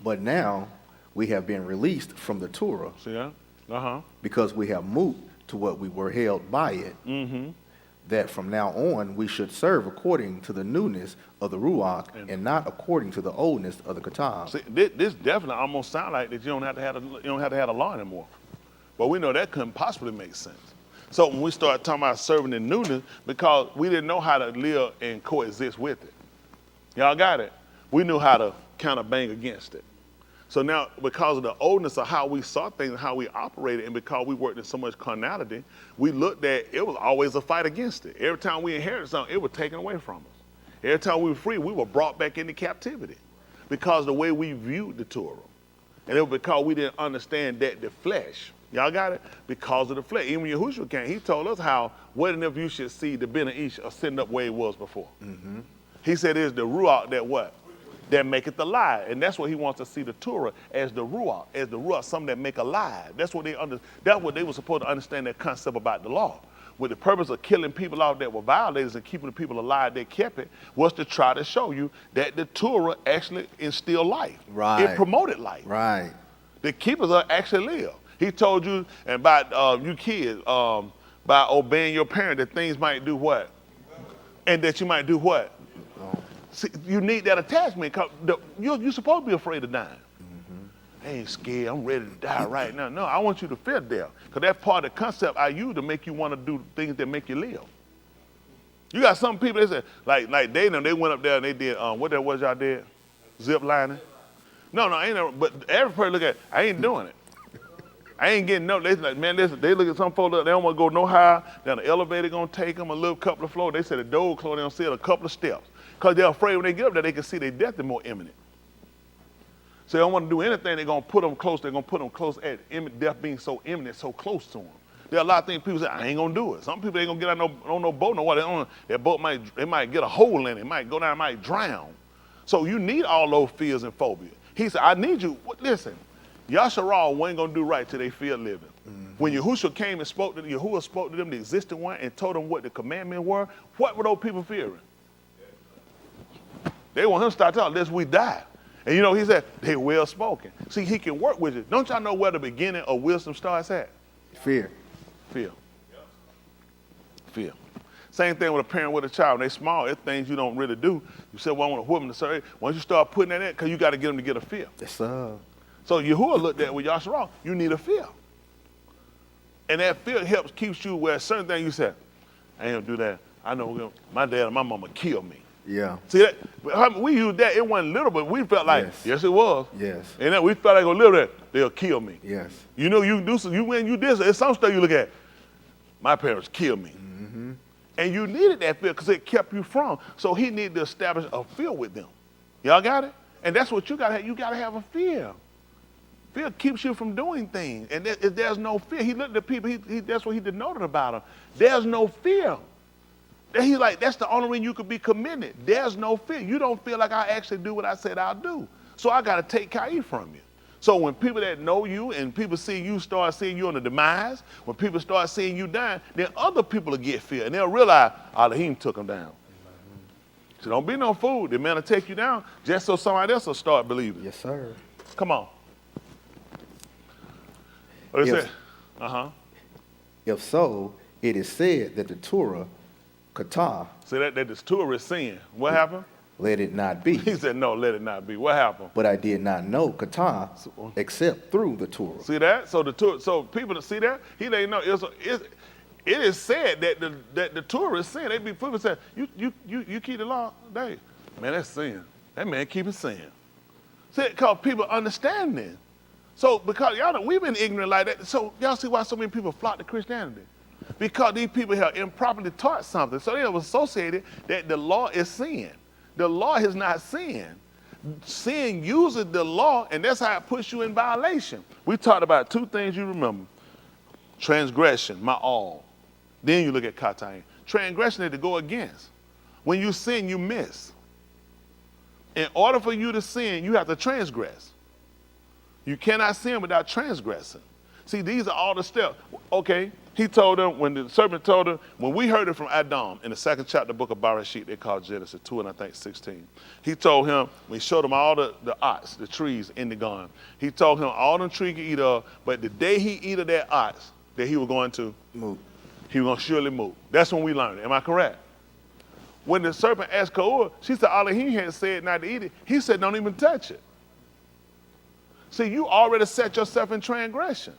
But now we have been released from the Torah. See that? Because we have moved to what we were held by it. Mm-hmm. That from now on we should serve according to the newness of the Ruach and not according to the oldness of the Ketab. See, this definitely almost sounds like that you don't have to have a law anymore. But we know that couldn't possibly make sense. So when we start talking about serving in newness, because we didn't know how to live and coexist with it. Y'all got it? We knew how to kind of bang against it. So now, because of the oldness of how we saw things and how we operated, and because we worked in so much carnality, we looked at it was always a fight against it. Every time we inherited something, it was taken away from us. Every time we were free, we were brought back into captivity because of the way we viewed the Torah. And it was because we didn't understand that the flesh, y'all got it? Because of the flesh. Even when Yahushua came, he told us how, what if you should see the Ben Ish ascend up where it was before. Mm-hmm. He said it's the Ruach that what? That maketh alive. And that's what he wants to see the Torah as the Ruach, something that make alive. That's what they were supposed to understand, that concept about the law. With the purpose of killing people out that were violators and keeping the people alive that kept it, was to try to show you that the Torah actually instilled life. Right. It promoted life. Right. The keepers are actually live. He told you, and about you kids, by obeying your parent, that things might do what? And that you might do what? See, you need that attachment. You're supposed to be afraid of dying. Mm-hmm. I ain't scared. I'm ready to die right now. No, I want you to fear death. Because that's part of the concept I use to make you want to do things that make you live. You got some people, they say, like they went up there and they did, what that was y'all did? Zip lining? No, ain't no, but every person look at it, I ain't doing it. I ain't getting no, they like, man, listen, they look at some folks, they don't want to go no higher, then the elevator going to take them a little couple of floors. They said the door closed, they don't see it a couple of steps. Because they're afraid when they get up there, they can see their death is more imminent. So they don't want to do anything, they're going to put them close, at death being so imminent, so close to them. There are a lot of things people say, I ain't going to do it. Some people ain't going to get on no boat, no water. That boat might get a hole in it, might go down, might drown. So you need all those fears and phobias. He said, I need you, listen, Yasharal wasn't going to do right till they fear living. Mm-hmm. When Yahushua came and spoke to them, Yahuwah spoke to them, the existing one, and told them what the commandments were, what were those people fearing? They want him to start talking, lest we die. And you know, he said, they well spoken. See, he can work with you. Don't y'all know where the beginning of wisdom starts at? Fear. Fear. Fear. Same thing with a parent with a child. When they small, it's things you don't really do. You say, well, I want to whip them to serve. Once you start putting that in, because you got to get them to get a fear. Yes, sir. So Yahuwah looked at with Yasharal, you need a fear. And that fear keeps you where certain things you say, I ain't going to do that. I know my dad and my mama kill me. Yeah. See that? We used that. It wasn't little, but we felt like, yes it was. Yes. And then we felt like, live there, they'll kill me. Yes. You know, you do some, you win, you this. It's some stuff you look at. My parents killed me. Mm-hmm. And you needed that fear because it kept you from. So he needed to establish a fear with them. Y'all got it? And that's what you got to have. You got to have a fear. Fear keeps you from doing things. And if there's no fear, he looked at people, that's what he denoted about them. There's no fear. He's like, that's the only way you could be committed. There's no fear. You don't feel like I actually do what I said I'll do. So I got to take Kai from you. So when people that know you and people see you start seeing you on the demise, when people start seeing you dying, then other people will get fear. And they'll realize, Elohim took them down. So don't be no fool. The man will take you down just so somebody else will start believing. Yes, sir. Come on. What is it? If so, it is said that the Torah, Kata, See that the Torah is sin. What happened? let it not be. He said, no, let it not be. What happened? But I did not know Kata except through the Torah. See that? So the Torah, so people that see that, he didn't know. It is said that the Torah is sin. They be people say, you keep the law, Dave. Man, that's sin. That man keeping sin. See, because people understand this. So because y'all know we've been ignorant like that. So y'all see why so many people flock to Christianity. Because these people have improperly taught something. So they have associated that the law is sin. The law is not sin. Sin uses the law, and that's how it puts you in violation. We talked about two things you remember. Transgression, my all. Then you look at katayin. Transgression is to go against. When you sin, you miss. In order for you to sin, you have to transgress. You cannot sin without transgressing. See, these are all the steps. Okay, he told them, when the serpent told them, when we heard it from Adam in the second chapter of the book of Bereshit, they call Genesis 2 and I think 16. He told him, when he showed him all the ox, the trees in the garden, he told him all them trees he eat of, but the day he eat of that ox, that he was going to move. He was going to surely move. That's when we learned it. Am I correct? When the serpent asked Korah, she said, Elohim had said not to eat it. He said, don't even touch it. See, you already set yourself in transgression.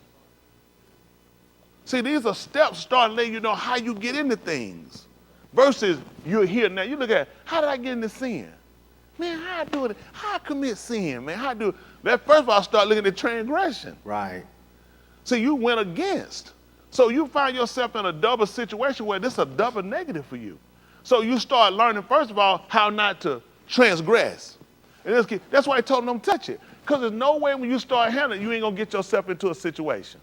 See, these are steps starting letting you know how you get into things. Versus you're here now. You look at, how did I get into sin? Man, how I do it? How I commit sin, man? How I do it? That first of all, start looking at transgression. Right. See, you went against. So you find yourself in a double situation where this is a double negative for you. So you start learning, first of all, how not to transgress. And that's why I told them don't touch it. Because there's no way when you start handling it, you ain't going to get yourself into a situation.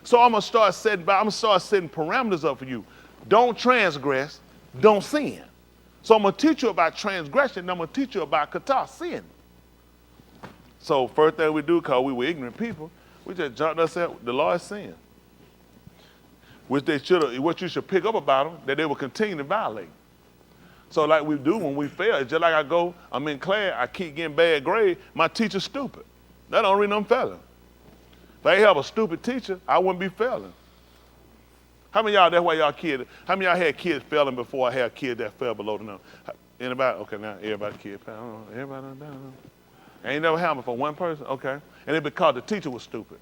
So I'm going to start setting parameters up for you. Don't transgress, don't sin. So I'm going to teach you about transgression, and I'm going to teach you about kata, sin. So first thing we do, because we were ignorant people, we just jumped ourselves, the law is sin. Which what you should pick up about them, that they will continue to violate. So like we do when we fail, it's just like I'm in class, I keep getting bad grades, my teacher's stupid. That don't mean I'm failing. If I have a stupid teacher, I wouldn't be failing. How many of y'all, that's why y'all kids, how many of y'all had kids failing before I had kids that fell below the number? Anybody? Okay, now everybody kid fell. Everybody done. Ain't never happened for one person? Okay. And it's because the teacher was stupid.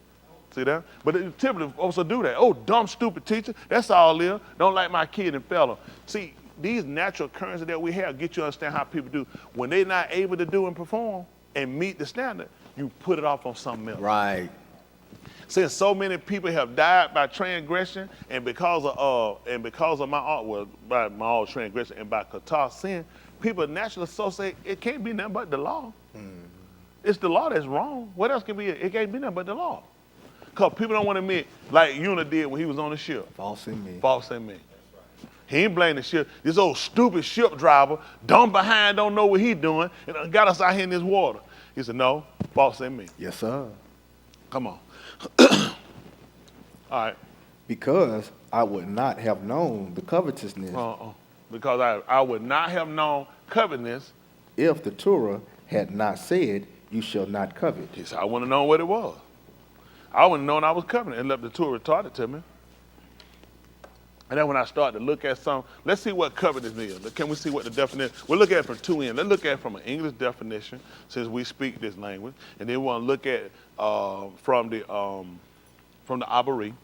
See that? But it typically also do that. Oh, dumb, stupid teacher. That's all it is. Don't like my kid and fell. See, these natural occurrences that we have get you to understand how people do. When they're not able to do and perform and meet the standard, you put it off on something else. Right. Since so many people have died by transgression and because of my art, well, by my own transgression and by kata, sin, people naturally associate it can't be nothing but the law. It's the law that's wrong. What else can be it? It can't be nothing but the law. Because people don't want to admit, like Una did when he was on the ship. False in me. False in me. He ain't blame the ship. This old stupid ship driver, dumb behind, don't know what he doing, and got us out here in this water. He said, no, false in me. Yes, sir. Come on. All right. Because I would not have known the covetousness. Because I would not have known covetousness. If the Torah had not said, you shall not covet. He said, I wouldn't have known what it was. I wouldn't have known I was coveting and let the Torah taught it to me. And then when I started to look at some, let's see what covetousness is. Can we see what the definition? We'll look at it from two ends. Let's look at it from an English definition, since we speak this language, and then we want to look at it from the Abari.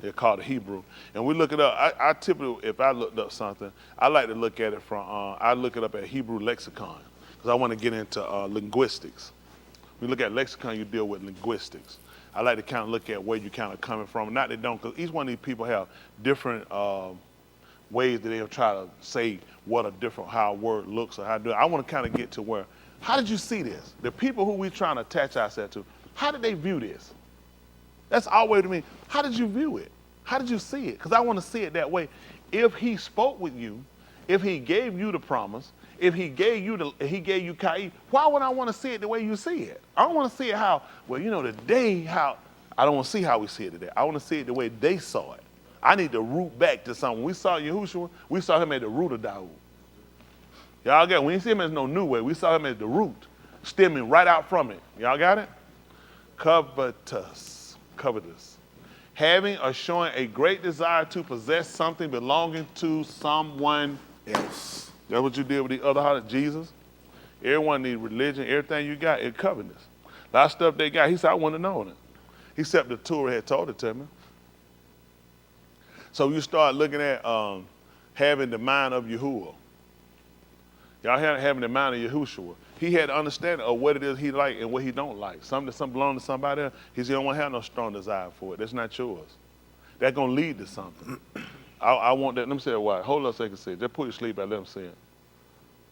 They're called the Hebrew, and we look it up. I typically, if I looked up something, I like to look at it from. I look it up at Hebrew lexicon because I want to get into linguistics. When you look at lexicon, you deal with linguistics. I like to kind of look at where you kind of coming from. Not that don't, because each one of these people have different ways that they'll try to say how a word looks or how to do it. I want to kind of get to where, how did you see this? The people who we trying to attach ourselves to, How did they view this? That's always to me. How did you view it? How did you see it? Because I want to see it that way. If he spoke with you, if he gave you the promise, if he gave you Kai, why would I want to see it the way you see it? I don't want to see it how, well, you know, today how, I don't want to see how we see it today. I want to see it the way they saw it. I need to root back to something. We saw Yahushua, we saw him at the root of Dawood. Y'all got it? We didn't see him as no new way. We saw him as the root, stemming right out from it. Y'all got it? Covetous. Having or showing a great desire to possess something belonging to someone else. That's what you did with the other heart, Jesus. Everyone needs religion. Everything you got is covetousness. A lot of stuff they got, he said, I want to know it. He said the Torah had told it to me. So you start looking at having the mind of Yahuwah. Y'all having the mind of Yahushua. He had understanding of what it is he like and what he don't like. Something belongs to somebody else, he said, you don't want to have no strong desire for it. That's not yours. That's going to lead to something. I want that. Let me say it wise. Hold up so they can say it. Just put your sleep out, let them say it.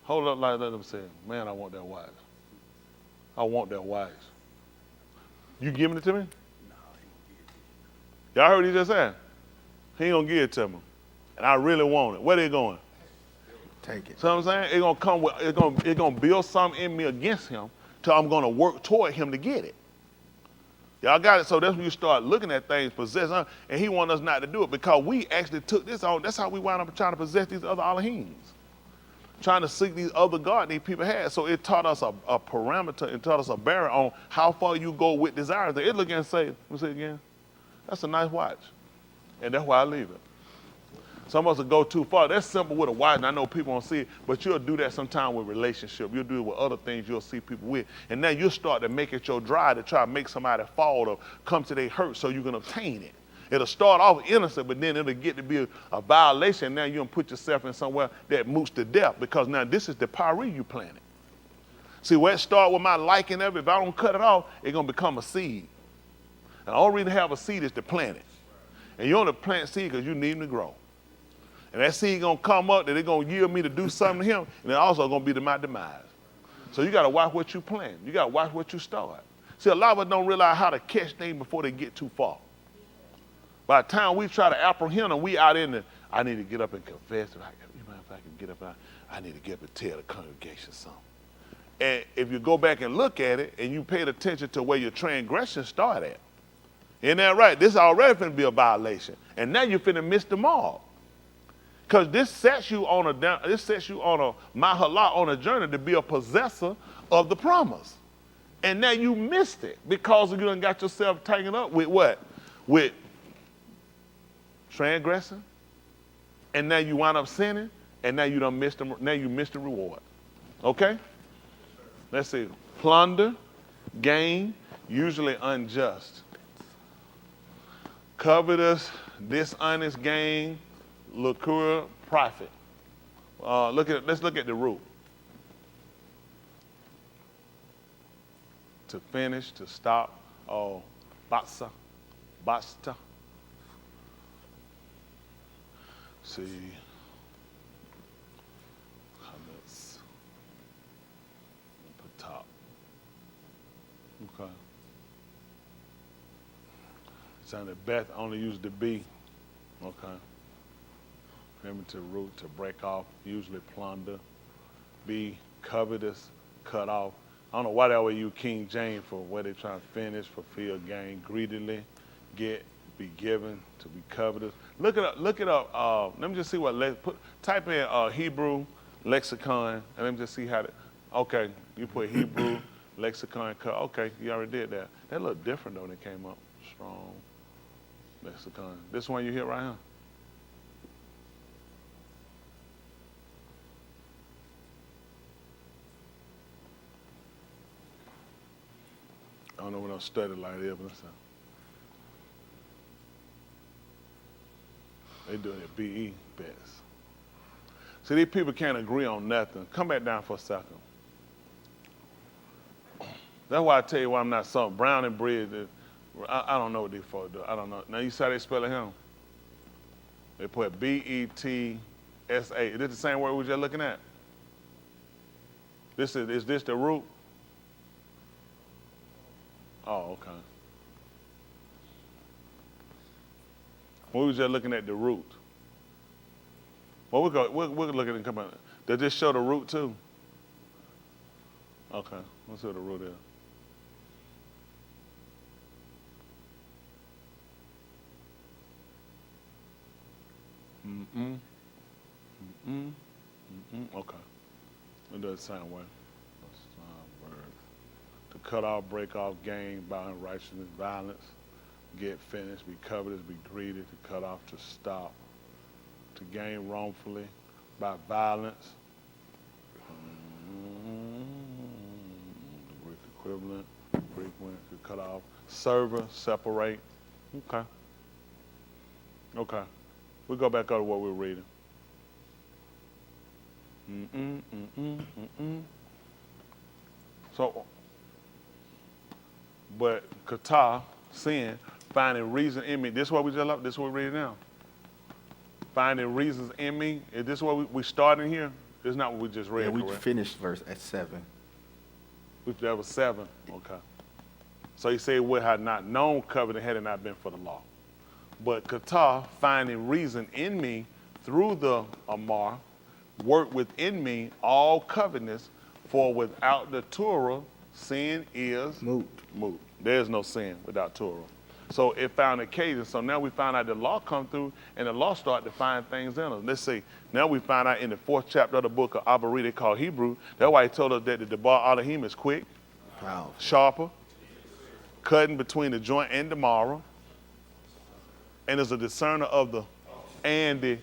Hold up like let them say it. Man, I want that wise. I want that wise. You giving it to me? No, y'all heard what he just said? He ain't going to give it to me. And I really want it. Where they going? Take it. So I'm saying it's gonna come with it's gonna build something in me against him till I'm gonna work toward him to get it. Y'all got it? So that's when you start looking at things possessed, and he wants us not to do it because we actually took this on. That's how we wound up trying to possess these other Elohims, trying to seek these other gods these people had. So it taught us a parameter and taught us a barrier on how far you go with desires. It look and say, let me say it again, that's a nice watch, and that's why I leave it. Some of us will go too far. That's simple with a watch, and I know people don't see it, but you'll do that sometime with relationship. You'll do it with other things you'll see people with. And now you'll start to make it your drive to try to make somebody fall or come to their hurt so you can obtain it. It'll start off innocent, but then it'll get to be a violation. Now you're going to put yourself in somewhere that moots to death because now this is the pari you planted. See, where it started with my liking of it, if I don't cut it off, it's going to become a seed. And the only reason to have a seed is to plant it. And you only plant seed because you need them to grow. And that seed gonna come up, that it's gonna yield me to do something to him, and it also gonna be to my demise. So you gotta watch what you plant. You gotta watch what you start. See, a lot of us don't realize how to catch things before they get too far. By the time we try to apprehend them, we out in the, I need to get up and confess. If I can get up, I need to get up and tell the congregation something. And if you go back and look at it, and you paid attention to where your transgression started at, isn't that right? This already finna be a violation. And now you're finna miss them all. Because this sets you on a mahalah, on a journey to be a possessor of the promise. And now you missed it because you done got yourself taken up with what? With transgressing. And now you wind up sinning, and now you done missed them, now you missed the reward. Okay? Let's see. Plunder, gain, usually unjust. Covetous, dishonest gain, lucre, profit. Let's look at the root. To finish, to stop, basta. See, comments. Put top. Okay. Sounded Beth only used the B. Okay. Primitive root, to break off, usually plunder. B, covetous, cut off. I don't know why that way you King James for where they trying to finish, fulfill, gain, greedily, get, be given, to be covetous. Look it up. Let me just see what, type in Hebrew lexicon, and let me just see how okay, you put Hebrew lexicon, okay, you already did that. That looked different though when it came up. Strong lexicon. This one you hear right here. I don't know when I studied like that, but they doing it BE best. See, these people can't agree on nothing. Come back down for a second. That's why I tell you why I'm not so brown and bread. I don't know what these folks do. I don't know. Now you see how they spell it here? They put B-E-T-S-A. Is this the same word we were just looking at? Is this the root? Oh, okay. We was just looking at the root. Well, we'll look at it and come out. Does this show the root too? Okay, let's see what the root is. Okay. It does sound well. To cut off, break off, gain, by unrighteousness, violence, get finished, be covetous, be greedy, to cut off, to stop, to gain wrongfully, by violence. The Greek equivalent, frequent, to cut off, server, separate. Okay. Okay. We'll go back up to what we're reading. So, but kata, sin, finding reason in me. This is what we just love. This is what we're reading now. Finding reasons in me. Is this what we starting here? This is not what we just read. Yeah, we correct? finished verse at 7. That was 7. Okay. So he said, "Would had not known covenant had it not been for the law." But kata, finding reason in me through the Amar, work within me all covetousness, for without the Torah, sin is Moot. There's no sin without Torah. So it found occasion. So now we found out the law come through, and the law started to find things in us. Let's see. Now we find out in the 4th chapter of the book of Abari, they call Hebrew. That's why he told us that the Debar Elohim is quick, Powerful. sharper, cutting between the joint and the marrow, and is a discerner of the and the.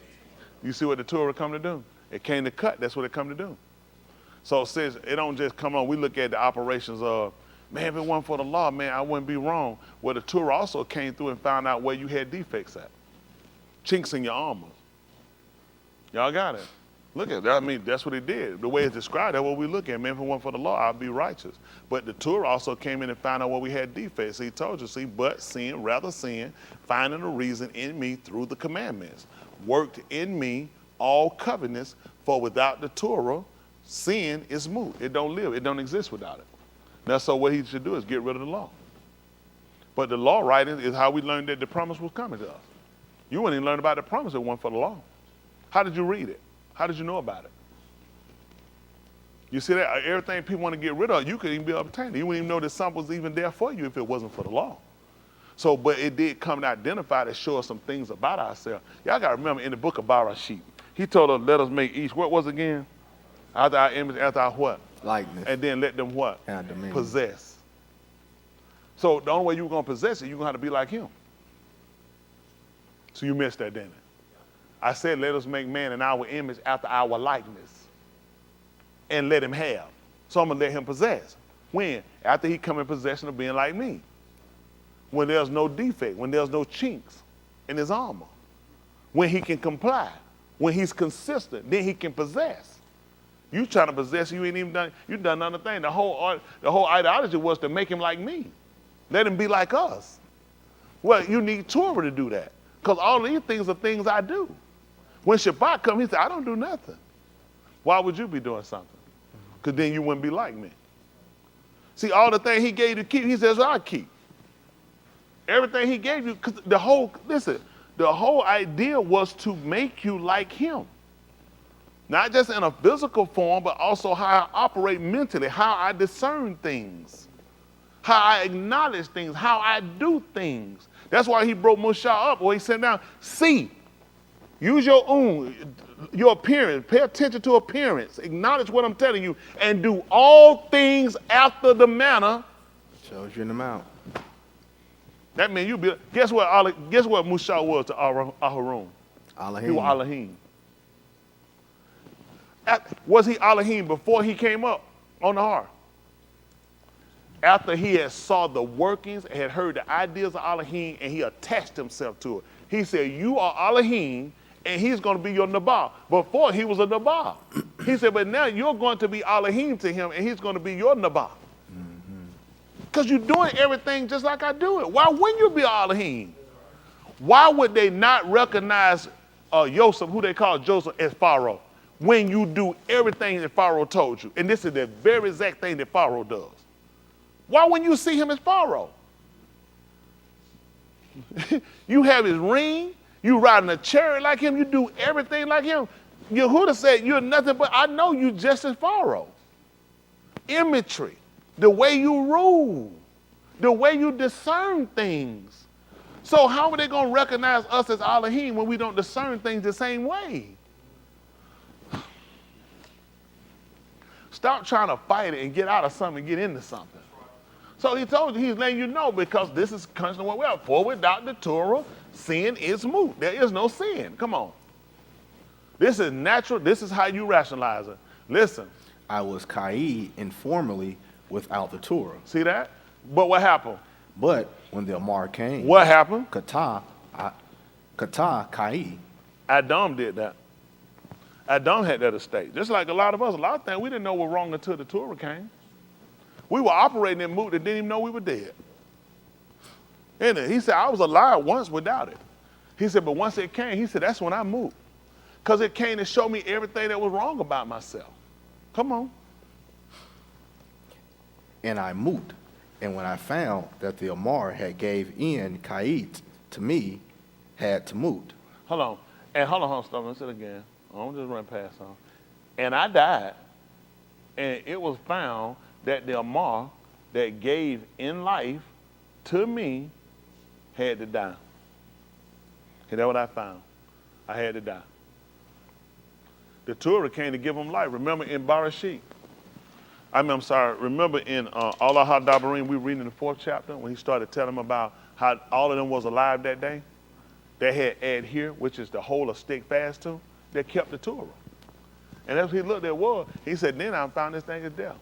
You see what the Torah come to do? It came to cut. That's what it come to do. So since it don't just come on, we look at the operations of, man, if it wasn't for the law, man, I wouldn't be wrong. Well, the Torah also came through and found out where you had defects at. Chinks in your armor. Y'all got it. Look at that. I mean, that's what it did. The way it's described, that's what we look at. Man, if it wasn't for the law, I'd be righteous. But the Torah also came in and found out where we had defects. He told you, see, but sin, rather sin, finding a reason in me through the commandments, worked in me all covetousness, for without the Torah, sin is moot. It don't live. It don't exist without it. Now, so what he should do is get rid of the law. But the law writing is how we learned that the promise was coming to us. You wouldn't even learn about the promise if it wasn't for the law. How did you read it? How did you know about it? You see that? Everything people want to get rid of, you could even be obtained. You wouldn't even know that something was even there for you if it wasn't for the law. So, but it did come to identify to show us some things about ourselves. Y'all got to remember in the book of Barashit, he told us, let us make each, what was it again? After our image, after our what? Likeness. And then let them what? Have dominion. Possess. So the only way you're going to possess it, you're going to have to be like him. So you missed that, didn't it? I said, let us make man in our image after our likeness. And let him have. So I'm going to let him possess. When? After he come in possession of being like me. When there's no defect, when there's no chinks in his armor. When he can comply. When he's consistent, then he can possess. You trying to possess, you ain't even done, you done another thing. The whole ideology was to make him like me. Let him be like us. Well, you need Torah to do that. Because all these things are things I do. When Shabbat comes, he said, I don't do nothing. Why would you be doing something? Because then you wouldn't be like me. See, all the things he gave you to keep, he says, I keep. Everything he gave you, because the whole idea was to make you like him. Not just in a physical form, but also how I operate mentally, how I discern things, how I acknowledge things, how I do things. That's why he broke Moshe up, or he said down, see, use your appearance, pay attention to appearance, acknowledge what I'm telling you, and do all things after the manner. Shows you in the mount. That means you be, guess what Moshe was to Aharon? Elohim. He was Elohim. Was he Elohim before he came up on the Har? After he had saw the workings and had heard the ideas of Elohim and he attached himself to it. He said, you are Elohim and he's going to be your Nabal. Before he was a Nabal. He said, but now you're going to be Elohim to him and he's going to be your Nabal. Because you're doing everything just like I do it. Why wouldn't you be Elohim? Why would they not recognize Joseph, who they call Joseph, as Pharaoh? When you do everything that Pharaoh told you. And this is the very exact thing that Pharaoh does. Why wouldn't you see him as Pharaoh? You have his ring, you riding a chariot like him, you do everything like him. Yehuda said, you're nothing but, I know you just as Pharaoh. Imagery, the way you rule, the way you discern things. So how are they going to recognize us as Elohim when we don't discern things the same way? Stop trying to fight it and get out of something and get into something. So he told you, he's letting you know, because this is constantly what we are. For without the Torah, sin is moot. There is no sin. Come on. This is natural. This is how you rationalize it. Listen. I was Kai informally without the Torah. See that? But what happened? But when the Amar came, what happened? Kata Kai. Adam did that. Adam had that estate. Just like a lot of us, a lot of things we didn't know were wrong until the Torah came. We were operating in mood and didn't even know we were dead. And he said, I was alive once without it. He said, but once it came, he said, that's when I moved. Because it came to show me everything that was wrong about myself. Come on. And I moved. And when I found that the Amar had gave in Kait to me, had to moot. Hold on. And hold on, stop. Let's say it again. I don't just run past on. And I died. And it was found that the Amar that gave in life to me had to die. And that's what I found. I had to die. The Torah came to give him life. Remember in Barashit. Remember in Allah HaDabarim, we read in the 4th chapter when he started telling them about how all of them was alive that day. They had adhere, which is the whole of stick fast to. They kept the Torah. And as he looked at war, he said, then I found this thing is death.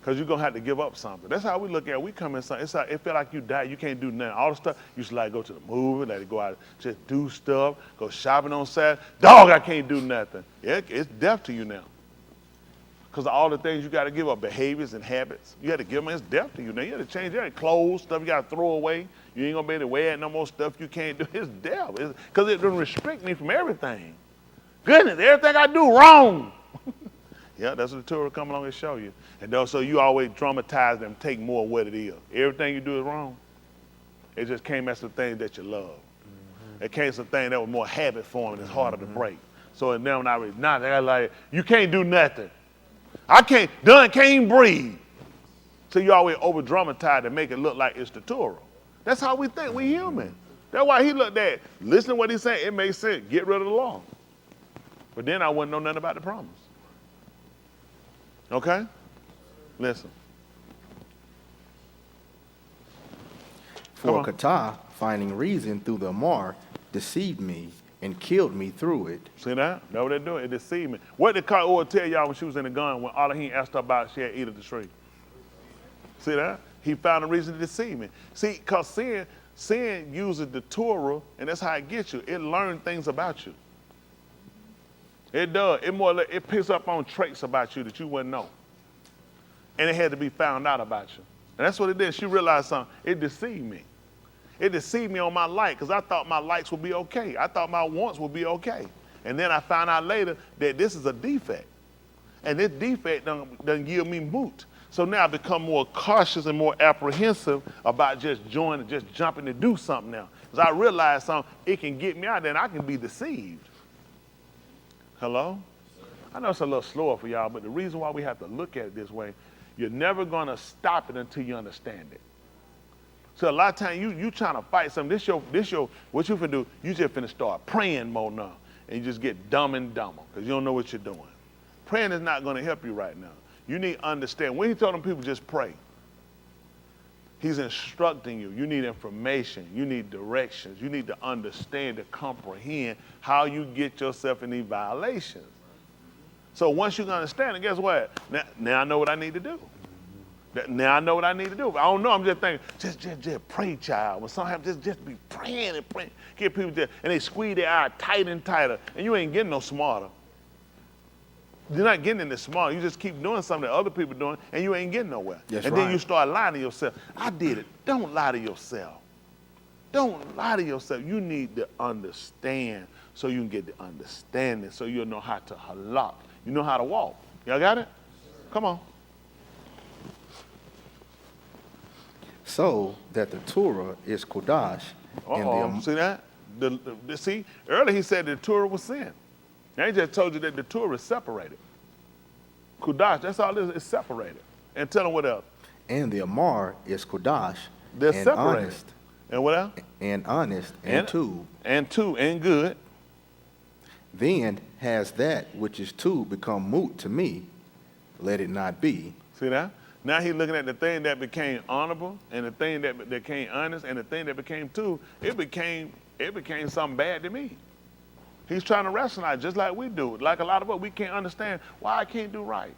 Because you're going to have to give up something. That's how we look at it. We come in something. It's like, it feel like you die. You can't do nothing. All the stuff, you should like go to the movie, let it go out, just do stuff, go shopping on Saturday. Dog, I can't do nothing. Yeah, it's death to you now. Because of all the things you got to give up, behaviors and habits. You got to give them, it's death to you now. You got to change everything. Clothes, stuff you got to throw away. You ain't going to be able to wear it no more stuff you can't do. It's death. Because it doesn't restrict me from everything. Goodness, everything I do wrong. Yeah, that's what the Torah come along and show you. And so you always dramatize them, take more of what it is. Everything you do is wrong. It just came as the thing that you love. Mm-hmm. It came as a thing that was more habit forming, it's harder to break. So now when I read, they got like, you can't do nothing. I can't even breathe. So you always over dramatize and make it look like it's the Torah. That's how we think, we human. That's why he looked at, listen to what he's saying, it makes sense, get rid of the law. But then I wouldn't know nothing about the promise. Okay? Listen. For Kata, finding reason through the Amar, deceived me and killed me through it. See that? That's what they're doing. It deceived me. What did Ka'or tell y'all when she was in the gun when Elohim asked her about she had eaten the tree? See that? He found a reason to deceive me. See, because sin uses the Torah, and that's how it gets you. It learns things about you. It does. It picks up on traits about you that you wouldn't know. And it had to be found out about you. And that's what it did. She realized something. It deceived me. It deceived me on my light because I thought my likes would be okay. I thought my wants would be okay. And then I found out later that this is a defect. And this defect doesn't give me moot. So now I become more cautious and more apprehensive about just jumping to do something now. Because I realize something, it can get me out there and I can be deceived. Hello? I know it's a little slower for y'all, but the reason why we have to look at it this way, you're never going to stop it until you understand it. So a lot of times you trying to fight something. What you finna do, you just finna start praying more now. And you just get dumb and dumber because you don't know what you're doing. Praying is not going to help you right now. You need to understand. When he told them people just pray, he's instructing you. You need information. You need directions. You need to understand, to comprehend how you get yourself in these violations. So once you can understand it, guess what? Now I know what I need to do. Now I know what I need to do. I don't know. I'm just thinking, just pray, child. When something happens, just be praying and praying. Get people just, and they squeeze their eye tight and tighter, and you ain't getting no smarter. You're not getting any smarter. You just keep doing something that other people are doing, and you ain't getting nowhere. That's and right. Then you start lying to yourself. I did it. Don't lie to yourself. Don't lie to yourself. You need to understand so you can get the understanding so you'll know how to halak. You know how to walk. Y'all got it? Come on. So that the Torah is Kodash. See that? See, earlier he said the Torah was sin. Now he just told you that the Torah is separated. Kodash, that's all it is, it's separated. And tell them what else. And the Amar is Kodash. They're and separated. Honest. And what else? And honest and tube. And tube and good. Then has that which is tube become moot to me, let it not be. See that? Now he's looking at the thing that became honorable and the thing that became honest and the thing that became tube. It became something bad to me. He's trying to rationalize just like we do. Like a lot of us, we can't understand why I can't do right.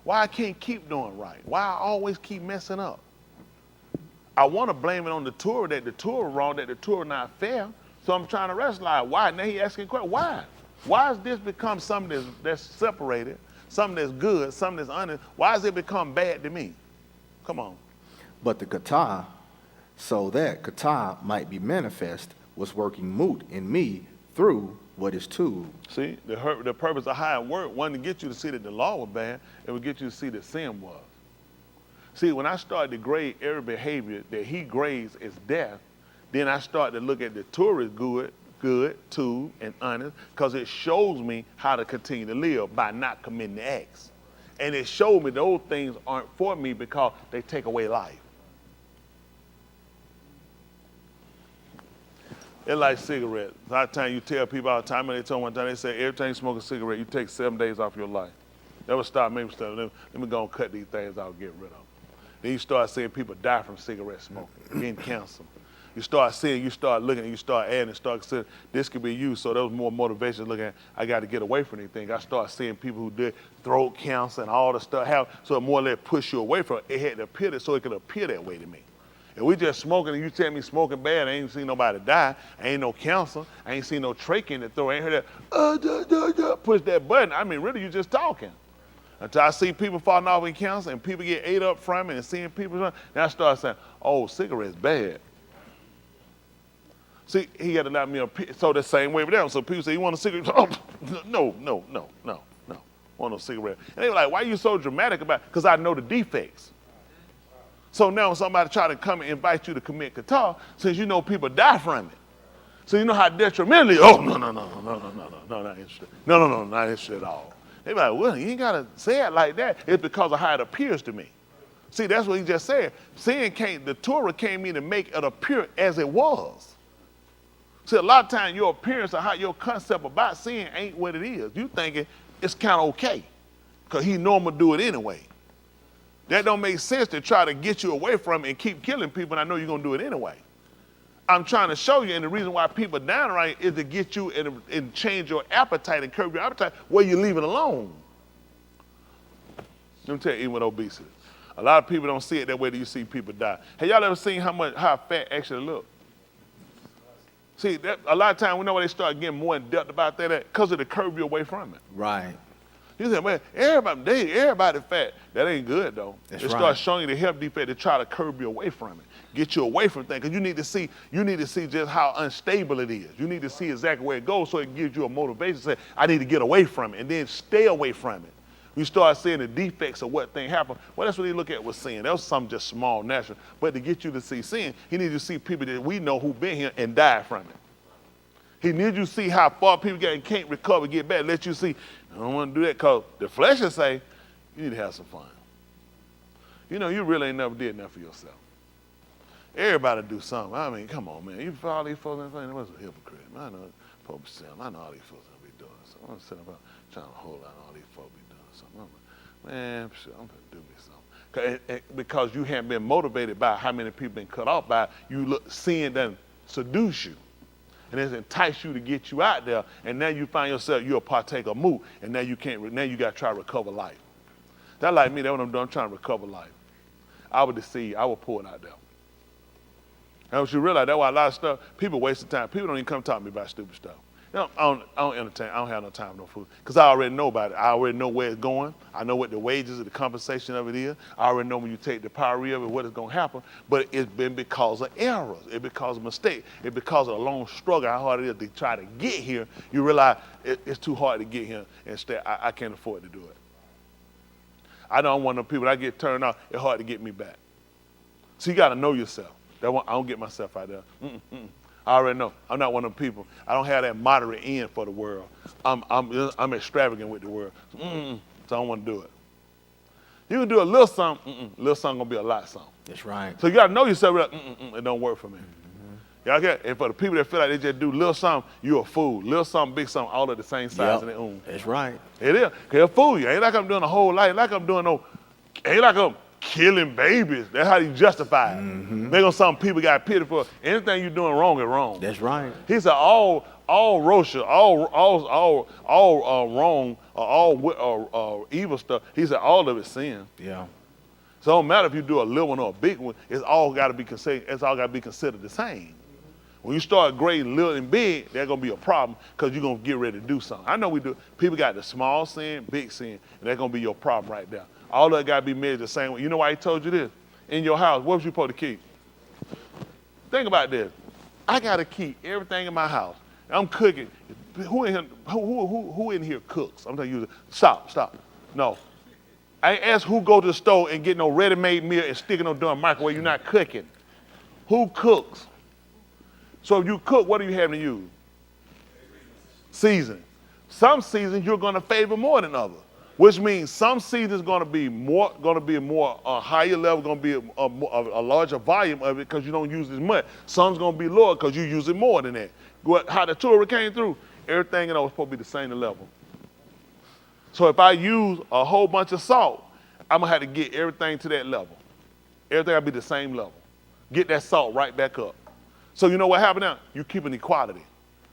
Why I can't keep doing right. Why I always keep messing up. I want to blame it on the Torah, that the Torah wrong, that the Torah not fair. So I'm trying to rationalize why. Now he asking question, why? Why has this become something that's separated, something that's good, something that's honest? Why has it become bad to me? Come on. But the kata, so that kata might be manifest, was working moot in me through what is tube. See, the purpose of how it worked wasn't to get you to see that the law was bad, it would get you to see that sin was. See, when I started to grade every behavior that he grades as death, then I started to look at the Torah as good, tube, and honest, because it shows me how to continue to live by not committing the acts. And it showed me those things aren't for me because they take away life. It's like cigarettes. A lot of times you tell people all the time, and they told one time, they say, every time you smoke a cigarette, you take 7 days off your life. That would stop me from let me go and cut these things out and get rid of them. Then you start seeing people die from cigarette smoking, getting cancer. You start seeing, you start looking, and you start adding and start considering this could be you. So there was more motivation looking at, I got to get away from anything. I start seeing people who did throat cancer and all the stuff, so it more or less push you away from it. It had to appear so it could appear that way to me. If we just smoking and you tell me smoking bad, I ain't seen nobody die, I ain't no cancer, I ain't seen no trachea in the throat, I ain't heard that, push that button. I mean, really, you just talking. Until I see people falling off in cancer and people get ate up from it and seeing people, then I start saying, oh, cigarettes bad. See, he had to let me appear. So the same way with them. So people say, you want a cigarette? Oh, no. Want no cigarette. And they were like, why are you so dramatic about it? Because I know the defects. So now when somebody try to come and invite you to commit kata, since you know people die from it. So you know how detrimentally, no, not interested. No, not interested at all. They be like, well, you ain't got to say it like that. It's because of how it appears to me. See, that's what he just said. The Torah came in to make it appear as it was. See, a lot of times your appearance or how your concept about sin ain't what it is. You thinking it's kind of okay because he normally do it anyway. That don't make sense to try to get you away from it and keep killing people, and I know you're going to do it anyway. I'm trying to show you, and the reason why people down right is to get you and change your appetite and curb your appetite where you leave it alone. Let me tell you, even with obesity. A lot of people don't see it that way that you see people die. Have y'all ever seen how fat actually look? See, a lot of times we know when they start getting more in depth about that because of the curb you away from it. Right. You say, man, everybody fat. That ain't good though. That's it right. starts showing you the health defect to try to curb you away from it, get you away from things. Because you need to see just how unstable it is. You need to see exactly where it goes, so it gives you a motivation to say, I need to get away from it, and then stay away from it. You start seeing the defects of what thing happened. Well, that's what he look at with sin. That was something just small, natural. But to get you to see sin, he needs to see people that we know who been here and died from it. He needs you to see how far people get and can't recover, get back. Let you see, I don't want to do that because the flesh will say, you need to have some fun. You know, you really ain't never did nothing for yourself. Everybody do something. I mean, come on, man. You follow these folks and think, what's a hypocrite? I know Pope Sam. I know all these folks be doing something. I'm sitting about trying to hold out all these folks be doing something. Man, sure, I'm going to do me something. Because you haven't been motivated by how many people been cut off by, sin doesn't seduce you. And it's entice you to get you out there, and now you find yourself, you're a partaker of mood, and now you got to try to recover life. That like me, that's what I'm doing, I'm trying to recover life. I would deceive, I would pull it out there. And what you realize, that's why a lot of stuff, people waste time. People don't even come talk to me about stupid stuff. I don't entertain, I don't have no time for no food, because I already know about it. I already know where it's going. I know what the wages or the compensation of it is. I already know when you take the power of it, what is going to happen. But it's been because of errors. It's because of mistakes. It's because of a long struggle, how hard it is to try to get here. You realize it's too hard to get here and stay. I can't afford to do it. I don't want no people, I get turned off, it's hard to get me back. So you got to know yourself. I don't get myself out there. I already know. I'm not one of them people. I don't have that moderate end for the world. I'm extravagant with the world. So I don't want to do it. You can do a little something. Little something gonna be a lot something. That's right. So you got to know yourself. It don't work for me. Y'all get? And for the people that feel like they just do little something, you a fool. Little something, big something, all of the same size in their own. That's right. It is. Cause it fool you. Ain't like I'm doing a whole lot. Ain't like I'm doing ain't like I'm killing babies. That's how you justify it. They gonna some people got pity for anything you doing wrong is wrong. That's right. He said all Rosha, all wrong, all evil stuff. He said all of it's sin. Yeah. So it don't matter if you do a little one or a big one. It's all got to be considered. It's all got to be considered the same. When you start grading little and big, that's gonna be a problem because you're gonna get ready to do something. I know we do. People got the small sin, big sin, and that's gonna be your problem right there. All of it gotta be measured the same way. You know why he told you this? In your house, what was you supposed to keep? Think about this. I gotta keep everything in my house. I'm cooking. Who in here cooks? I'm telling you, stop. No. I ain't ask who go to the store and get no ready-made meal and stick it on the microwave. You're not cooking. Who cooks? So if you cook, what are you having to use? Seasoning. Some seasons you're going to favor more than others, which means some seasons going to be more higher level, going to be a larger volume of it because you don't use as much. Some's going to be lower because you use it more than that. How the Torah came through, everything was supposed to be the same level. So if I use a whole bunch of salt, I'm going to have to get everything to that level. Everything will be the same level. Get that salt right back up. So you know what happened now? You keep an equality.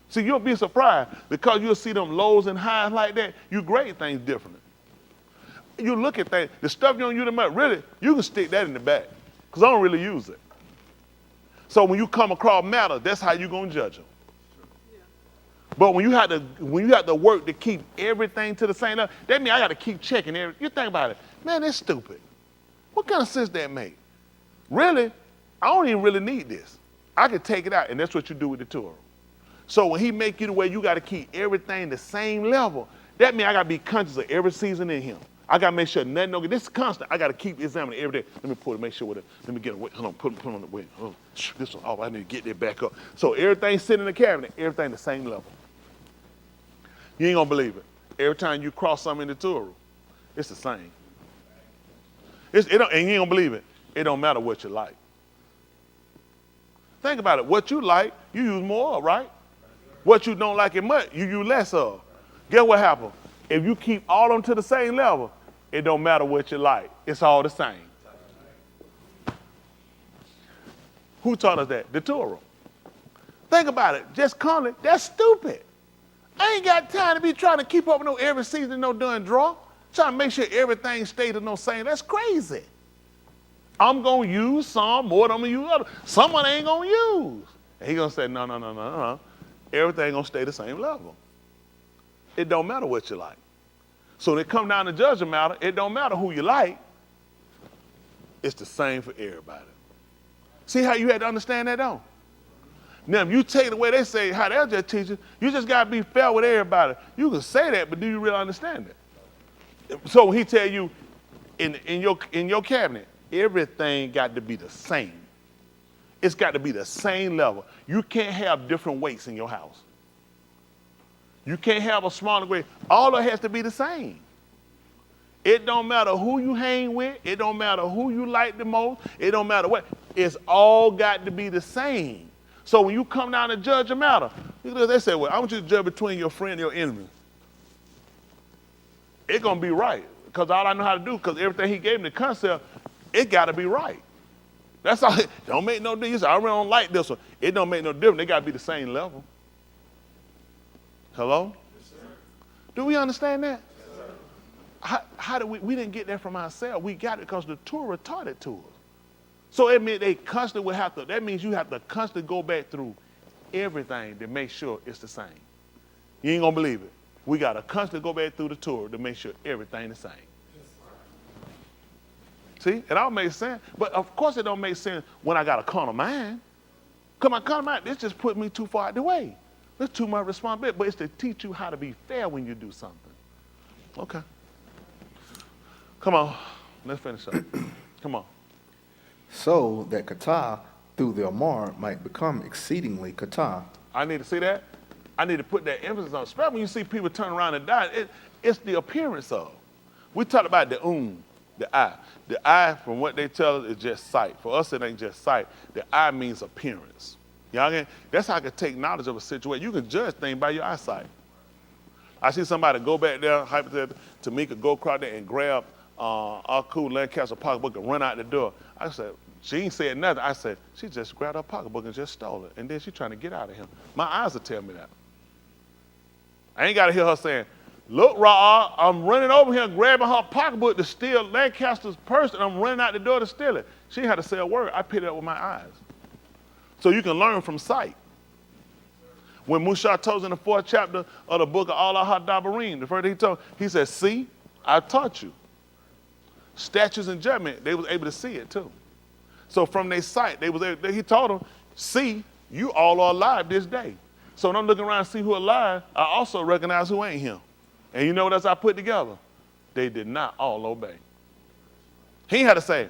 See, you'll be surprised because you'll see them lows and highs like that. You grade things differently. You look at things, the stuff you don't use much, really, you can stick that in the back because I don't really use it. So when you come across matters, that's how you're going to judge them. But when you have to work to keep everything to the same level, that means I got to keep checking everything. You think about it, man, that's stupid. What kind of sense that make? Really, I don't even really need this. I can take it out, and that's what you do with the Torah. So when he make you the way you got to keep everything the same level, that means I got to be conscious of every season in him. I got to make sure nothing, this is constant. I got to keep examining every day. Let me pull it, make sure, let me get it, hold on, put it on the way. Oh, this one, oh, I need to get that back up. So everything sitting in the cabinet, everything the same level. You ain't gonna believe it. Every time you cross something in the Torah, it's the same. And you ain't gonna believe it. It don't matter what you like. Think about it. What you like, you use more of, right? What you don't like it much, you use less of. Guess what happens? If you keep all of them to the same level, it don't matter what you like. It's all the same. Who taught us that? The Torah. Think about it. Just call it. That's stupid. I ain't got time to be trying to keep up with no every season, no doing draw. Trying to make sure everything stays the same. That's crazy. I'm going to use some more than I'm going to use others. Someone ain't going to use. And he going to say, no. Everything going to stay the same level. It don't matter what you like. So when it come down to judgment matter, it don't matter who you like. It's the same for everybody. See how you had to understand that, though? Now, if you take it the way they say, how they'll just teach you just got to be fair with everybody. You can say that, but do you really understand it? So when he tell you in your cabinet, everything got to be the same. It's got to be the same level. You can't have different weights in your house. You can't have a smaller weight. All of it has to be the same. It don't matter who you hang with. It don't matter who you like the most. It don't matter what. It's all got to be the same. So when you come down to judge a matter, they say, well, I want you to judge between your friend and your enemy. It's going to be right because all I know how to do, because everything he gave me, the concept, it got to be right. That's all. It don't make no difference. I really don't like this one. It don't make no difference. They got to be the same level. Hello? Yes, sir. Do we understand that? Yes, sir. How do we didn't get that from ourselves. We got it because the Torah taught it to us. So it means they constantly will have to, that means you have to constantly go back through everything to make sure it's the same. You ain't going to believe it. We got to constantly go back through the Torah to make sure everything the same. See, it all makes sense. But of course it don't make sense when I got a carnal mind. Because my carnal mind, this just put me too far out the way. That's too much responsibility. But it's to teach you how to be fair when you do something. Okay. Come on. Let's finish up. Come on. so that kata through the amar might become exceedingly kata. I need to see that. I need to put that emphasis on, especially when you see people turn around and die. It's the appearance of. We talked about the eye. The eye, from what they tell us, is just sight. For us, it ain't just sight. The eye means appearance. Y'all get? That's how I can take knowledge of a situation. You can judge things by your eyesight. I see somebody go back there, hypothetically, Tamika go across there and grab our cool Lancaster pocketbook and run out the door. I said, she ain't said nothing. I said, she just grabbed her pocketbook and just stole it. And then she's trying to get out of here. My eyes will tell me that. I ain't got to hear her saying, look, Ra, I'm running over here grabbing her pocketbook to steal Lancaster's purse, and I'm running out the door to steal it. She ain't had to say a word. I picked it up with my eyes. So you can learn from sight. When Musa told us in the 4th chapter of the book of Allah Hadabarim, the first thing he told, he said, see, I taught you. Statutes and judgment, they was able to see it too. So from their sight, he told them, see, you all are alive this day. So when I'm looking around and see who alive, I also recognize who ain't him. And you know what else I put together? They did not all obey. He ain't had to say,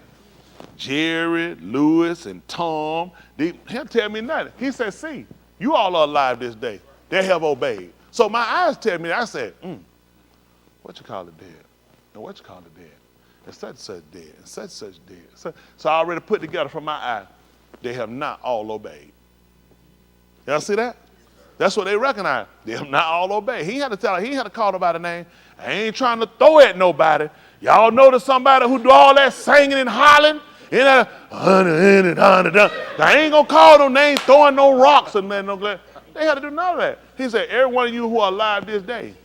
Jared, Lewis, and Tom, he'll tell me nothing. He said, see, you all are alive this day. They have obeyed. So my eyes tell me, I said, what you call it dead? And what you call it dead? And such dead, and such dead. So I already put together from my eye, they have not all obeyed. Y'all see that? That's what they recognize. They have not all obeyed. He had to tell her, he had to call her by the name. I ain't trying to throw at nobody. Y'all notice somebody who do all that singing and hollering? I ain't gonna call no names, throwing no rocks and man, no glad. They had to do none of that. He said, every one of you who are alive this day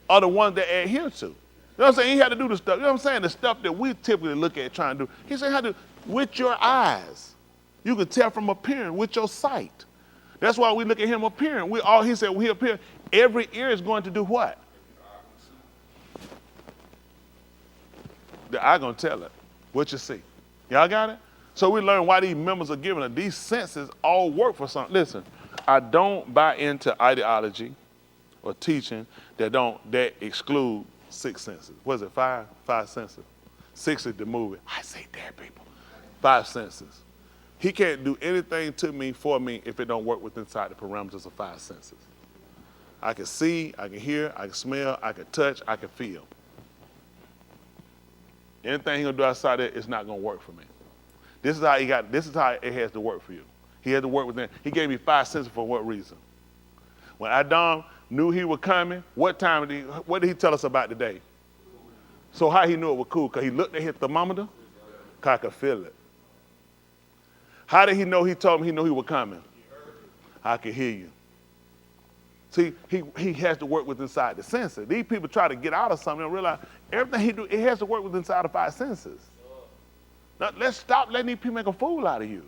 are the ones that adhere to. You know what I'm saying? He had to do the stuff, you know what I'm saying? The stuff that we typically look at trying to do. He said, how to, with your eyes. You can tell from appearing with your sight. That's why we look at him appearing. He said, we appear. Every ear is going to do what? The eye gonna tell it what you see. Y'all got it? So we learn why these members are given us. These senses all work for something. Listen, I don't buy into ideology or teaching that exclude 6 senses. What is it, 5? 5 senses. 6 is the movie. I say that, people. 5 senses. He can't do anything to me, for me, if it don't work within inside the parameters of 5 senses. I can see, I can hear, I can smell, I can touch, I can feel. Anything he gonna do outside that, it's not gonna work for me. This is how it has to work for you. He had to work within. He gave me 5 senses for what reason? When Adam knew he was coming, what did he tell us about the day? So how he knew it was cool? Because he looked at his thermometer? Because I could feel it. How did he know he told him he knew he was coming? I could hear you. See, he has to work with inside the senses. These people try to get out of something and realize everything he do, it has to work with inside the 5 senses. Now, let's stop letting these people make a fool out of you.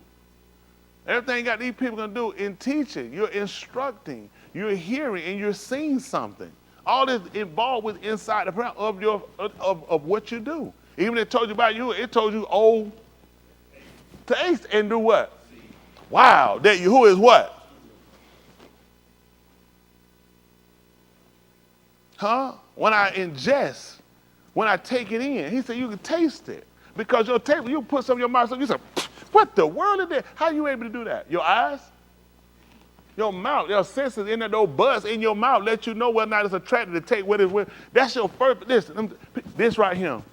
Everything got these people gonna do in teaching, you're instructing, you're hearing, and you're seeing something. All this involved with inside the of what you do. Even it told you about you, it told you taste and do what? Wow, that you who is what? Huh? When I ingest, when I take it in, he said you can taste it. Because your taste, you put some in your mouth, so you say, what the world is that? How are you able to do that? Your eyes? Your mouth, your senses in there, those buds in your mouth let you know whether or not it's attracted to take what it's with. That's your first, listen, this right here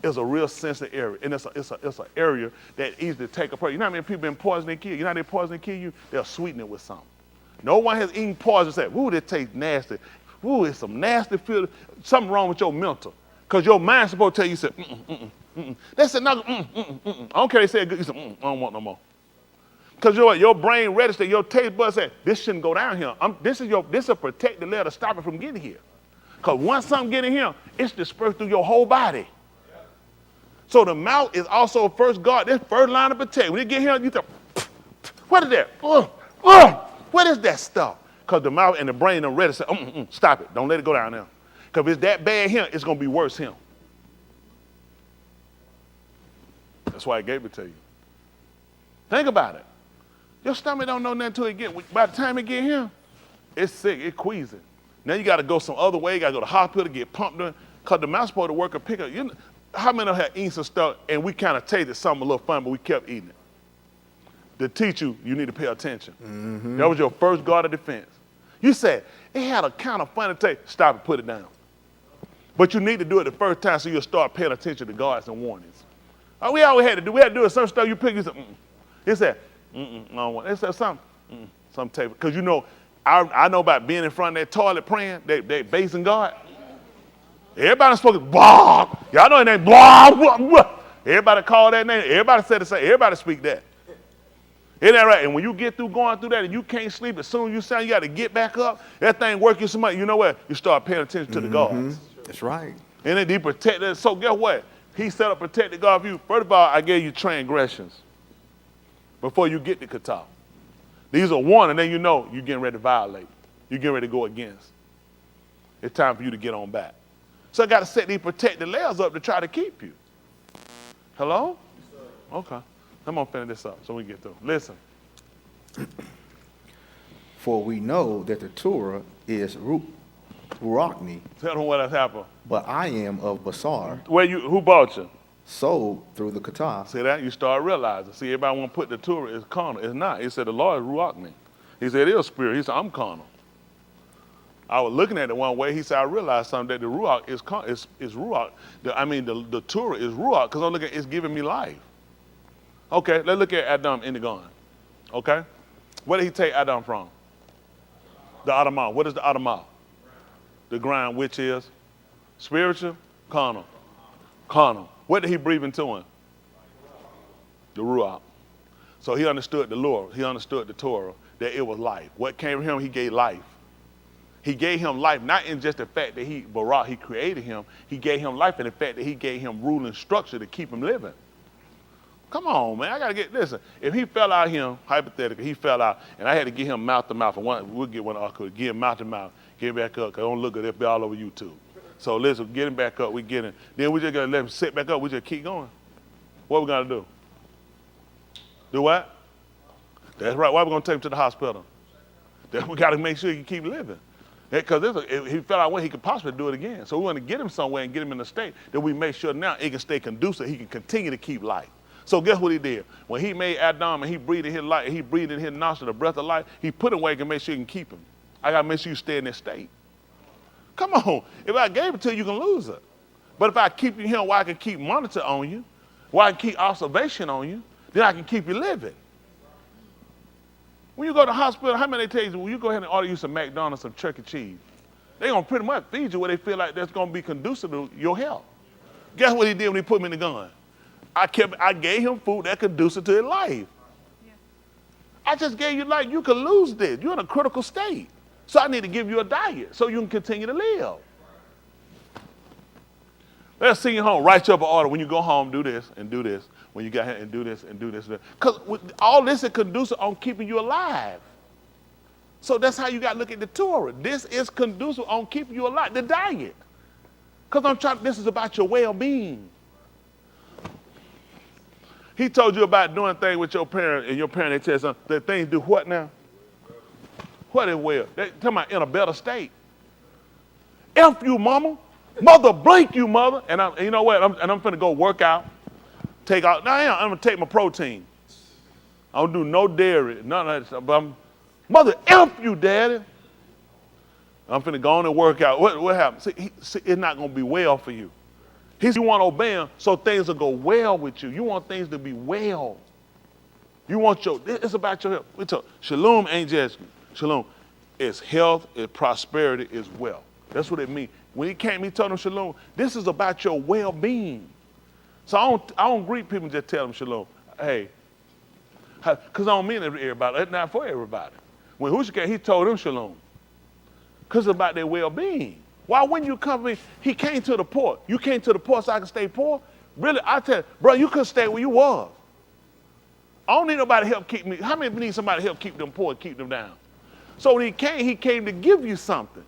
is a real sensitive area. And it's an area that easy to take apart. You know how many people been poisoned and killed? You know how they poison and kill you? They'll sweeten it with something. No one has eaten poison and said, ooh, that tastes nasty. Ooh, it's some nasty feel. Something wrong with your mental. Because your mind's supposed to tell you, say, They said, no, I don't care, they said good. You said, I don't want no more. Because your brain registered, your taste bud said, this shouldn't go down here. This is a protective layer to stop it from getting here. Because once something get in here, it's dispersed through your whole body. So the mouth is also a first guard, this first line of protection. When you get here, you say, what is that? What is that stuff? Because the mouth and the brain are ready to say, stop it. Don't let it go down there. Because if it's that bad here, it's going to be worse here. That's why I gave it to you. Think about it. Your stomach don't know nothing until it get. By the time it get here, it's sick, it's queasy. Now you got to go some other way. You got to go to the hospital to get pumped. Because the mouth's supposed to work a pickup. how many of us had eaten some stuff and we kind of tasted something a little fun, but we kept eating it? To teach you, you need to pay attention. That was your first guard of defense. You said, it had a kind of funny taste. Stop it, put it down. But you need to do it the first time so you'll start paying attention to guards and warnings. We always had to do it. Some stuff you pick, you said, It said, I don't want it. It said something, some table. Because you know, I know about being in front of that toilet praying, they basing God. Everybody spoke, blah. Y'all know that name, blah, blah, blah. Everybody call that name. Everybody said the same. Everybody speak that. Isn't that right? And when you get through going through that and you can't sleep, as soon as you sound, you got to get back up. That thing working so much. You know what? You start paying attention to the guards. That's right. And then he protected. So guess what? He set up protected guard for you. First of all, I gave you transgressions before you get to Qatar. These are warning, and then you know you're getting ready to violate. You're getting ready to go against. It's time for you to get on back. So I got to set these protected layers up to try to keep you. Hello? Okay. I'm going to finish this up so we get through. Listen. For we know that the Torah is Ruachni, Tell them what has happened. but I am of Basar, Who bought you? sold through the Qatar. See that? You start realizing. See, everybody want to put the Torah as carnal. It's not. He said the Lord is Ruachni. He said it is spirit. He said, I'm carnal. I was looking at it one way. He said, I realized something that the Ruach is Ruach. The Torah is Ruach because I'm looking at it's giving me life. Okay, let's look at Adam in the garden. Okay? Where did he take Adam from? The Adamah. What is the Adamah? The ground, which is spiritual, carnal. Carnal. What did he breathe into him? The Ruach. So he understood the Lord. He understood the Torah, that it was life. What came from him, he gave life. He gave him life, not in just the fact that he created him. He gave him life in the fact that he gave him rule and structure to keep him living. Come on, man, I got to get, listen. If he fell out here, hypothetically, he fell out, and I had to get him mouth to mouth, we'll get one, get him mouth to mouth, get him back up, because don't look good, it'll be all over YouTube. So listen, get him back up, we get him. Then we just got to let him sit back up, we just keep going. What we going to do? Do what? That's right, why we going to take him to the hospital? We got to make sure he can keep living. Because if he fell out, he could possibly do it again. So we want to get him somewhere and get him in a state that we make sure now it can stay conducive, he can continue to keep life. So guess what he did? When he made Adam and he breathed in his life, he breathed in his nostril the breath of life, he put him where he can make sure you can keep him. I got to make sure you stay in this state. Come on. If I gave it to you, you can lose it. But if I keep you here where I can keep monitor on you, where I can keep observation on you, then I can keep you living. When you go to the hospital, how many tell you, when you go ahead and order you some McDonald's, some Chuck E. Cheese, they're going to pretty much feed you where they feel like that's going to be conducive to your health. Guess what he did when he put me in the gun? I gave him food that conducive to his life. Yeah. I just gave you life. You could lose this. You're in a critical state. So I need to give you a diet so you can continue to live. Let's send you home. Write you up an order. When you go home, do this and do this. When you got here and do this and do this. Because all this is conducive on keeping you alive. So that's how you got to look at the Torah. This is conducive on keeping you alive. The diet. Because this is about your well-being. He told you about doing things with your parent, and your parent, they tell you something. That things do what now? What is well? They talking about in a better state. F you, mama. Mother, blank you, mother. And you know what? I'm finna go work out. I'm gonna take my protein. I don't do no dairy, none of that stuff. But mother, F you, daddy. I'm finna go on and work out. What happened? See, it's not gonna be well for you. You want to obey him so things will go well with you. You want things to be well. It's about your health. We talk, shalom ain't just shalom. It's health, it's prosperity, it's wealth. That's what it means. When he came, he told them shalom. This is about your well-being. So I don't greet people and just tell them shalom. Hey, because I don't mean everybody. It's not for everybody. When Husha came, he told them shalom. Because it's about their well-being. Why wouldn't you come to me? He came to the poor. You came to the poor so I can stay poor? Really, I tell you, bro, you couldn't stay where you was. I don't need nobody to help keep me. How many need somebody to help keep them poor and keep them down? So when he came to give you something.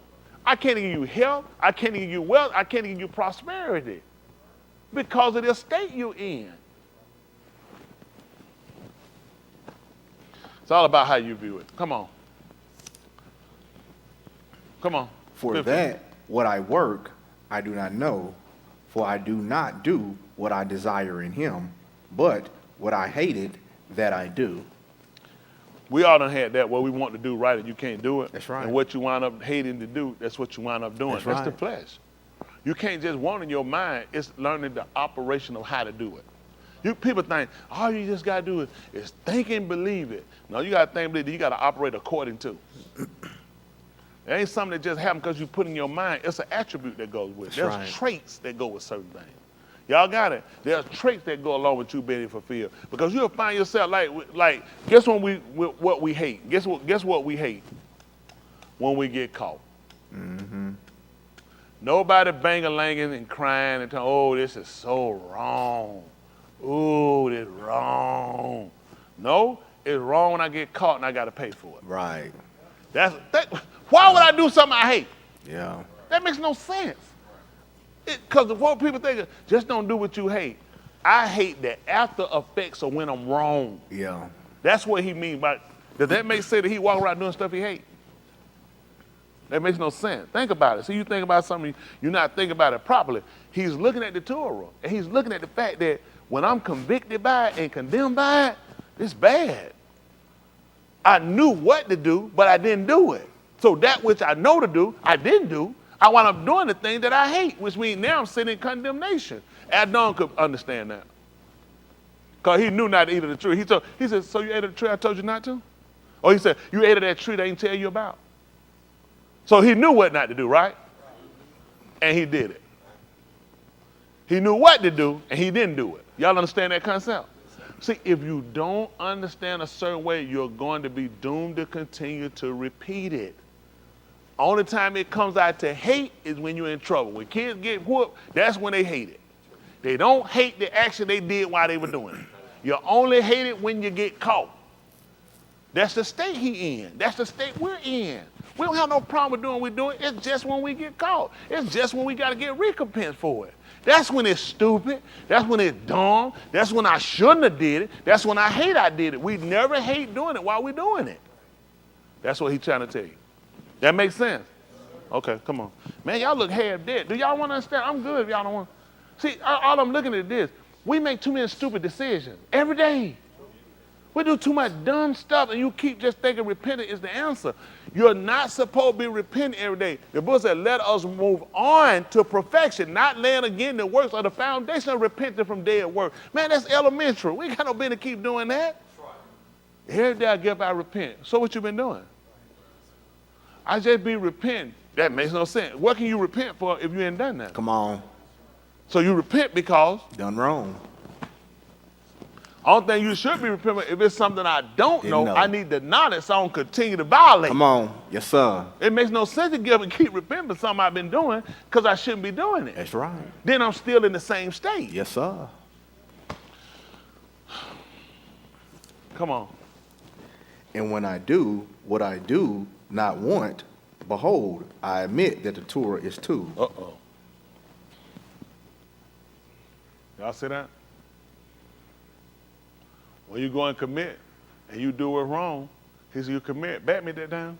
I can't give you health. I can't give you wealth. I can't give you prosperity because of the state you're in. It's all about how you view it. Come on. Come on. For that, what I work, I do not know. For I do not do what I desire in him, but what I hated that I do. We all done had that where we want to do right and you can't do it. That's right. And what you wind up hating to do, that's what you wind up doing. That's That's right. the flesh. You can't just want in your mind, it's learning the operation of how to do it. People think, all you just got to do is think and believe it. No, you got to think and believe it. You got to operate according to. It ain't something that just happened because you put in your mind. It's an attribute that goes with it. There's right. traits that go with certain things. Y'all got it? There's traits that go along with you being fulfilled. Because you'll find yourself like guess what we hate? Guess what we hate? When we get caught. Mm-hmm. Nobody bang-a-langing and crying and telling, oh, this is so wrong. Oh, this wrong. No, it's wrong when I get caught and I got to pay for it. Right. Why would I do something I hate? Yeah. That makes no sense. Because what people think, just don't do what you hate. I hate the after effects of when I'm wrong. Yeah. That's what he means by, does that make sense that he walk around doing stuff he hates? That makes no sense. Think about it. See, you think about something, you're not thinking about it properly. He's looking at the Torah, and he's looking at the fact that when I'm convicted by it and condemned by it, it's bad. I knew what to do, but I didn't do it. So that which I know to do, I didn't do. I wound up doing the thing that I hate, which means now I'm sitting in condemnation. Adon could understand that. Because he knew not to eat of the tree. He said, so you ate of the tree I told you not to? Or he said, you ate of that tree they didn't tell you about? So he knew what not to do, right? And he did it. He knew what to do, and he didn't do it. Y'all understand that concept? See, if you don't understand a certain way, you're going to be doomed to continue to repeat it. Only time it comes out to hate is when you're in trouble. When kids get whooped, that's when they hate it. They don't hate the action they did while they were doing it. You only hate it when you get caught. That's the state he in. That's the state we're in. We don't have no problem with doing what we're doing. It's just when we get caught. It's just when we got to get recompense for it. That's when it's stupid. That's when it's dumb. That's when I shouldn't have did it. That's when I hate I did it. We never hate doing it while we're doing it. That's what he's trying to tell you. That makes sense? Okay, come on. Man, y'all look half dead. Do y'all want to understand? I'm good if y'all don't want to. See, all I'm looking at this. We make too many stupid decisions every day. We do too much dumb stuff, and you keep just thinking repenting is the answer. You're not supposed to be repenting every day. The book said, let us move on to perfection, not laying again the works of the foundation of repenting from dead work. Man, that's elementary. We ain't got no business to keep doing that. Every day I get up, I repent. So what you been doing? I just be repenting. That makes no sense. What can you repent for if you ain't done that? Come on. So you repent because? Done wrong. Only thing you should be repenting if it's something I don't know, I need the knowledge so I don't continue to violate. Come on. Yes, sir. It makes no sense to get up and keep repenting for something I've been doing because I shouldn't be doing it. That's right. Then I'm still in the same state. Yes, sir. Come on. And when I do what I do not want, behold, I admit that the Torah is too. Uh-oh. Y'all see that? When you go and commit and you do it wrong, he said, you commit. Bat me that down.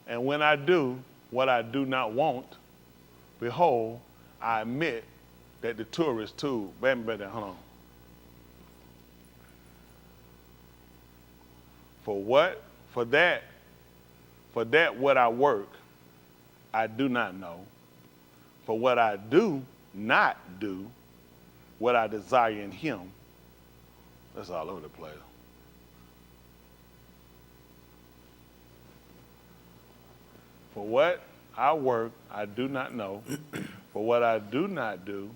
And when I do what I do not want, behold, I admit that the Torah is too. Bat me back down. Hold on. For what? For that what I work, I do not know. For what I do not do, what I desire in him, that's all over the place. For what I work, I do not know. For what I do not do,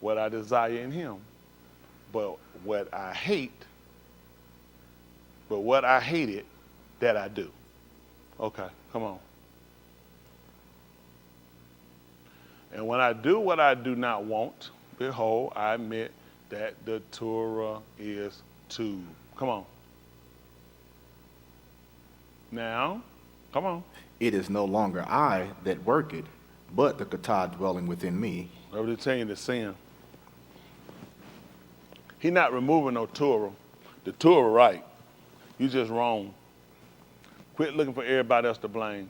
what I desire in him. But what I hated, that I do. Okay, come on. And when I do what I do not want, behold, I admit that the Torah is too. Come on. Now, come on. It is no longer I that work it, but the Katah dwelling within me. Let me tell you the sin. He not removing no Torah. The Torah right. You just wrong. Quit looking for everybody else to blame.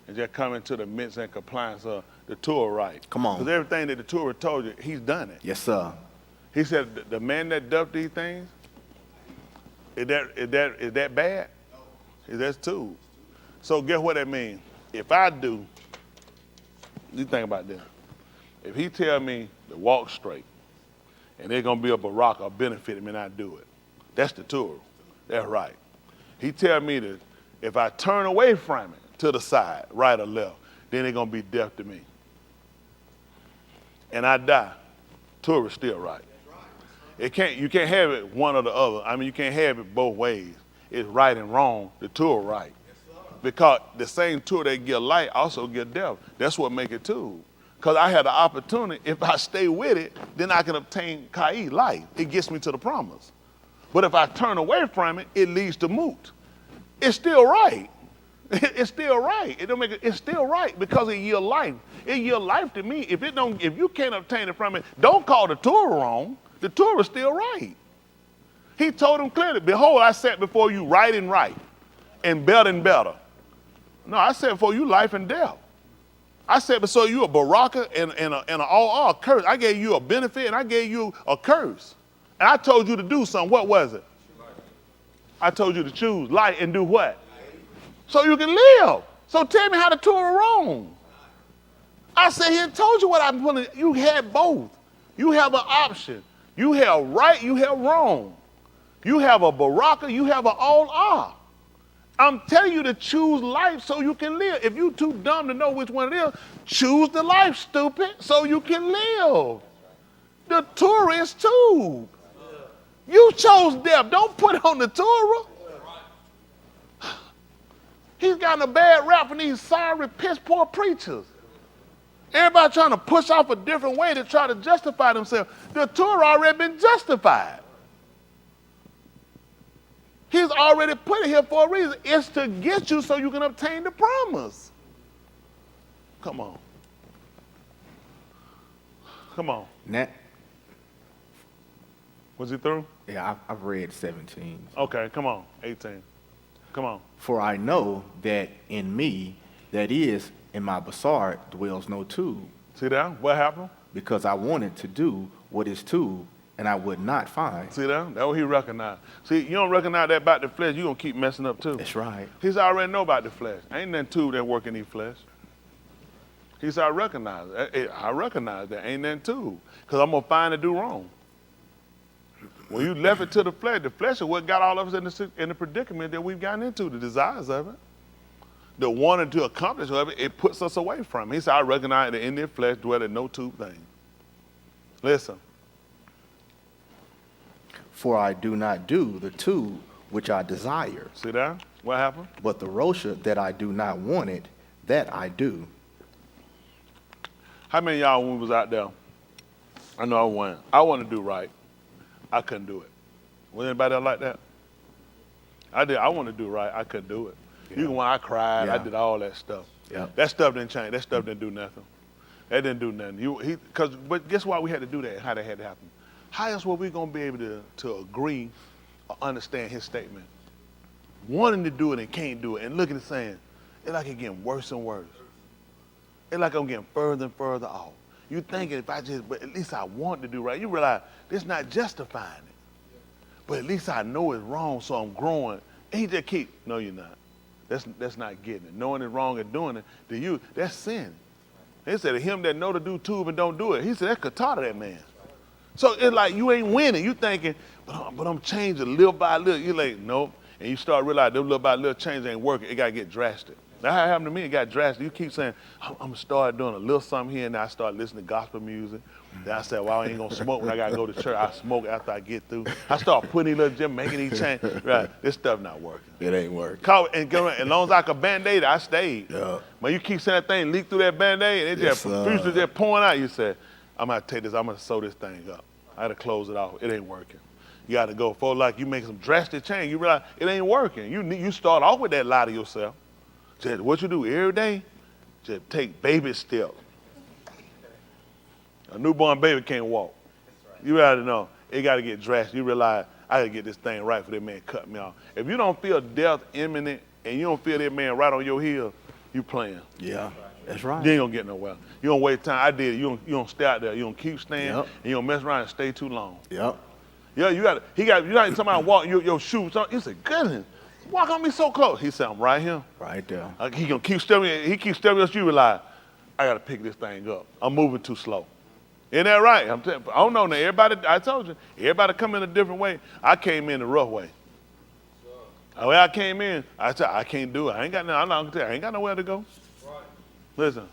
and just come into the midst and compliance of the Torah right. Come on. Because everything that the Torah told you, he's done it. Yes, sir. He said, the man that does these things, is that bad? That's too. So guess what that means? If I do, you think about this. If he tell me to walk straight, and there's gonna be a barak or benefit me and I do it, that's the Torah. That's right. He tell me that if I turn away from it to the side, right or left, then it's gonna be death to me. And I die, Torah's still right. You can't have it one or the other. I mean, you can't have it both ways. It's right and wrong, the Torah right. Because the same Torah that give light also give death. That's what make it two. Because I had the opportunity, if I stay with it, then I can obtain Kai, life. It gets me to the promise. But if I turn away from it, it leads to moot. It's still right. It's still right. It's still right because it yield life. It yield life to me. If you can't obtain it from it, don't call the Torah wrong. The Torah is still right. He told him clearly, behold, I set before you right and better. No, I set before you life and death. I said, but so you a baraka and an all curse. I gave you a benefit and I gave you a curse. And I told you to do something. What was it? I told you to choose life and do what? So you can live. So tell me how the Torah wrong. I said, he told you what I'm putting. You had both. You have an option. You have right, you have wrong. You have a baraka, you have an all. I'm telling you to choose life so you can live. If you're too dumb to know which one it is, choose the life, stupid, so you can live. The Torah is too. You chose death. Don't put it on the Torah. He's gotten a bad rap from these sorry, piss-poor preachers. Everybody trying to push off a different way to try to justify themselves. The Torah already been justified. He's already put it here for a reason. It's to get you so you can obtain the promise. Come on. Come on. Nat? Was he through? Yeah, I've read 17. Okay, come on. 18. Come on. For I know that in me, that is, in my basar, dwells no tube. See that? What happened? Because I wanted to do what is tube, and I would not find. See that? That's what he recognized. See, you don't recognize that about the flesh, you're going to keep messing up too. That's right. He's already know about the flesh. Ain't nothing tube that work in these flesh. He said, I recognize that. Ain't nothing tube. Because I'm going to find and do wrong. When you left it to the flesh is what got all of us in the predicament that we've gotten into, the desires of it. The wanting to accomplish of it, it puts us away from it. He said, I recognize that in their flesh dwelleth no tube thing. Listen. For I do not do the tube which I desire. See that? What happened? But the rosha that I do not want it, that I do. How many of y'all, when we was out there, I know I went, I want to do right. I couldn't do it. Was anybody else like that? I want to do right. I couldn't do it. Yeah. Even when I cried, I did all that stuff. Yeah. That stuff didn't change. That stuff didn't do nothing. That didn't do nothing. But guess why we had to do that? How that had to happen? How else were we going to be able to agree or understand his statement? Wanting to do it and can't do it, and look at it saying, it's like it's getting worse and worse. It's like I'm getting further and further off. You thinking but at least I want to do right. You realize this not justifying it. But at least I know it's wrong, so I'm growing. And he just keep, no, you're not. That's not getting it. Knowing it's wrong and doing it, to you, that's sin. They said to him that know to do tube and don't do it. He said, that's katata, that man. So it's like you ain't winning. You thinking, but I'm changing little by little. You're like, nope. And you start realizing that little by little change ain't working. It got to get drastic. That's how it happened to me. It got drastic. You keep saying, I'm going to start doing a little something here, and then I start listening to gospel music. Then I said, well, I ain't going to smoke when I got to go to church. I smoke after I get through. I start putting these little gym, making these change. Right, this stuff not working. It ain't working. And as long as I could Band-Aid, I stayed. Yeah. But you keep saying that thing leak through that Band-Aid, and it just profusely just pouring out. You said, I'm going to take this, I'm going to sew this thing up. I had to close it off. It ain't working. You got to go for like you make some drastic change. You realize it ain't working. You start off with that lie to yourself. Just what you do every day, just take baby steps. A newborn baby can't walk. You gotta know, it gotta get drastic. You realize, I gotta get this thing right for that man cut me off. If you don't feel death imminent and you don't feel that man right on your heel, you playing. Yeah, that's right. You ain't gonna get nowhere. You don't waste time. I did it. You don't stay out there. You don't keep staying. Yep. And you don't mess around and stay too long. Yep. Yeah, you got somebody walking your shoes. You say, goodness, walk on me so close. He said, I'm right here. Right there. He gonna keep stepping. He keeps stepping. You realize, I gotta pick this thing up. I'm moving too slow. Isn't that right? I don't know. Now everybody, I told you, everybody come in a different way. I came in the rough way. The way I came in, I said, I can't do it. I ain't got nowhere to go. Listen.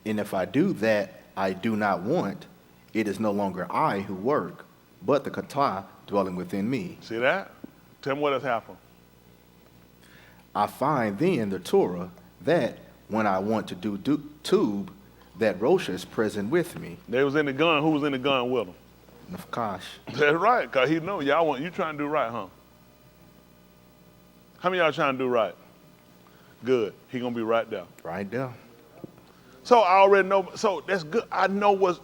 And if I do that I do not want, it is no longer I who work, but the kata dwelling within me. See that? Tell me what has happened. I find then the Torah that when I want to do tube, that Rosha is present with me. They was in the gun. Who was in the gun with them? Nafkash. That's right, because he know you trying to do right, huh? How many of y'all trying to do right? Good. He going to be right there. Right there. So I already know. So that's good. I know what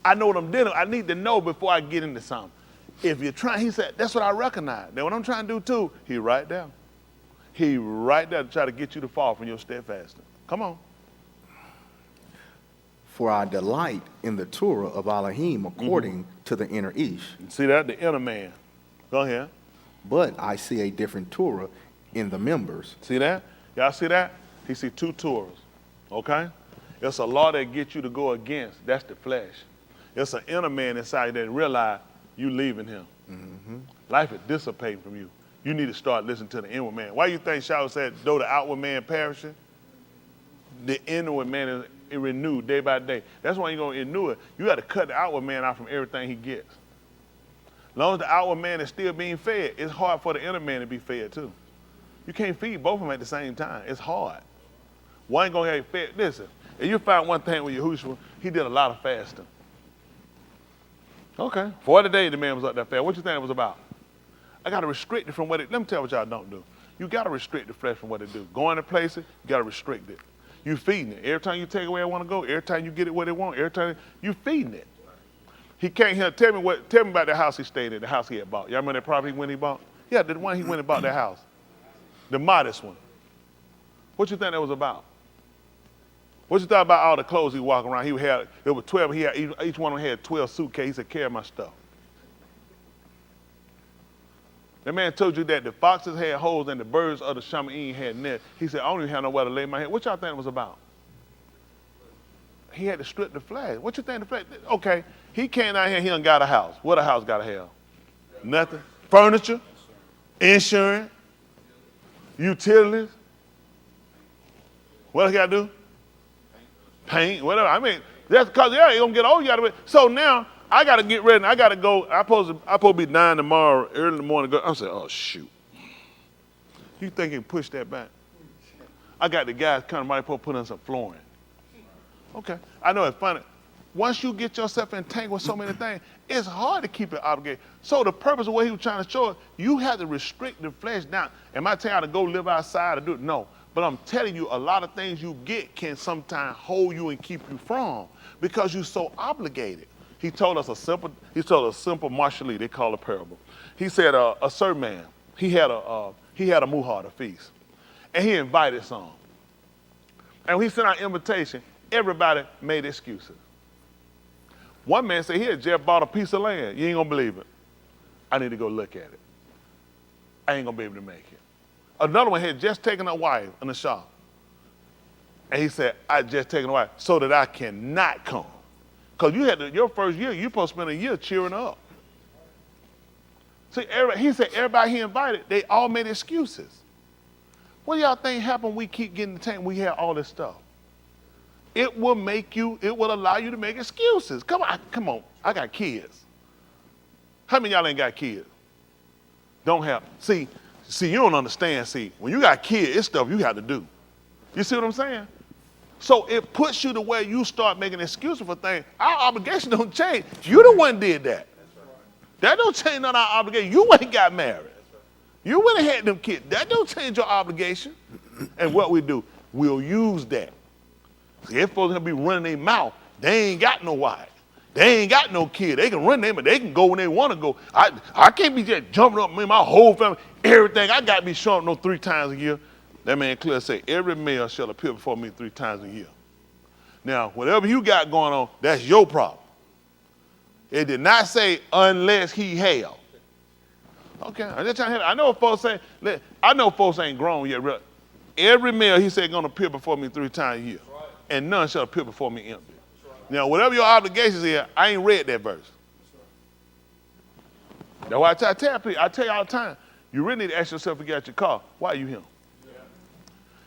I'm dealing with. I need to know before I get into something. If you're trying, he said, that's what I recognize. Then what I'm trying to do too, he right there. He right there to try to get you to fall from your steadfastness. Come on. For I delight in the Torah of Elohim according to the inner Ish. See that? The inner man. Go ahead. But I see a different Torah in the members. See that? Y'all see that? He see two Torahs. Okay? It's a law that gets you to go against. That's the flesh. It's an inner man inside that realize you leaving him. Mm-hmm. Life is dissipating from you. You need to start listening to the inward man. Why you think Shaul said, though the outward man perishing, the inward man is renewed day by day. That's why you're going to renew it. You got to cut the outward man out from everything he gets. As long as the outward man is still being fed, it's hard for the inner man to be fed too. You can't feed both of them at the same time. It's hard. One ain't going to get fed. Listen, if you find one thing with Yahushua, he did a lot of fasting. Okay. 40 days the man was up there fasting. What you think it was about? I got to restrict it from what it, let me tell you what y'all don't do. You got to restrict the flesh from what it do. Going to places, you got to restrict it. You feeding it. Every time you take it where I want to go, every time you get it where they want, every time you feeding it. He came here, tell me about the house he stayed in, the house he had bought. Y'all remember that property when he bought? Yeah, the one he went and bought that house. The modest one. What you think that was about? What you thought about all the clothes he walking around? There were 12, each one of them had 12 suitcases. He said, carry my stuff. That man told you that the foxes had holes and the birds of the Shamaim had nets. He said, I don't even have nowhere to lay my head. What y'all think it was about? He had to strip the flesh. What you think the flesh? Okay, he came out here, he done got a house. What a house got to have? Nothing. Furniture, insurance, utilities. What he got to do? Paint, whatever. I mean, that's because, yeah, you're going to get old. You gotta so now, I got to get ready. I got to go. I'm supposed to be 9 tomorrow, early in the morning. I'm saying, oh, shoot. You think you can push that back? I got the guys coming right for put in some flooring. Okay. I know it's funny. Once you get yourself entangled with so many things, it's hard to keep it obligated. So the purpose of what he was trying to show us, you have to restrict the flesh down. Am I telling you to go live outside or do it? No. But I'm telling you, a lot of things you get can sometimes hold you and keep you from because you're so obligated. He told us a simple marshali, they call it a parable. He said a certain man, he had a muhar, a feast, and he invited some. And when he sent out an invitation, everybody made excuses. One man said he had just bought a piece of land. You ain't gonna believe it. I need to go look at it. I ain't gonna be able to make it. Another one had just taken a wife in the shop. And he said, I just taken a wife so that I cannot come. Because your first year, you're supposed to spend a year cheering up. See, he said everybody he invited, they all made excuses. What do y'all think happened when we keep getting the tank, we have all this stuff? It will allow you to make excuses. Come on, I got kids. How many of y'all ain't got kids? Don't have, see, you don't understand, when you got kids, it's stuff you have to do. You see what I'm saying? So it puts you to where you start making excuses for things. Our obligation don't change. You the one did that. That don't change none of our obligation. You ain't got married. You went and had them kids. That don't change your obligation. And what we do, we'll use that. See, they're supposed to be running their mouth. They ain't got no wife. They ain't got no kid. They can run them, but they can go when they want to go. I can't be just jumping up with my whole family. Everything. I got to be showing up 3 times a year. That man clearly said, every male shall appear before me 3 times a year. Now, whatever you got going on, that's your problem. It did not say unless he have. Okay, I'm just trying to help. I know folks say, I know folks ain't grown yet. Every male, he said, going to appear before me 3 times a year. And none shall appear before me empty. Now, whatever your obligations is, I ain't read that verse. That's why I tell people, I tell you all the time, you really need to ask yourself if you got your car, why are you him?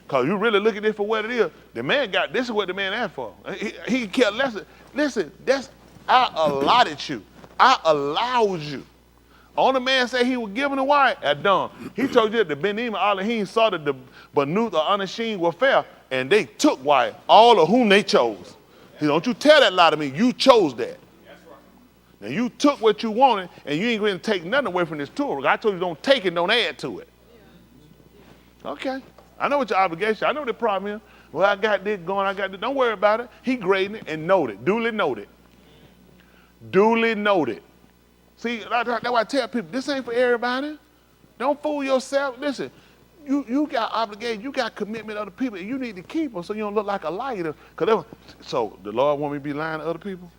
Because you really look at it for what it is. The man got, this is what the man asked for. He kept, listen, I allotted you. I allowed you. On the man said he was giving a wife at dawn. He told you that the Benim and Elohim saw that the Banuth or Anashim were fair, and they took wife, all of whom they chose. He don't you tell that lie to me. You chose that. Now you took what you wanted, and you ain't going to take nothing away from this Torah. I told you don't take it, don't add to it. Okay. I know what your obligation. I know what the problem is. Well, I got this going, I got this. Don't worry about it. He grading it and noted. Duly noted. Duly noted. See, that's why I tell people, this ain't for everybody. Don't fool yourself. Listen, you got obligation, you got commitment to other people, and you need to keep them so you don't look like a liar. So the Lord want me to be lying to other people?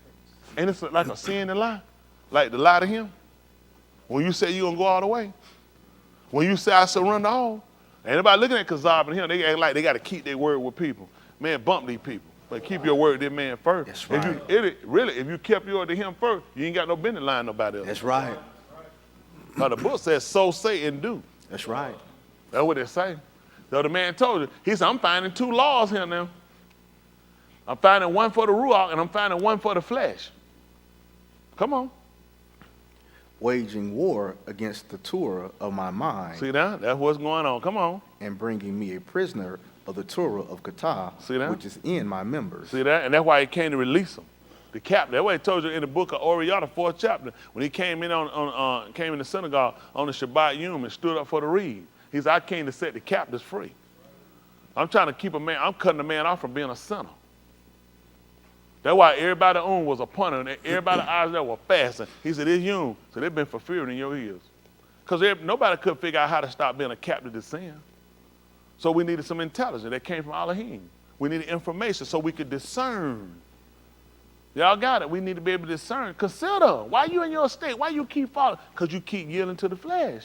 Ain't it like a sin to lie? Like to lie to him? When you say you're going to go all the way? When you say I surrender all? Anybody looking at Kazab and him, they act like they got to keep their word with people. Man, bump these people. But keep your word to this man first. That's right. If you kept your word to him first, you ain't got no business lying to nobody else. That's right. Now the book says, so say and do. That's right. That's what it say. So the man told you, he said, I'm finding 2 laws here now. I'm finding one for the Ruach and I'm finding one for the flesh. Come on. Waging war against the Torah of my mind. See that? That's what's going on. Come on. And bringing me a prisoner of the Torah of Katah, which is in my members. See that? And that's why he came to release them. The captain. That's why he told you in the book of Way Of Yah, the 4th chapter, when he came in came in the synagogue on the Shabbat Yom and stood up for the reed. He said, I came to set the captives free. I'm trying to keep a man, I'm cutting a man off from being a sinner. That's why everybody on was a punter, and everybody's eyes there were fasting. He said, it's you. So they've been fulfilled in your ears. Because nobody could figure out how to stop being a captive to sin. So we needed some intelligence that came from Elohim. We needed information so we could discern. Y'all got it. We need to be able to discern. Consider, why you in your state? Why you keep following? Because you keep yielding to the flesh.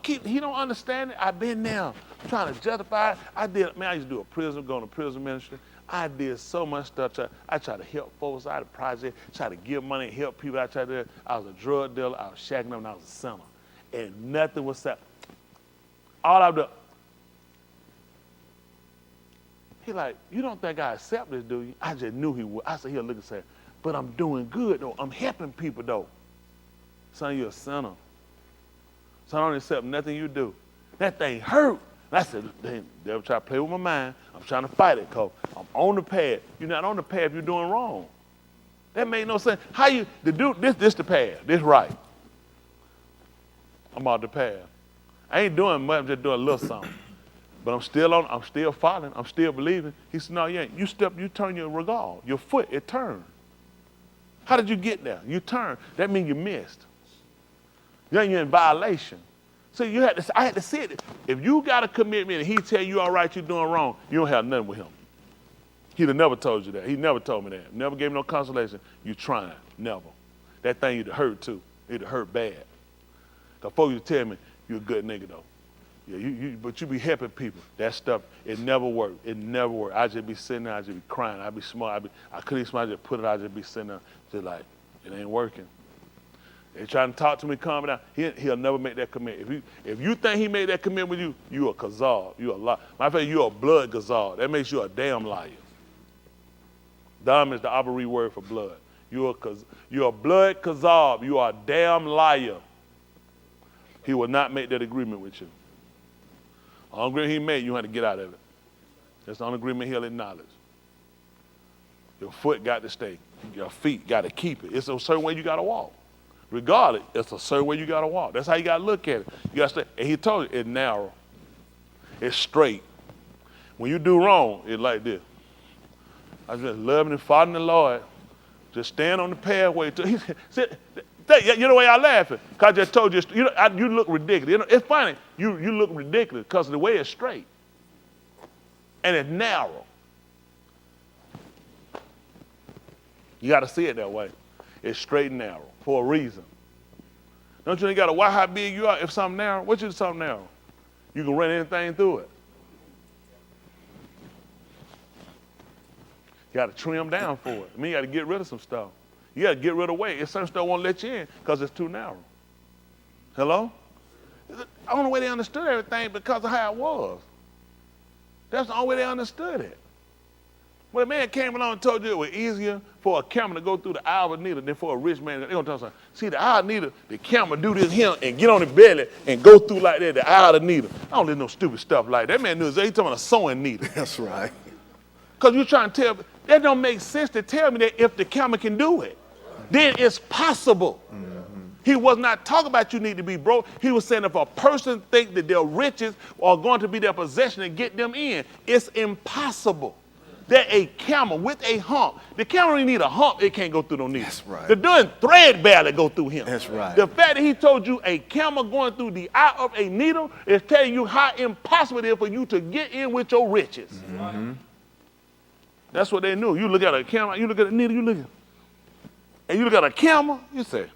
He don't understand it. I've been there. I'm trying to justify it. I used to do going to prison ministry. I did so much stuff. I tried to help folks out of the project, try to give money, help people. I was a drug dealer. I was shacking up, and I was a sinner. And nothing was set. All I would do, he like, you don't think I accept this, do you? I just knew he would. I said, he'll look and say, but I'm doing good, though. I'm helping people, though. Son, you're a sinner. Son, I don't accept nothing you do. That thing hurt. And I said, they'll try to play with my mind. I'm trying to fight it, because I'm on the path. You're not on the path, you're doing wrong. That made no sense. How you, this the path, this right. I'm on the path. I ain't doing much, I'm just doing a little something. But I'm still following, I'm still believing. He said, no, you ain't. You turn your regard, your foot, it turned. How did you get there? You turned. That means you missed. Then you're in violation. So I had to see it. If you got a commitment and he tell you all right, you're doing wrong, you don't have nothing with him. He'd have never told you that. He never told me that. Never gave me no consolation. You trying. Never. That thing you'd have hurt too. It'd have hurt bad. Because folks you tell me, you're a good nigga though. Yeah, but you be helping people. That stuff, it never worked. It never worked. I just be sitting there, I just be crying. I be smart. I couldn't even smile, I just put it, I just be sitting there, just like, it ain't working. They trying to talk to me, calm down. He'll never make that commitment. If you think he made that commitment with you, you a kazal. You a lie. Matter of fact, you a blood kazal. That makes you a damn liar. Dam is the Abari word for blood. You're a blood kazal. You are a damn liar. He will not make that agreement with you. The only agreement he made, you had to get out of it. That's the only agreement he'll acknowledge. Your foot got to stay. Your feet got to keep it. It's a certain way you got to walk. Regardless, it's a certain way you got to walk. That's how you got to look at it. You got to stay. And he told you, it's narrow. It's straight. When you do wrong, it's like this. I just loving and following the Lord. Just stand on the pathway. You know why y'all laughing? Because I just told you, you look ridiculous. It's funny. You look ridiculous because of the way it's straight. And it's narrow. You got to see it that way. It's straight and narrow for a reason. Don't you got to watch how big you are if something narrow? What is something narrow? You can run anything through it. You got to trim down for it. I mean, you got to get rid of some stuff. You got to get rid of weight. If certain stuff won't let you in because it's too narrow. Hello? The only way they understood everything because of how it was. That's the only way they understood it. When a man came along and told you it was easier for a camel to go through the eye of a needle than for a rich man, they're going to tell you something. See, the eye of the needle, the camel do this here and get on his belly and go through like that, the eye of the needle. I don't listen to no stupid stuff like that. That man knew he's talking about a sewing needle. That's right. Because you're trying to tell me, that don't make sense to tell me that if the camel can do it, then it's possible. He was not talking about you need to be broke. He was saying if a person think that their riches are going to be their possession and get them in, it's impossible. That a camel with a hump, the camel don't need a hump, it can't go through no needle. That's right. The doing thread barely go through him. That's right. The fact that he told you a camel going through the eye of a needle is telling you how impossible it is for you to get in with your riches. That's what they knew. You look at a camel, you look at a needle, and you look at a camel, you say,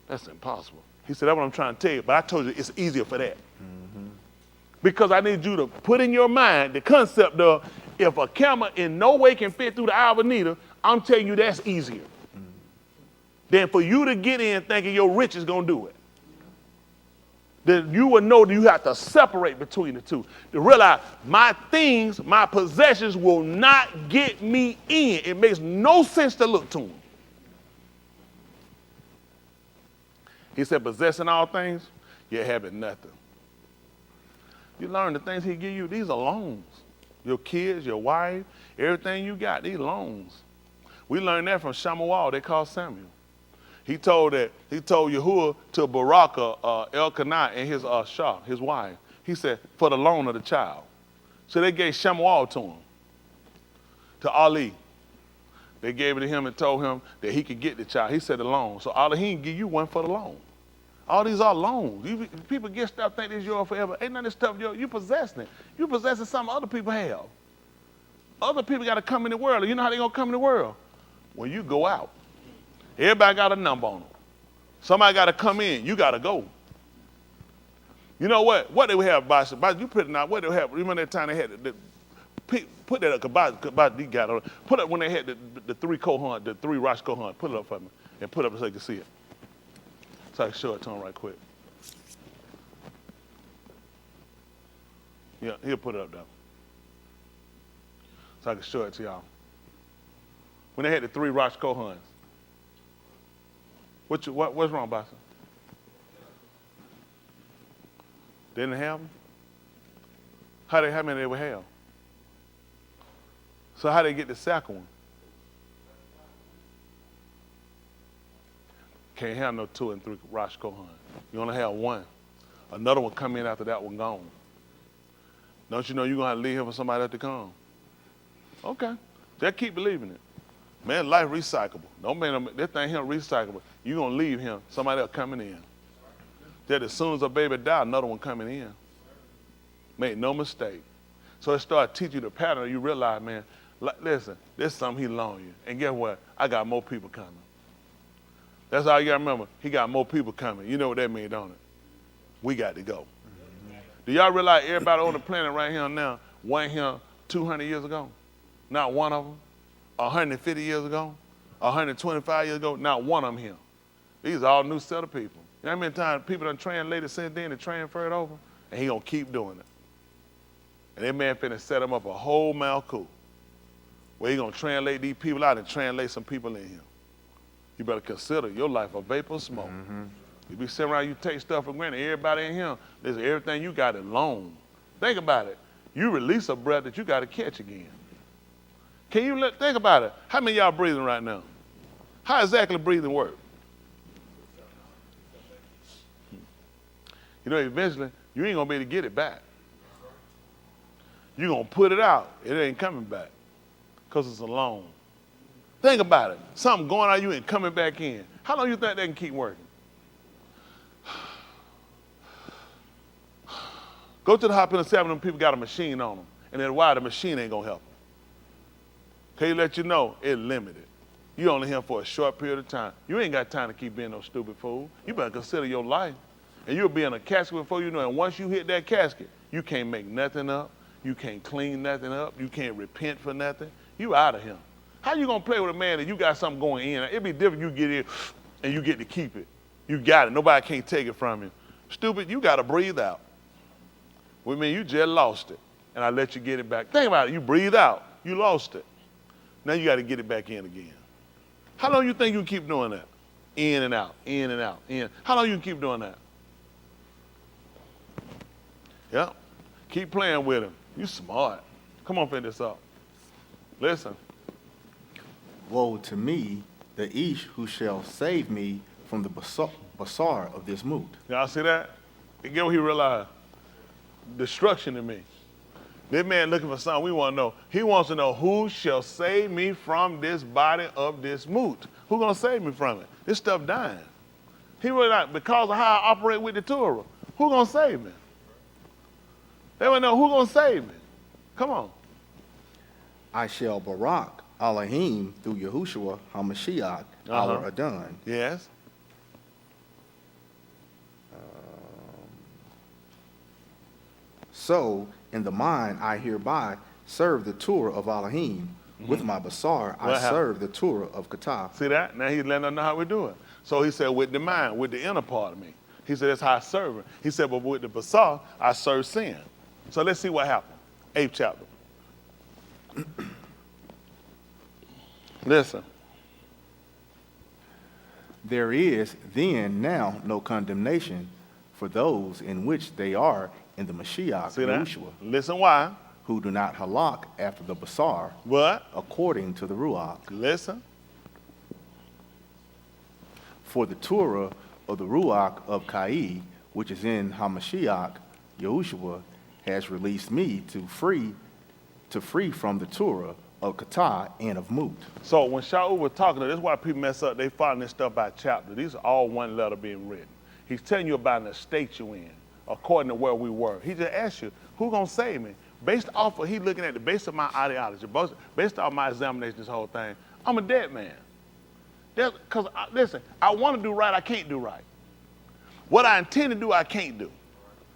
that's impossible. He said, that's what I'm trying to tell you, but I told you it's easier for that. Because I need you to put in your mind the concept of if a camel in no way can fit through the eye of a needle, I'm telling you that's easier than for you to get in thinking your rich is going to do it. Then you will know that you have to separate between the two. To realize my things, my possessions will not get me in. It makes no sense to look to them. He said, possessing all things, you're having nothing. You learn the things he give you, these are loans. Your kids, your wife, everything you got, these loans. We learned that from Shamuel, they called Samuel. He told Yahuwah to Baraka, Elkanah, and his Shah, his wife. He said, for the loan of the child. So they gave Shamuel to him, to Ali. They gave it to him and told him that he could get the child. He said the loan. So Ali, he didn't give you one for the loan. All these are loans. People get stuff, think it's yours forever. Ain't none of this stuff yours. You possessing it. You possessing something other people have. Other people got to come in the world. You know how they going to come in the world? When you go out. Everybody got a number on them. Somebody got to come in. You got to go. You know what? What they would have, Boss, you put it out. What they would have, remember that time they had put that up, Kabaz got on. Put up when they had the three Kohan, the three Rosh Kohan. Put it up for me and put it up so you can see it. So I can show it to him right quick. Yeah, he'll put it up though. So I can show it to y'all. When they had the three Rosh Kohans. What's wrong, Boston? They didn't have them? How many they would have? So how they get the second one? Can't have no 2 and 3 Rosh Kohan. You only have one. Another one come in after that one gone. Don't you know you're going to have to leave here for somebody else to come? Okay. Just keep believing it. Man, life recyclable. Don't man, that thing here recyclable. You're going to leave him, somebody else coming in. That as soon as a baby die, another one coming in. Make no mistake. So it started teaching you the pattern. You realize, man, listen, this is something he loaned you. And guess what? I got more people coming. That's all you got to remember. He got more people coming. You know what that means, don't it? We got to go. Do y'all realize everybody on the planet right here now went here 200 years ago? Not one of them. 150 years ago? 125 years ago? Not one of them here. These are all new set of people. You know how many times people done translated since then and transferred over? And he going to keep doing it. And that man finna set him up a whole Malku where he going to translate these people out and translate some people in here. You better consider your life a vapor of smoke. You be sitting around, you take stuff for granted. Everybody in here, listen, everything you got is loan. Think about it. You release a breath that you got to catch again. Can you think about it? How many of y'all breathing right now? How exactly breathing work? You know, eventually, you ain't going to be able to get it back. You're going to put it out. It ain't coming back because it's a loan. Think about it. Something going out of you and coming back in. How long you think they can keep working? Go to the hospital and 7 of them people got a machine on them. And then why the machine ain't gonna help him. Can he let you know it's limited? You only here for a short period of time. You ain't got time to keep being no stupid fool. You better consider your life. And you'll be in a casket before you know it. And once you hit that casket, you can't make nothing up. You can't clean nothing up. You can't repent for nothing. You out of here. How you gonna play with a man that you got something going in? It'd be different you get in and you get to keep it. You got it. Nobody can't take it from you. Stupid, you gotta breathe out. We mean you just lost it. And I let you get it back. Think about it. You breathe out. You lost it. Now you gotta get it back in again. How long you think you can keep doing that? In and out, in and out, in. How long you can keep doing that? Yeah. Keep playing with him. You smart. Come on, finish this up. Listen. Woe to me, the Ish who shall save me from the basar of this moot. Y'all see that? And get what he realized? Destruction to me. This man looking for something we want to know. He wants to know who shall save me from this body of this moot. Who gonna save me from it? This stuff dying. He really like, because of how I operate with the Torah, who gonna save me? They want to know who gonna save me. Come on. I shall barak Elohim through Yahushua HaMashiach, our Adon. Yes. So, in the mind, I hereby serve the Torah of Elohim. With my basar, I serve the Torah of Katah. See that? Now he's letting us know how we do it. So he said, with the mind, with the inner part of me. He said, that's how I serve it. He said, but with the basar, I serve sin. So let's see what happened. 8th chapter. Listen. There is then now no condemnation for those in which they are in the Mashiach, Yahushua. Listen why. Who do not halak after the basar. What? According to the Ruach. Listen. For the Torah of the Ruach of Kai, which is in HaMashiach, Yahushua, has released me to free from the Torah of Katah and of Moot. So when Shaul was talking, this is why people mess up. They find this stuff by chapter. These are all one letter being written. He's telling you about the state you're in, according to where we were. He just asked you, who gonna save me? Based off of, he looking at the base of my ideology, based off my examination, this whole thing, I'm a dead man. Because, listen, I want to do right, I can't do right. What I intend to do, I can't do.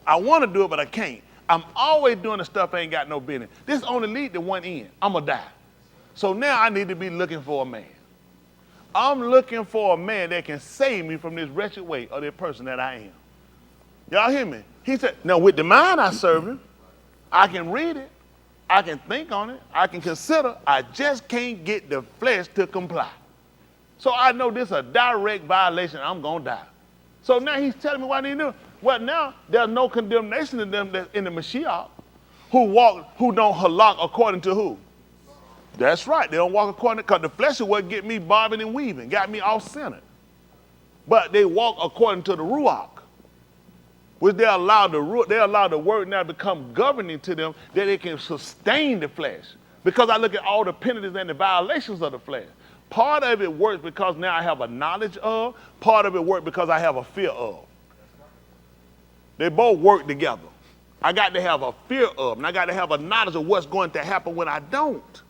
I want to do it, but I can't. I'm always doing the stuff I ain't got no business. This only lead to one end. I'm going to die. So now I need to be looking for a man. I'm looking for a man that can save me from this wretched way of the person that I am. Y'all hear me? He said, now with the mind I serve him, I can read it, I can think on it, I can consider, I just can't get the flesh to comply. So I know this is a direct violation, I'm going to die. So now he's telling me what I need to do. Well, now there's no condemnation in them that's in the Mashiach who don't halak according to who? That's right, they don't walk according to, because the flesh is what get me bobbing and weaving, got me off-centered. But they walk according to the Ruach, which they allow the word now to become governing to them, that they can sustain the flesh. Because I look at all the penalties and the violations of the flesh. Part of it works because now I have a knowledge of, part of it works because I have a fear of. They both work together. I got to have a fear of, and I got to have a knowledge of what's going to happen when I don't.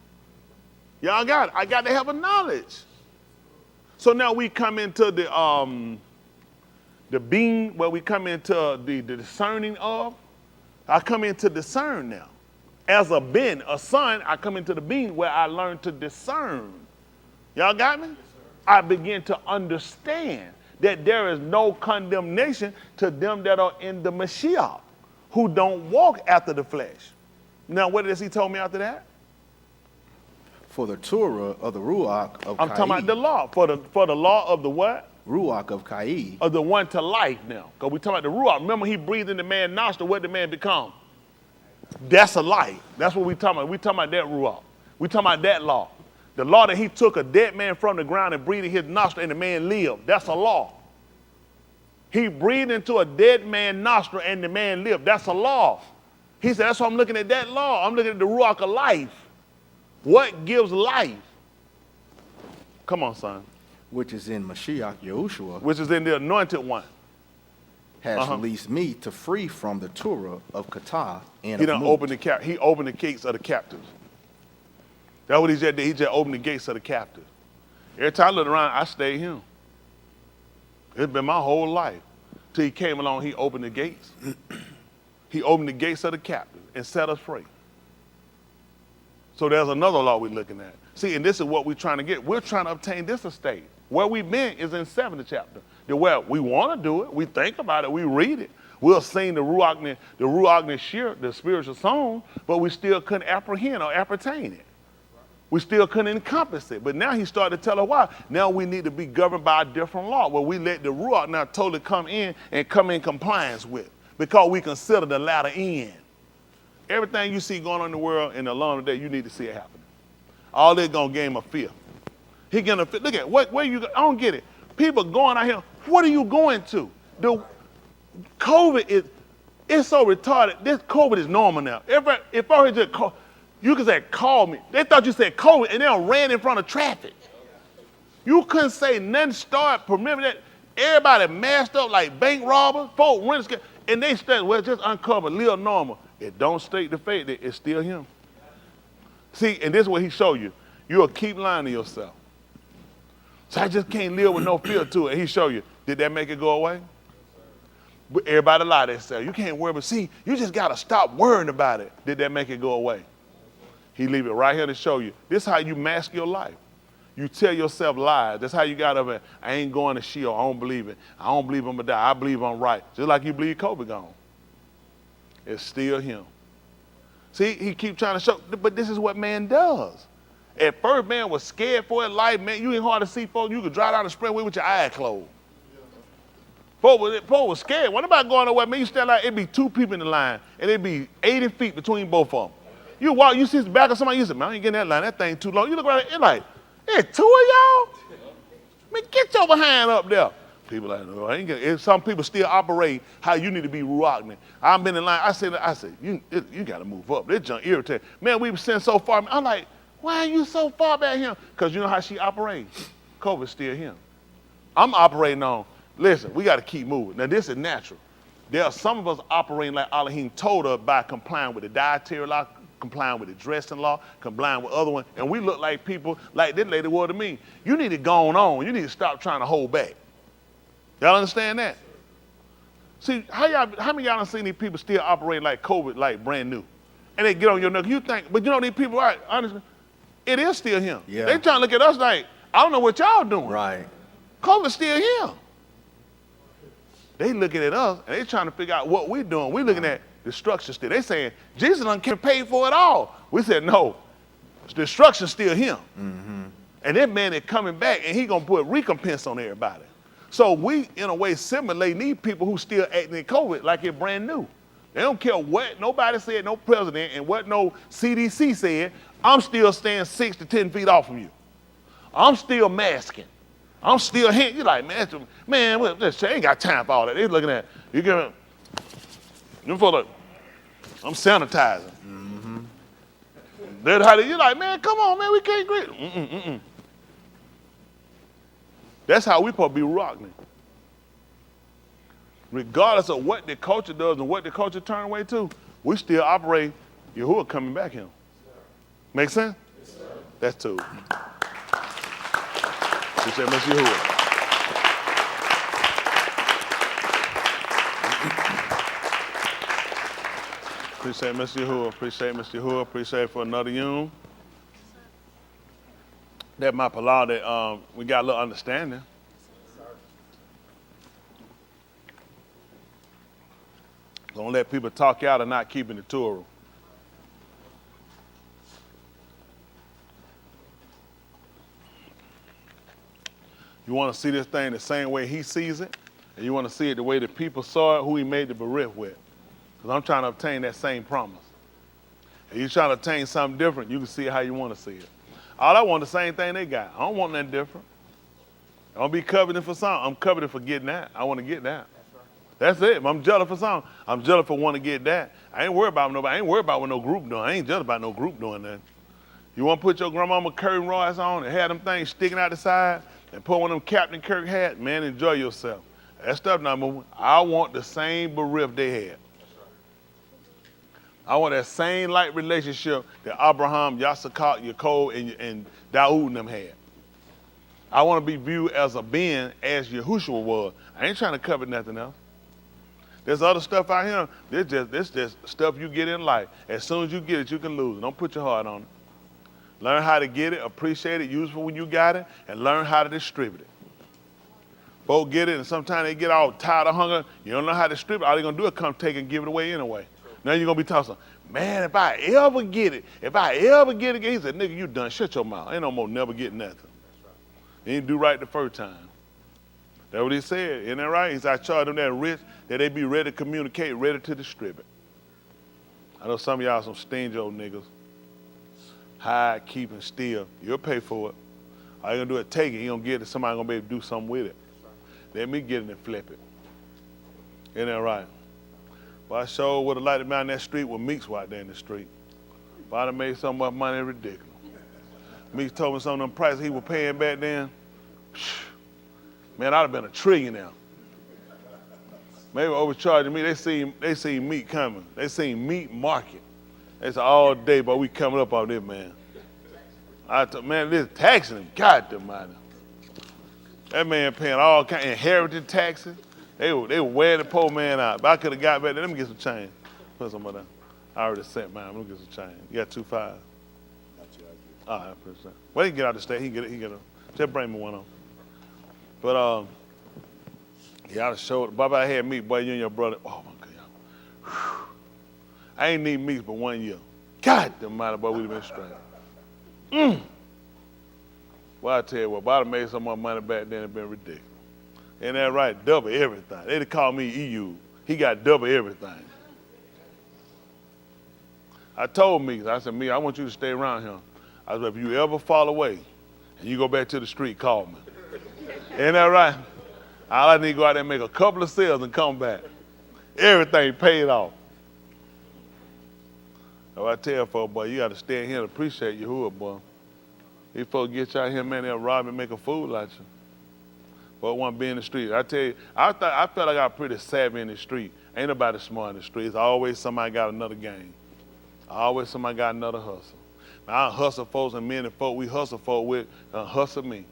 Y'all got it? I got to have a knowledge. So now we come into the being, where we come into the discerning of. I come into discern now. As a ben, a son, I come into the being where I learn to discern. Y'all got me? Yes, I begin to understand that there is no condemnation to them that are in the Mashiach, who don't walk after the flesh. Now, what does he told me after that? For the Torah of the Ruach of I'm Kai. talking about the law. For the law of the what? Ruach of Kai. Of the one to life now. Because we talking about the Ruach. Remember, he breathed in the man's nostril. What did the man become? That's a life. That's what we talking about. We talking about that Ruach. We talking about that law. The law that he took a dead man from the ground and breathed in his nostril and the man lived. That's a law. He breathed into a dead man's nostril and the man lived. That's a law. He said, that's why I'm looking at that law. I'm looking at the Ruach of life. What gives life? Come on, son. Which is in Mashiach Yahushua. Which is in the anointed one. has released me to free from the Torah of Qatar and He of done Mut. he opened the gates of the captives. That's what he just did. He just opened the gates of the captives. Every time I look around, I stay him. It's been my whole life. Till he came along, he opened the gates. He opened the gates of the captives and set us free. So there's another law we're looking at. See, and this is what we're trying to get. We're trying to obtain this estate. Where we've been is in 7th chapter. Where we want to do it, we think about it, we read it. We'll sing the Ruach Nashir, the spiritual song, but we still couldn't apprehend or appertain it. We still couldn't encompass it. But now he started to tell us why. Now we need to be governed by a different law, where we let the Ruach now totally come in and come in compliance with, because we consider the latter end. Everything you see going on in the world in the long today, you need to see it happening. All this gonna give him a fear. He gonna look at where you. I don't get it. People going out here. What are you going to? The COVID it's so retarded. This COVID is normal now. If I heard just call, you could say call me. They thought you said COVID, and they ran in front of traffic. You couldn't say nothing. Start permitting that. Everybody masked up like bank robbers, folk rent, and they said, well, just uncover, live normal. It don't state the fact that it's still him. See, and this is what he showed you. You'll keep lying to yourself. So I just can't live with no fear to it. And he showed you. Did that make it go away? But everybody lie to themselves. You can't worry, but see, you just got to stop worrying about it. Did that make it go away? He leave it right here to show you. This is how you mask your life. You tell yourself lies. That's how you got over it. I ain't going to Sheol. I don't believe it. I don't believe I'm going to die. I believe I'm right. Just like you believe COVID gone. It's still him. See, he keep trying to show, but this is what man does. At first, man was scared for his life, man. You ain't hard to see folks. You could drive down the sprintway with your eyes closed. Folks was scared. When nobody going nowhere, man, you stand like, it'd be 2 people in the line, and it'd be 80 feet between both of them. You walk, you see the back of somebody, you say, man, I ain't getting that line. That thing too long. You look around, it's like, hey, 2 of y'all? Man, get your behind up there. People like, no, I ain't getting. Some people still operate how you need to be ruaching. I've been in line. I said, you got to move up. This junk irritating. Man, we were sitting so far. I'm like, why are you so far back here? Because you know how she operates. COVID's still here. I'm operating on, listen, we got to keep moving. Now, this is natural. There are some of us operating like Elohim told us by complying with the dietary law, complying with the dressing law, complying with other ones, and we look like people like this lady was to me. You need to go on. You need to stop trying to hold back. Y'all understand that? See, how many of y'all done seen these people still operating like COVID, like brand new? And they get on your nerves. You think, but you know these people, right? Honestly, it is still him. Yeah. They trying to look at us like, I don't know what y'all doing. Right. COVID's still him. They looking at us and they trying to figure out what we're doing. We're looking at destruction still. They saying, Jesus done can't pay for it all. We said, no, destruction's still him. Mm-hmm. And that man is coming back and he gonna put recompense on everybody. So we, in a way, simulate these people who still acting in COVID like it's brand new. They don't care what nobody said, no president, and what no CDC said. I'm still staying 6 to 10 feet off from you. I'm still masking. I'm still here. You're like, man, I ain't got time for all that. They're looking at, you giving, I'm sanitizing. Mm-hmm. That's how you're like, man, come on, man, we can't agree. That's how we supposed to be rocking. Regardless of what the culture does and what the culture turn away to, we still operate Yahuwah coming back here. Make sense? Yes, sir. That's two. Appreciate Mr. Yahuwah. Appreciate Mr. Yahuwah. Appreciate Mr. Yahuwah. Appreciate for another yum. That my palau that we got a little understanding. Don't let people talk you out of not keeping the Torah. You want to see this thing the same way he sees it, and you want to see it the way the people saw it, who he made the berith with. Because I'm trying to obtain that same promise. If you're trying to obtain something different, you can see it how you want to see it. All I want the same thing they got. I don't want nothing different. I don't be coveting for something. I'm coveting for getting that. I want to get that. That's it. If I'm jealous for something, I'm jealous for wanting to get that. I ain't worried about nobody. I ain't worried about what no group doing. I ain't jealous about no group doing that. You want to put your grandmama curtain rods on and have them things sticking out the side and put one of them Captain Kirk hats, man, enjoy yourself. That stuff not moving. I want the same beriff they had. I want that same like relationship that Abraham, Yasakal, Yaakov, and Daoud and them had. I want to be viewed as a being as Yahushua was. I ain't trying to cover nothing else. There's other stuff out here. This just stuff you get in life. As soon as you get it, you can lose it. Don't put your heart on it. Learn how to get it, appreciate it, use it when you got it, and learn how to distribute it. Folks get it, and sometimes they get all tired of hunger. You don't know how to distribute it. All they're going to do is come take and give it away anyway. Now you're going to be talking, man, if I ever get it again, he said, nigga, you done. Shut your mouth. Ain't no more never get nothing. You didn't do right the first time. That's what he said. Isn't that right? He said, I charge them that rich, that they be ready to communicate, ready to distribute. I know some of y'all some stingy old niggas. Hide, keep, and steal. You'll pay for it. All you're going to do is take it. You don't get it. Somebody going to be able to do something with it. Let me get it and flip it. Isn't that right? Well, I sure would have liked to be on that street with Meeks out there in the street. If I'd have made so much money, ridiculous. Meeks told me some of them prices he was paying back then. Man, I'd have been a trillionaire. Maybe overcharging me. They seen meat coming. They seen meat market. They said all day, but we coming up on this, man. I thought, man, this taxing him. God almighty. That man paying all kind of inherited taxes. They were wearing the poor man out. But I could have got back there. Let me get some change. Put some of that. I already sent mine. Let me get some change. You got 2.5? All right, I appreciate it. Well, he can get out of the state. He can get a. Just bring me one on. But yeah, I showed. Baba had meat, boy. You and your brother. Oh my God. Whew. I ain't need meat but 1 year. God almighty, boy, we'd have been straight. Well, I tell you what, if I'd have made some more money back then, it'd been ridiculous. Ain't that right? Double everything. They'd call me EU. He got double everything. I told me, I said, I want you to stay around here. I said, if you ever fall away and you go back to the street, call me. Ain't that right? All I need to go out there and make a couple of sales and come back. Everything paid off. So I tell folks, boy, you got to stay in here and appreciate Yahuwah, boy. These folks get you out here, man, they'll rob and make a fool out you. But want to be in the street. I tell you, I felt like I was pretty savvy in the street. Ain't nobody smart in the street. It's always somebody got another game. Always somebody got another hustle. Now, I hustle folks and men and folk we hustle folk with, hustle me.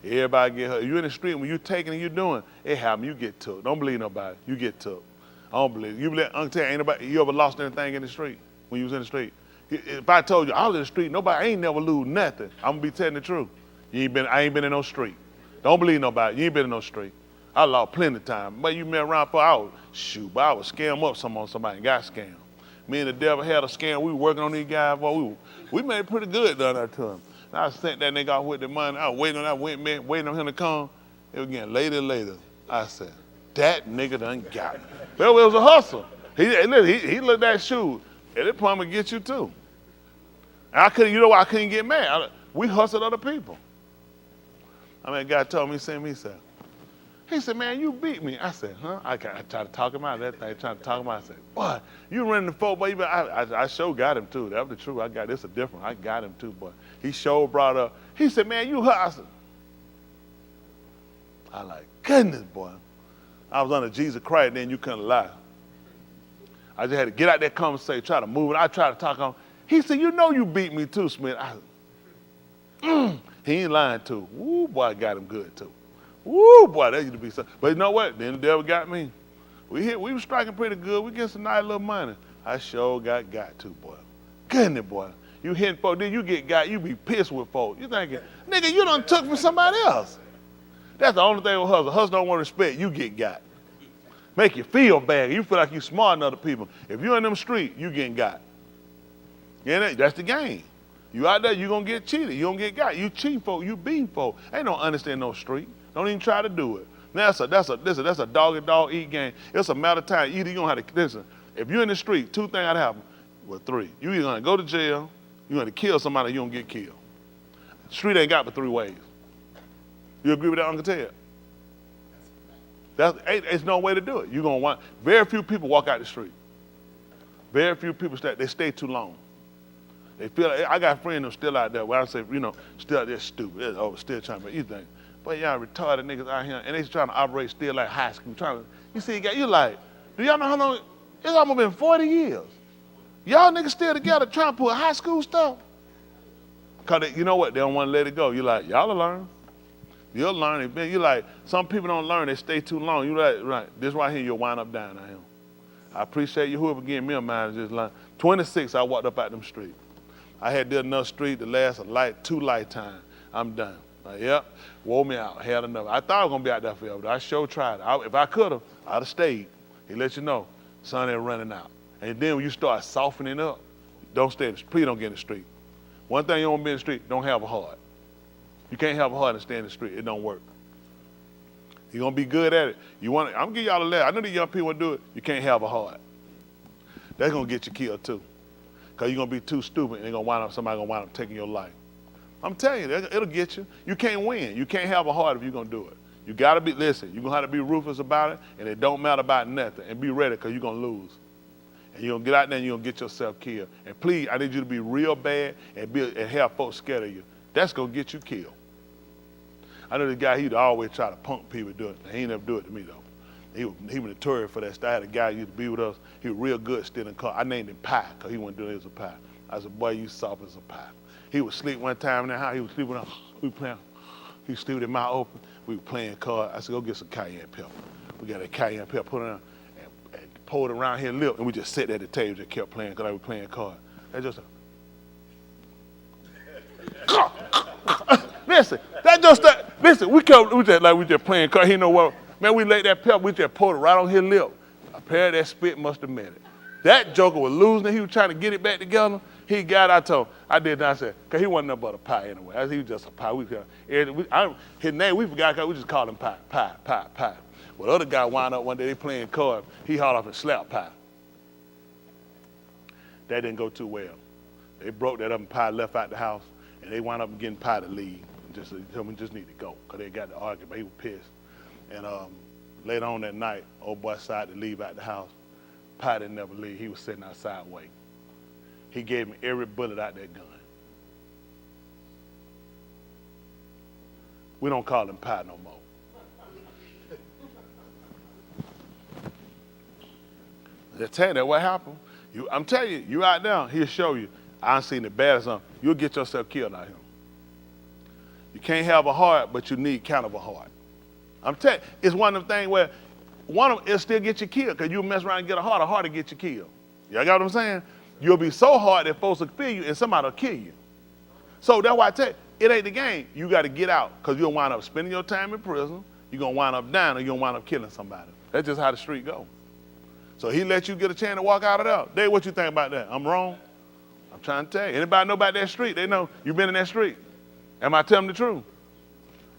Everybody get hurt. You in the street, when you taking and you doing, it happen, you get took. Don't believe nobody, you get took. I don't believe. You believe, Uncle Terry, ain't nobody, you ever lost anything in the street when you was in the street? If I told you I was in the street, nobody, I ain't never lose nothing. I'm gonna be telling the truth. I ain't been in no street. Don't believe nobody, you ain't been in no street. I lost plenty of time. But you been around for hours. Shoot, but I would scam up on somebody and got scammed. Me and the devil had a scam. We were working on these guys. Boy, we made it pretty good down there to them. And I sent that nigga out with the money. I was waiting on that, waiting on him to come. It was getting later and later. I said, that nigga done got me. But it was a hustle. He looked at that shoe. And it probably get you too. And I couldn't, you know why I couldn't get mad? We hustled other people. I mean, a guy told me, he said, man, you beat me. I said, huh? I tried to talk him out of that thing, trying to talk him out. I said, boy, you running the folk, boy. I sure got him too. That was the truth. I got him too, boy. He sure brought up. He said, man, you hustle. I like, goodness, boy. I was under Jesus Christ, then you couldn't lie. I just had to get out that conversation, try to move it. I tried to talk on. He said, you know you beat me too, Smith. He ain't lying too. Woo, boy, I got him good too. Woo, boy, that used to be something. But you know what? Then the devil got me. We were striking pretty good. We get some nice little money. I sure got too, boy. Goodness, boy. You hitting folks, then you get got, you be pissed with folks. You thinking, nigga, you done took from somebody else. That's the only thing with hustle. Hustle don't want respect, you get got. Make you feel bad. You feel like you smarter than other people. If you're in them streets, you getting got. Yeah, that's the game. You out there, you gonna get cheated. You gonna get got. You cheat folk, you beat folk. Ain't no understand no street. Don't even try to do it. Now that's a dog eat game. It's a matter of time. Either you gonna have to listen. If you're in the street, two things gotta happen. Well, three. You either gonna go to jail, you gonna kill somebody, or you gonna get killed. The street ain't got but three ways. You agree with that, Uncle Ted? It's no way to do it. You're gonna want. Very few people walk out the street. Very few people stay too long. They feel like, I got friends who still out there where I say, still out there stupid. Still trying to make you think. But y'all retarded niggas out here, and they trying to operate still like high school. You see, you like, do y'all know how long? It's almost been 40 years. Y'all niggas still together trying to put high school stuff. Cause you know what? They don't want to let it go. You like, y'all will learn. You'll learn. You like, some people don't learn. They stay too long. You like, right? This right here, you'll wind up dying out here. I appreciate you. Whoever gave me a mind just learn. 26, I walked up out them streets. I had did enough street to last two lifetimes. I'm done. Like, yep, wore me out. Had enough. I thought I was gonna be out there forever. I sure tried. If I could have, I'd have stayed. He let you know, sun ain't running out. And then when you start softening up, don't stay. Please don't get in the street. One thing you don't be in the street, don't have a heart. You can't have a heart and stay in the street. It don't work. You're gonna be good at it. I'm gonna give y'all a letter. I know the young people want to do it. You can't have a heart. That's gonna get you killed too. Cause you're gonna be too stupid and somebody gonna wind up taking your life. I'm telling you, it'll get you. You can't win. You can't have a heart if you're gonna do it. You gotta listen, you're gonna have to be ruthless about it, and it don't matter about nothing. And be ready, cause you're gonna lose. And you're gonna get out there and you're gonna get yourself killed. And please, I need you to be real bad and have folks scared of you. That's gonna get you killed. I know this guy, he'd always try to punk people to do it. He ain't never do it to me though. He was notorious for that. I had a guy who used to be with us. He was real good stealing cars. I named him Pie, because he wasn't doing it as a pie. I said, boy, you soft as a pie. He would sleep one time in that house. He was sleeping he slept with my open. We were playing cards. I said, go get some cayenne pepper. We got a cayenne pepper, put it on, and poured it around his lip, and we just sat at the table and kept playing, because I was playing cards. That's just listen, we just playing cards. He know what, man, we laid that pepper, we just poured it right on his lip. A pair of that spit must have met it. That joker was losing it. He was trying to get it back together. He got, I told him, I said, because he wasn't nothing but a pie anyway. He was just a pie. His name, we forgot, because we just called him Pie. Well, the other guy wound up one day, they playing cards. He hauled off and slapped Pie. That didn't go too well. They broke that up and Pie left out the house, and they wound up getting Pie to leave. Just told me just need to go, because they got to argue, but he was pissed. And later on that night, old boy decided to leave out the house. Pie didn't never leave. He was sitting outside waiting. He gave me every bullet out that gun. We don't call him Pie no more. Just tell you that what happened. I'm telling you, you out there, he'll show you. I ain't seen it bad or something. You'll get yourself killed out here. You can't have a heart, but you need kind of a heart. I'm telling you, it's one of them things where one of them, it'll still get you killed, because you mess around and get a heart will get you killed. Y'all got what I'm saying? You'll be so hard that folks will feel you and somebody will kill you. So that's why I tell you, it ain't the game. You got to get out, because you'll wind up spending your time in prison, you're going to wind up dying, or you're going to wind up killing somebody. That's just how the street go. So he let you get a chance to walk out of there. Dave, what you think about that? I'm wrong? I'm trying to tell you. Anybody know about that street? They know you've been in that street. Am I telling the truth?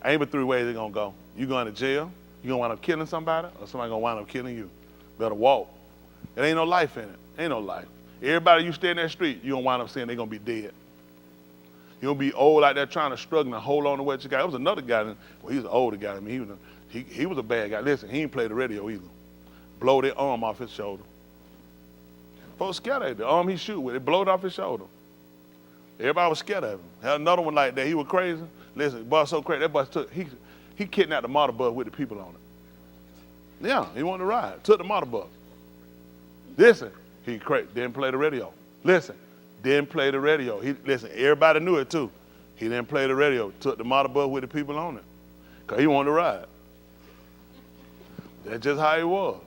Ain't but three ways they're going to go. You going to jail, you're going to wind up killing somebody, or somebody going to wind up killing you. Better walk. There ain't no life in it. Ain't no life. Everybody you stay in that street, you're going to wind up saying they're going to be dead. You're going to be old out there trying to struggle and hold on to what you got. There was another guy, well, he was an older guy. I mean, he was a bad guy. Listen, he didn't play the radio either. Blow their arm off his shoulder. Folks scared of it. The arm he shoot with, it blowed off his shoulder. Everybody was scared of him. Had another one like that. He was crazy. Listen, the boy was so crazy. That boy he kidnapped the motor bus with the people on it. Yeah, he wanted to ride. Took the motor bus. Listen, he crazy. Didn't play the radio. Listen, didn't play the radio. Listen, everybody knew it too. He didn't play the radio. Took the motor bus with the people on it. Because he wanted to ride. That's just how he was.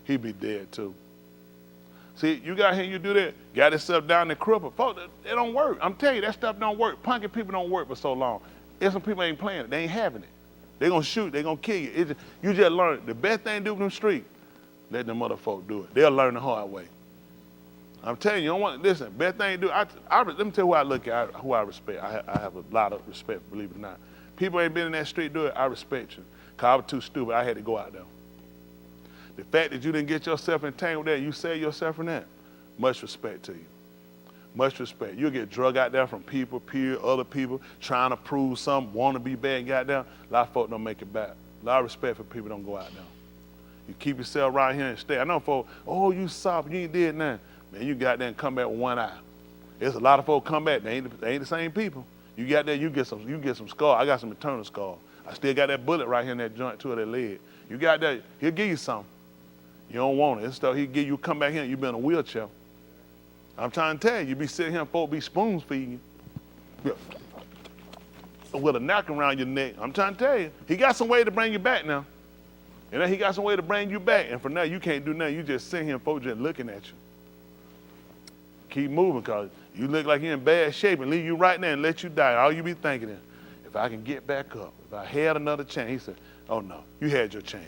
He'd be dead too. See, you got here, you do that, got yourself down there crippled. Folks, it don't work. I'm telling you, that stuff don't work. Punky people don't work for so long. There's some people ain't playing it. They ain't having it. They're going to shoot. They're going to kill you. You just learn it. The best thing to do with them street, let them other folk do it. They'll learn the hard way. I'm telling you, don't want to listen. Best thing to do, let me tell you who I look at, who I respect. I have a lot of respect, believe it or not. People ain't been in that street do it, I respect you. Because I was too stupid. I had to go out there. The fact that you didn't get yourself entangled there, you saved yourself from that, much respect to you. Much respect. You'll get drug out there from people, other people, trying to prove something, want to be bad, got down. A lot of folk don't make it back. A lot of respect for people don't go out there. You keep yourself right here and stay. I know folk, oh, you soft, you ain't did nothing. Man, you got there and come back with one eye. There's a lot of folk come back, they ain't the same people. You got there, you get some scar. I got some eternal scar. I still got that bullet right here in that joint too, of that leg. You got that, he'll give you something. You don't want it. It's stuff he'll give you, come back here, you be in a wheelchair. I'm trying to tell you, you be sitting here and folks be spoon feeding you. With a knack around your neck. I'm trying to tell you, he got some way to bring you back now. And then he got some way to bring you back. And for now, you can't do nothing. You just sitting here and folks just looking at you. Keep moving, because you look like you're in bad shape and leave you right there and let you die. All you be thinking is, if I can get back up, if I had another chance. He said, oh no, you had your chance.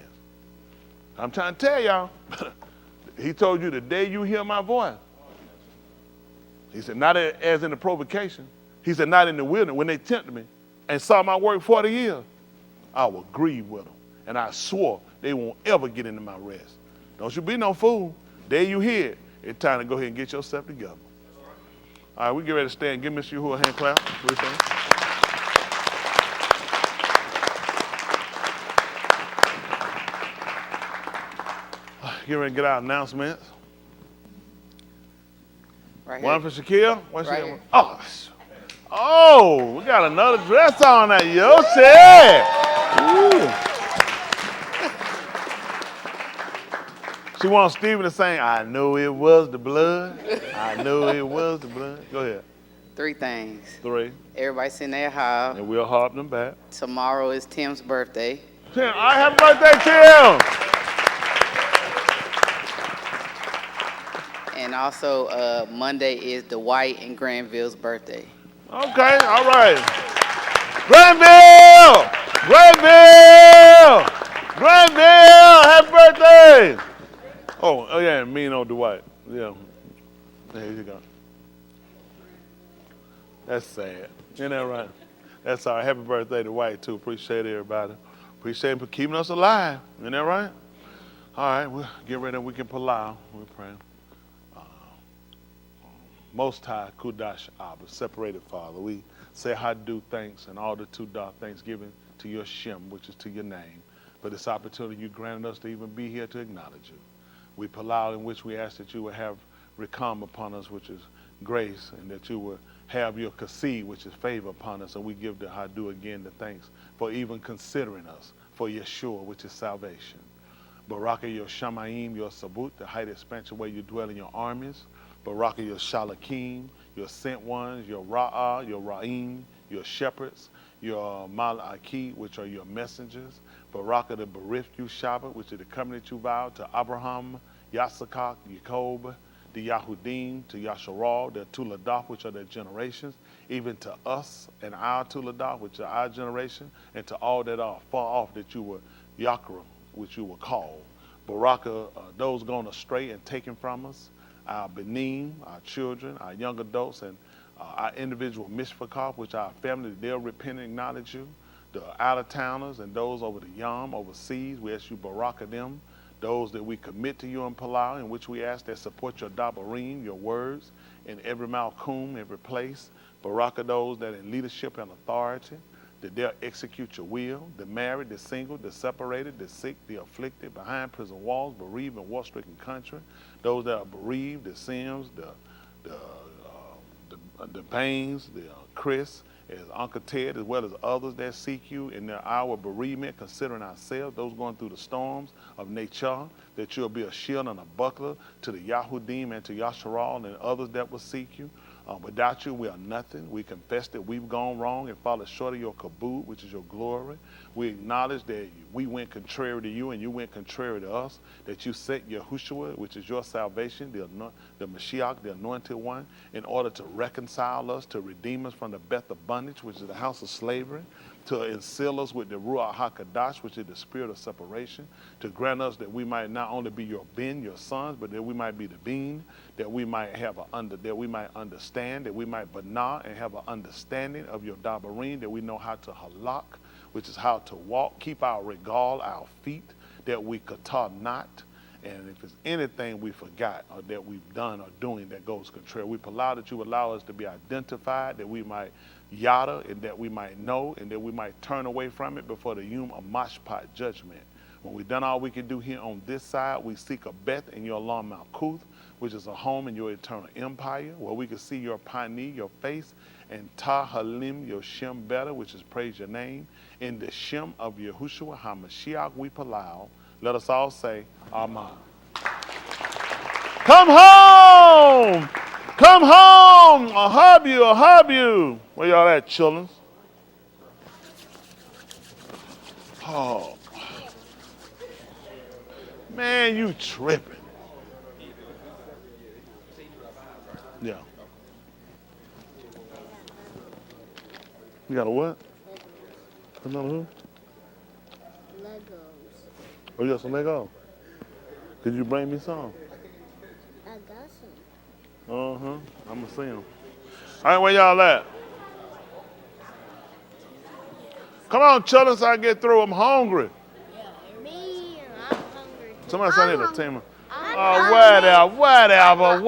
I'm trying to tell y'all, he told you the day you hear my voice. He said, not as in the provocation. He said, not in the wilderness, when they tempted me and saw my work 40 years, I will grieve with them. And I swore they won't ever get into my rest. Don't you be no fool. There you hear it. It's time to go ahead and get yourself together. All right, we get ready to stand. Give Mr. Yahuwah a hand clap. Get ready to get our announcements. Right one here. for Shaquille. One Right Shaquille. Oh, we got another dress on that Yoshi. She wants Steven to sing, I know it was the blood. I know it was the blood. Go ahead. 3 things. 3. Everybody send their how. And we'll harp them back. Tomorrow is Tim's birthday. Tim, happy birthday, Tim. And also Monday is Dwight and Granville's birthday. Okay, all right. Granville! Granville! Granville! Happy birthday! Oh yeah, me and old Dwight. Yeah. There you go. That's sad. Isn't that right? That's all right. Happy birthday to Dwight, too. Appreciate everybody. Appreciate him for keeping us alive. Isn't that right? All right, we'll get ready and we can palau. We're praying. Most High, Kudash Abba, separated Father, we say Hadu thanks and all the Tudah thanksgiving to your Shem, which is to your name, for this opportunity you granted us to even be here to acknowledge you. We palau in which we ask that you will have recom upon us, which is grace, and that you will have your kasi, which is favor upon us, and we give the Hadu again the thanks for even considering us, for Yeshua, which is salvation. Baraka your Shamayim, your Sabut, the height expansion where you dwell in your armies. Baraka your Shalakim, your sent ones, your Ra'ah, your Ra'im, your shepherds, your Mal'aki, which are your messengers. Baraka the Barith Shabbat, which is the covenant you vowed to Abraham, Yasakak, Jacob, the Yahudim, to Yasharal, the Tuladah, which are their generations, even to us and our Tuladah, which are our generation, and to all that are far off that you were Yakra, which you were called. Baraka, those gone astray and taken from us, our Benin, our children, our young adults, and our individual Mishpachah, which our family, they'll repent and acknowledge you. The out-of-towners and those over the Yam, overseas, we ask you Baraka them. Those that we commit to you in Palau, in which we ask that support your Dabarim, your words, in every Malkum, every place. Baraka those that in leadership and authority, that they'll execute your will, the married, the single, the separated, the sick, the afflicted, behind prison walls, bereaved and war-stricken country, those that are bereaved, the Sims, the Baines, the Chris, as Uncle Ted, as well as others that seek you in their hour of bereavement, considering ourselves, those going through the storms of nature, that you'll be a shield and a buckler to the Yahudim and to Yasharal and others that will seek you. Without you, we are nothing. We confess that we've gone wrong and fallen short of your kabod, which is your glory. We acknowledge that we went contrary to you and you went contrary to us, that you set Yahushua, which is your salvation, the Mashiach, the anointed one, in order to reconcile us, to redeem us from the beth of bondage, which is the house of slavery, to instill us with the Ruach HaKadosh, which is the spirit of separation, to grant us that we might not only be your Ben, your sons, but that we might be the Bean, that we might have that we might understand, that we might banah and have an understanding of your Dabarim, that we know how to halak, which is how to walk, keep our regal, our feet, that we katar not, and if there's anything we forgot or that we've done or doing that goes contrary, we allow that you allow us to be identified, that we might yada, and that we might know, and that we might turn away from it before the Yom of Mashpat judgment. When we've done all we can do here on this side, we seek a beth in your Lam Malkuth, which is a home in your eternal empire, where we can see your Pani, your face, and Tahalim Yoshem better, which is praise your name. In the Shem of Yahushua HaMashiach we palau. Let us all say, Amen. Come home! Come home! I'll hug you, I'll hug you. Where y'all at, children? Oh. Man, you tripping. Yeah. You got a what? Another who? Legos. Oh, you got some Legos? Could you bring me some? I got some. Uh-huh. I'm gonna see them. All right, where y'all at? Come on, children, so I can get through. I'm hungry. Me, I'm hungry. Somebody say that to me. I'm Whatever.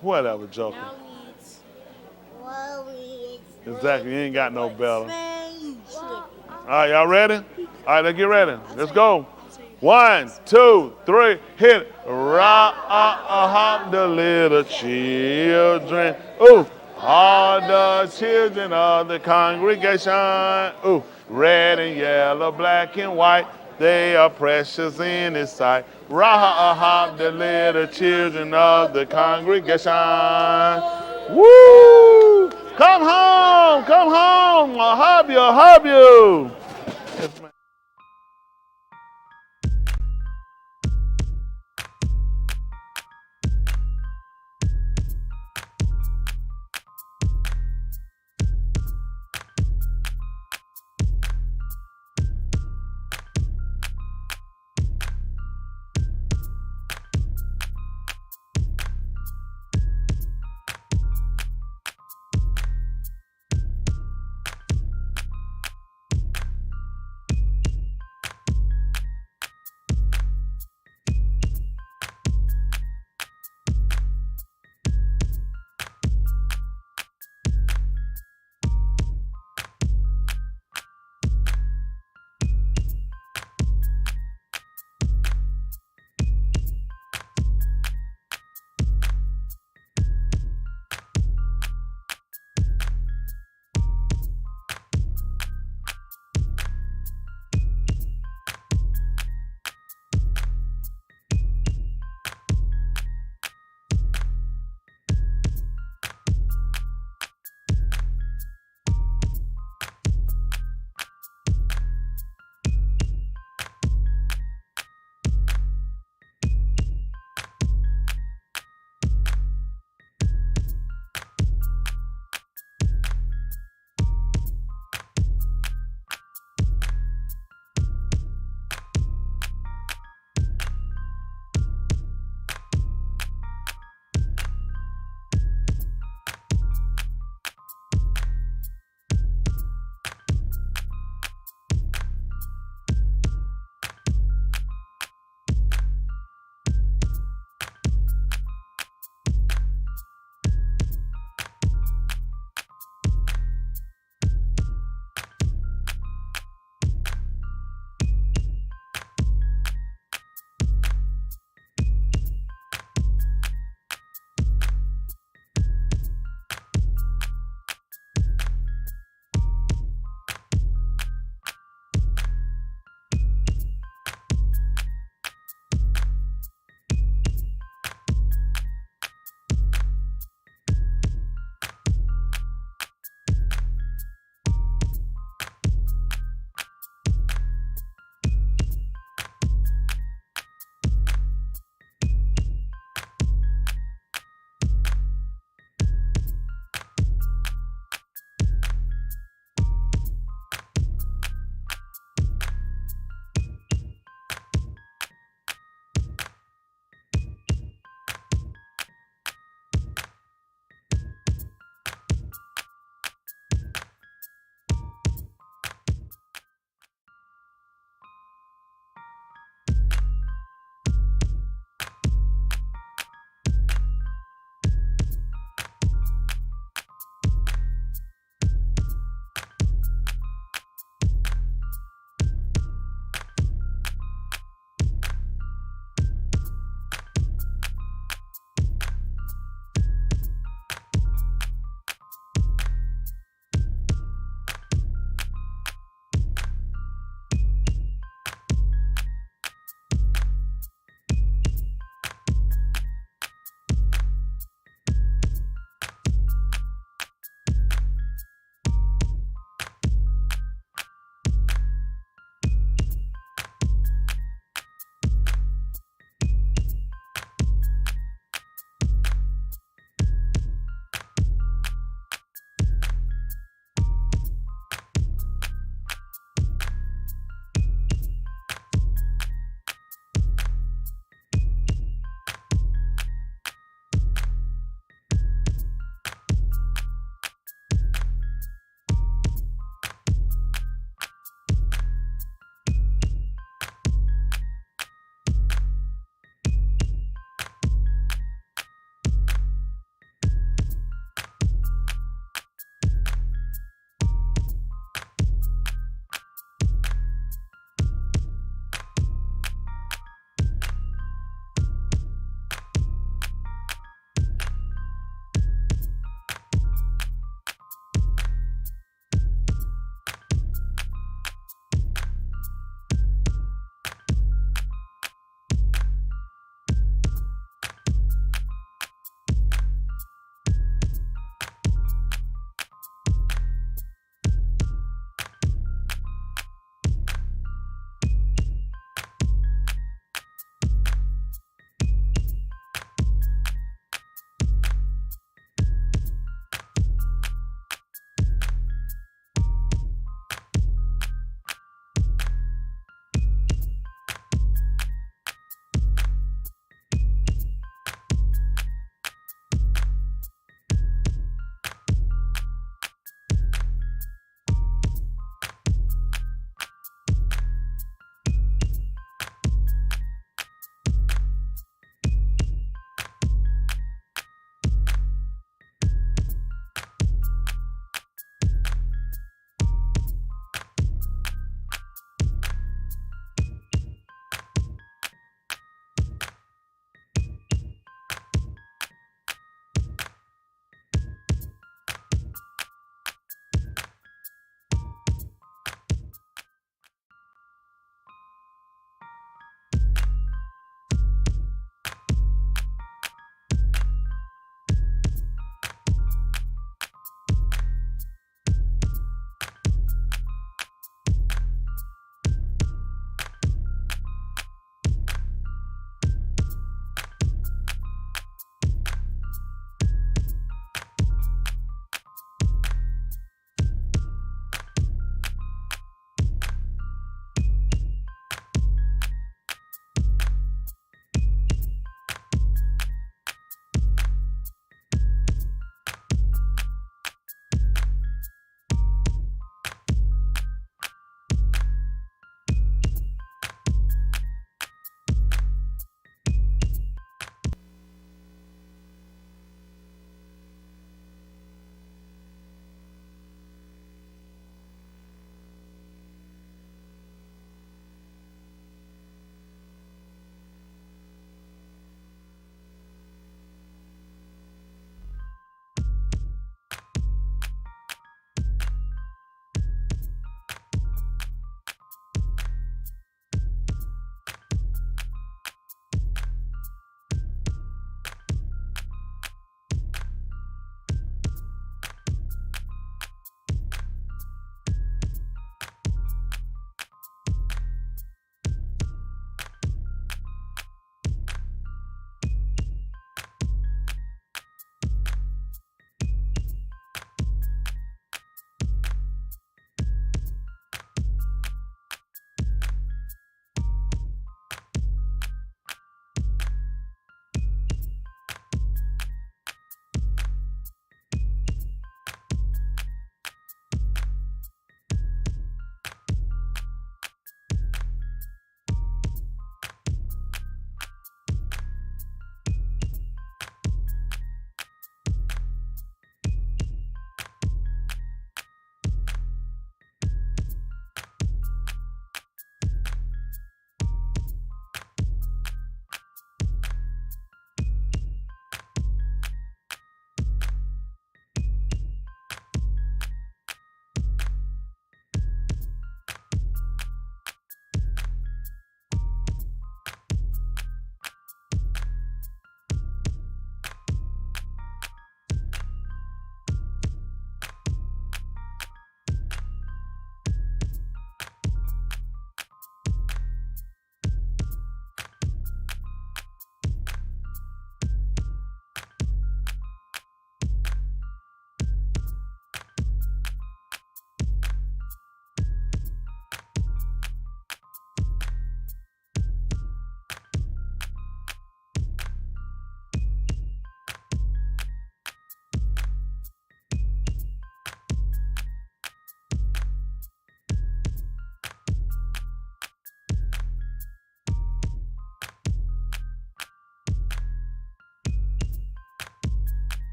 Whatever, Joker. Exactly, you ain't got no better. All right, y'all ready? All right, let's get ready. Let's go. 1, 2, 3, hit it. Ra the little children. Ooh, all the children of the congregation. Ooh, red and yellow, black and white. They are precious in His sight. Ra the little children of the congregation. Woo! Come home, come home. I'll hug you, I'll hug you.